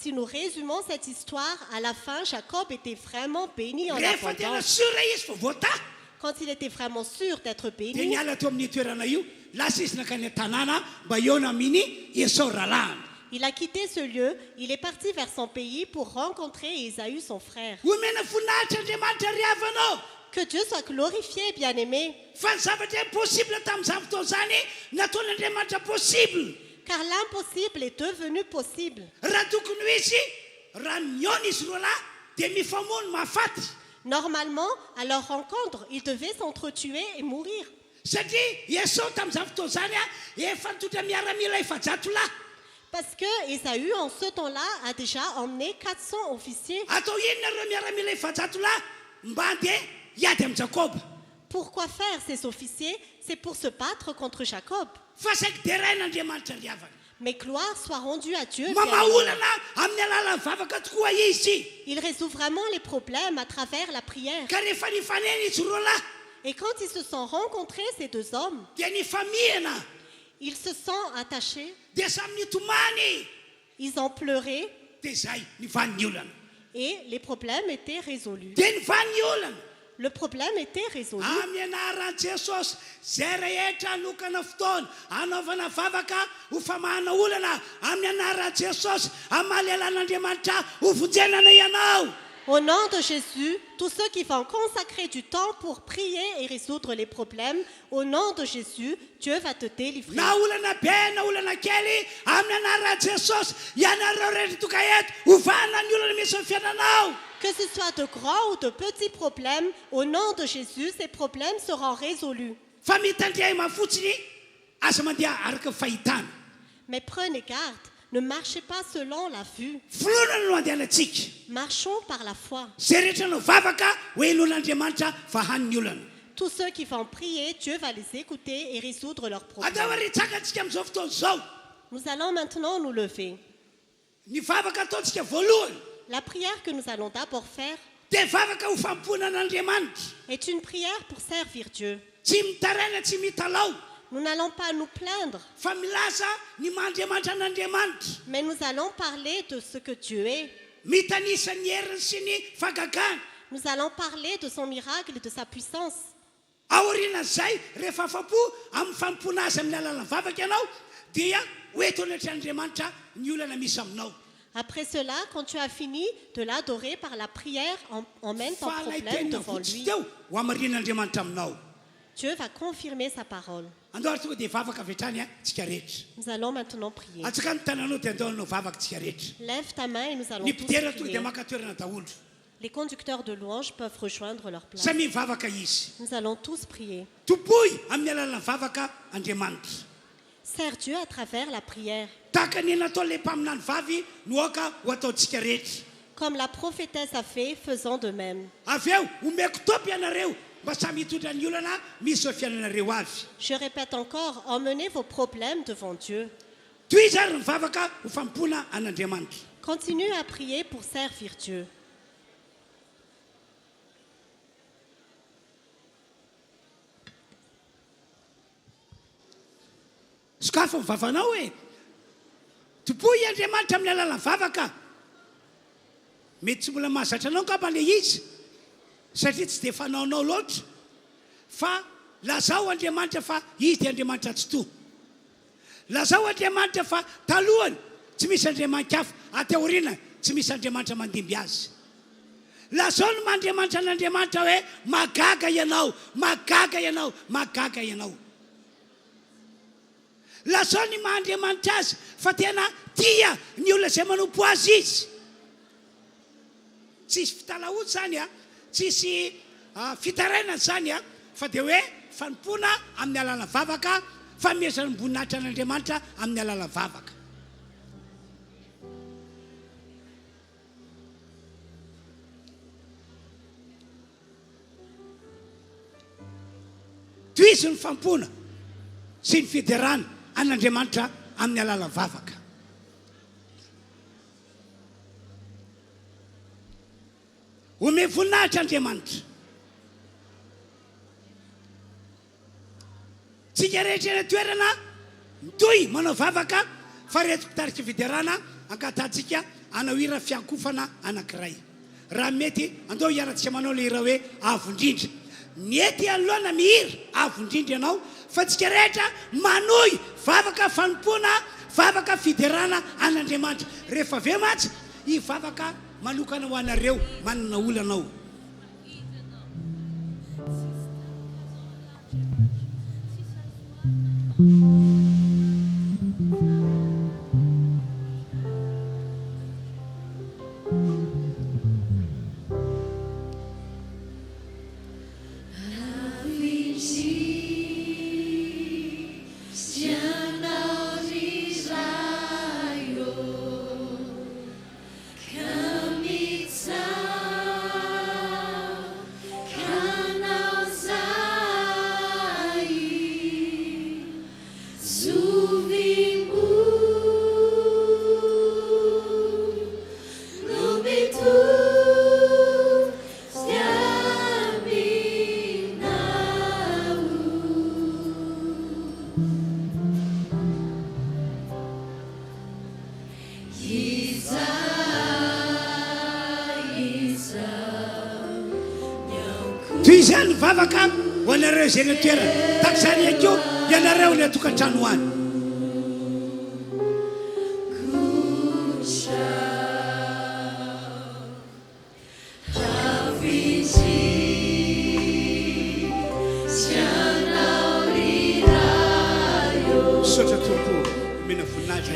Si nous résumons cette histoire, à la fin, Jacob était vraiment béni en Rehefa tena abondance. sura izy fa voataha. Quand il était vraiment sûr d'être Dia béni, niala teo amin'ny toerana io lasa izy nakany an-tanàna mba eo naminy Esau ralàna. il a quitté ce lieu, il est parti vers son pays pour rencontrer Ésaü, son frère. Omena voninahitra Andriamanitra ry havanao. Que Dieu soit glorifié, bien-aimé, Fa ny zavatra impossible tamin'izany fotoana zany nataon'Andriamanitra possible. car l'impossible est devenu possible. Raha tokony ho izy raha miona izy roa lahy dia mifamono mahafaty. Normalement, à leur rencontre, ils devaient s'entretuer et mourir. Satria Esau tamin'izany fotoana zany efa nitondra miaramila efajato lahy. Parce que Ésaü, en ce temps-là, a déjà emmené 400 officiers. Atao inona ireo miaramila efajato lahy mba handeha hiady amin'ny Jakoba. Pourquoi faire ces officiers? C'est pour se battre contre Jacob. Fa saika dia rain'Andriamanitra ry havana. Mais gloire soit rendue à Dieu. Mamaolana amin'ny alalan'ny vavaka tokoa izy. Il résout vraiment les problèmes à travers la prière. Ka rehefa nifanena izy roa lahy Et quand ils se sont rencontrés, ces deux hommes, dia nifamihana ils se sont attachés, dia samy nitomany. ils ont pleuré Dia izay nivany ny olana. et les problèmes étaient résolus. Dia nivany ny olana. Le problème était résolu. Amin'ny anaran'i Jesosy zay rehetra hanokana fotoana hanaovana vavaka ho famahana olana amin'ny anaran'i Jesosy amaly alan'Andriamanitra ho vonjenana ianao. Au nom de Jésus, tous ceux qui vont consacrer du temps pour prier et résoudre les problèmes, au nom de Jésus, Dieu va te délivrer. Na olana be na olana kely amin'ny anaran'i Jesosy ianareo rehetra toka eto ho vahana ny olana misy ny fiainanao. Que ce soit de grands ou de petits problèmes, au nom de Jésus, ces problèmes seront résolus. Fa mitandray mafotsiny aza mandeha araka fahitana. Mais prenez garde, ne marchez pas selon la vue. Filonana no andehanantsika. Marchons par la foi. Zay rehetra no vavaka ho henon'Andriamanitra fa han'ny olana. Tous ceux qui vont prier, Dieu va les écouter et résoudre leurs problèmes. Atao ary tsakatsika amin'izao fotoana izao. Nous allons maintenant nous lever. Ny vavaka ataontsika voalohany La prière que nous allons d'abord faire dia vavaka ho fampona an'Andriamanitra. est une prière pour servir Dieu. Tsy mitaraina tsy mitalao Nous n'allons pas nous plaindre, fa milaza ny mahandriamanitra an'Andriamanitra. mais nous allons parler de ce que Dieu est. Mitanisa ny heriny sy ny fagagana. Nous allons parler de son miracle et de sa puissance. Aorianan'izay rehefa afa-po amin'ny fampona azy amin'ny alalan'ny vavaka ianao dia hoeto anatr'Andriamanitra ny olana misy aminao. Après cela, quand tu as fini de l'adorer par la prière, emmène ton Fa ilay problème tena devant fotsy lui. teo ho amarin'Andriamanitra aminao. Dieu va confirmer sa parole. Andao ary tonga dia vavaka avy hatrany tsika rehetra. Nous allons maintenant prier. Atsaka ny tananao dia andaonao vavaka tsika rehetra. Lève ta main et nous allons Ny tous mpidera tonga prier. dia maka toerana daholo. Les conducteurs de louanges peuvent rejoindre leur place. Samy mivavaka izy. Nous allons tous prier. Toboy amin'ny alalan'ny vavaka Andriamanitra. Sers Dieu à travers la prière. Tahaka ny nataon'ilay mpaminany vavy no aoka ho ataontsika rehetra. Comme la prophétesse a fait, faisons de même. Avy eo omeko topy ianareo mba samy hitondra ny olana misy ao fiainanareo avy. Je répète encore, emmenez vos problèmes devant Dieu. Toy izy ary ny vavaka ho fampona an'Andriamanitra. Continue à prier pour servir Dieu. Sokafa mivavanao hoe toboy Andriamanitra amin'ny alalan'ny vavaka. Mety tsy mbola mahazatra anao ngamba le izy satria tsy dia fanaonao loatra fa lazao Andriamanitra fa izy dia Andriamanitra tsy to. Lazao Andriamanitra fa talohany tsy misy andriamanitra hafa, ateoriana tsy misy andriamanitra mandimby azy. Lazao no mandriamanitra n'Andriamanitra hoe magaga ianao, magaga ianao, magaga ianao. Lazao ny mandriamanitra azy fa tena tia ny olona izay manompo azy izy. Tsisy fitalaoty zany a, tsisy fitaraina zany a, fa dia hoe fanompoana amin'ny alala vavaka, famezana ny voninahitra n'Andriamanitra amin'ny alala vavaka. Toizy ny fampona sy ny fiderana an'Andriamanitra amin'ny alala vavaka. Ome voninahitra Andriamanitra. Tsika rehetra eny toerana mitohy manao vavaka fa reto tarika fiderana ankatantsika anao hira fiankofana anankiray. Raha mety andao hiarantsika manao le hira hoe avo indrindra. Mety alohana mihira avo indrindra ianao fa tsika rehetra manohy vavaka fanompoana, vavaka fiderana an'Andriamanitra. Rehefa avy matsy hivavaka manokana ho anareo manana olanao. Izany vavaka ho anareo izay ny toerana takizany akeo ianareo ny atokantrano any. Sotra tompo mena voninahitra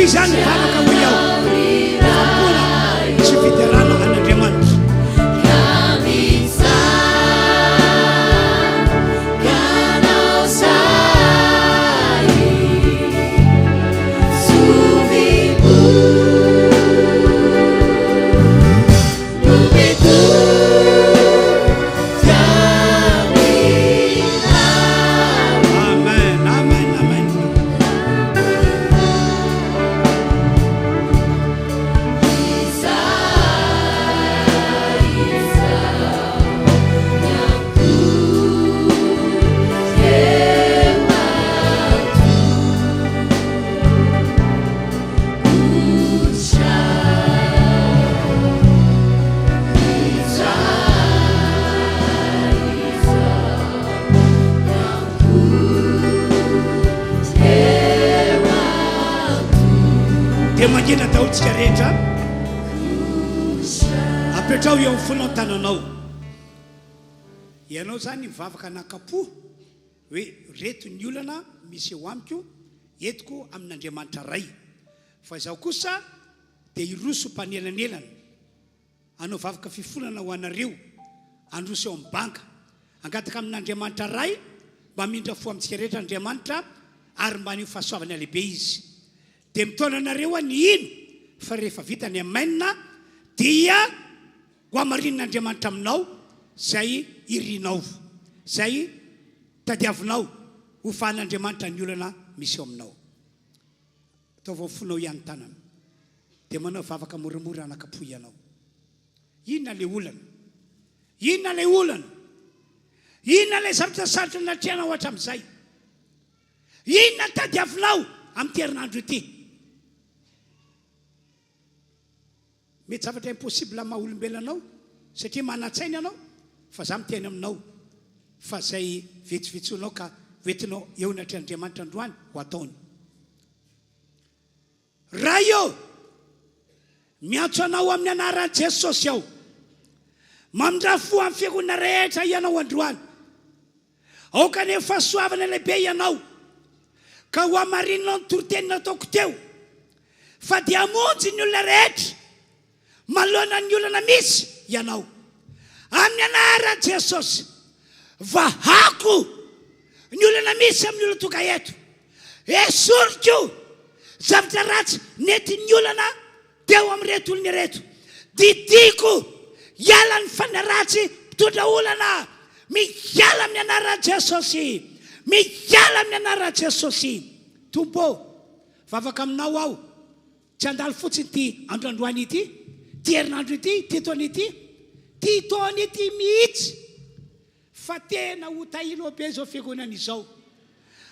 izany vavaka ho iaho fampona sy fiderana an'Andriamanitra. Dia mangina daholitsika rehetra apetrao eo amin'ny fonao tananao. Ianao zany mivavaka anakapo hoe reto ny olana misy eo amiko entiko amin'Andriamanitra ray, fa izaho kosa dia iroso mpanelanelana anao vavaka fifonana ho anareo androso eo amin'ny banka angataka amin'Andriamanitra ray mba mindra fo amintsika rehetra Andriamanitra ary mba ny fahasoavana lehibe izy dia mitona anareo ny ino fa rehefa vita ny amainina dia ho amarin'Andriamanitra aminao zay irinao zay tadiavinao ho fahan'Andriamanitra ny olana misy eo aminao ataovao fonao ihany tanana dia manao vavaka moramora anakapo ianao inona le olana inona le olana inona le zavatra sarotra natriana ohatra amin'izay inona tadiavinao amin'ny herinandro ity mety zavatra impossible maha olombelonao satria manatsaina ianao fa za miteny aminao fa zay vetsovetsonao ka hoentinao eo natry androany ho ataony raha io miantso anao amin'ny anaran'i Jesosy aho mamindra fo amin'ny fiangonana rehetra ianao androany aoka ny fahasoavana lehibe ianao ka ho amarinao ny torotenina ataoko teo fa dia hamonjy ny olona rehetra manoloana ny olana misy ianao amin'ny anaran'i Jesosy vahako ny olana misy amin'ny olona toka eto esoriko zavatra ratsy nety ny olana teo amin'ny reto olona reto didiko hiala ny fanaratsy mpitondra olana mihiala amin'ny anaran'i Jesosy mihiala amin'ny anaran'i Jesosy tompo vavaka aminao aho tsy andalo fotsiny ty androandroany ity ty herinandro ity ty taona ity ty taona ity mihitsy fa tena ho tahilo be zao fiangonana izao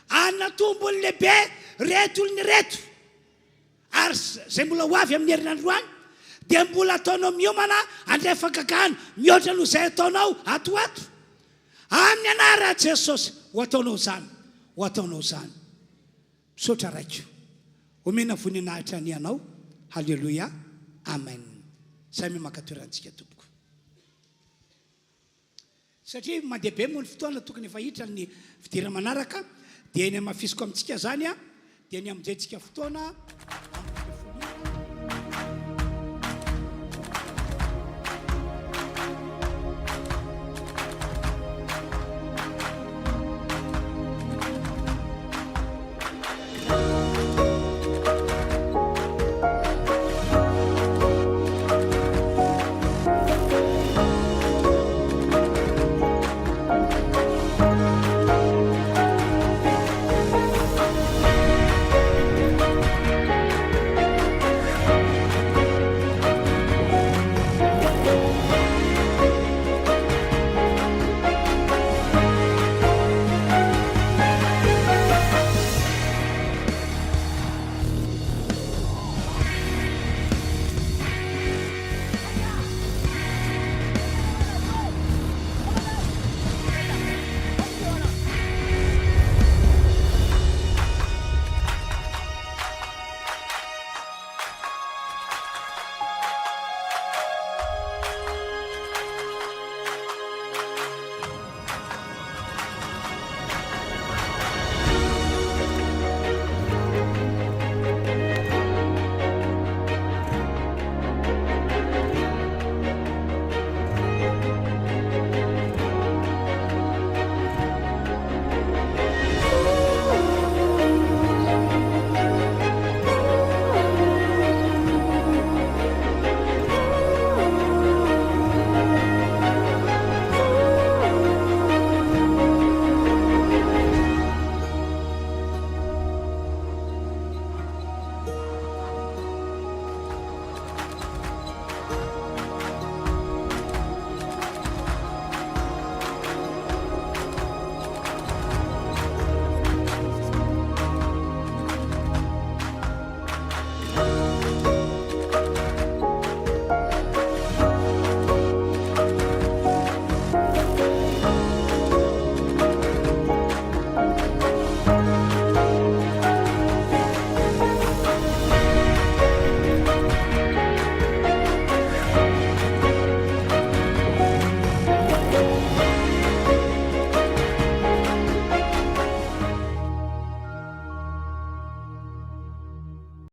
anatombony lehibe reto olony reto ary zay mbola ho avy amin'ny herinandroany dia mbola ataonao miomana andrefakakana mihoatra noho izay ataonao atoato amin'ny anaran'i Jesosy ho ataonao zany misaotra raiko omena voninahitra ny anao halleloia amen samy makatoerantsika tompoko satria mandeha be moa ny fotoana tokony efa hitra ny fidira manaraka dia eny amafisiko amintsika zany a dia ny amonjentsika fotoana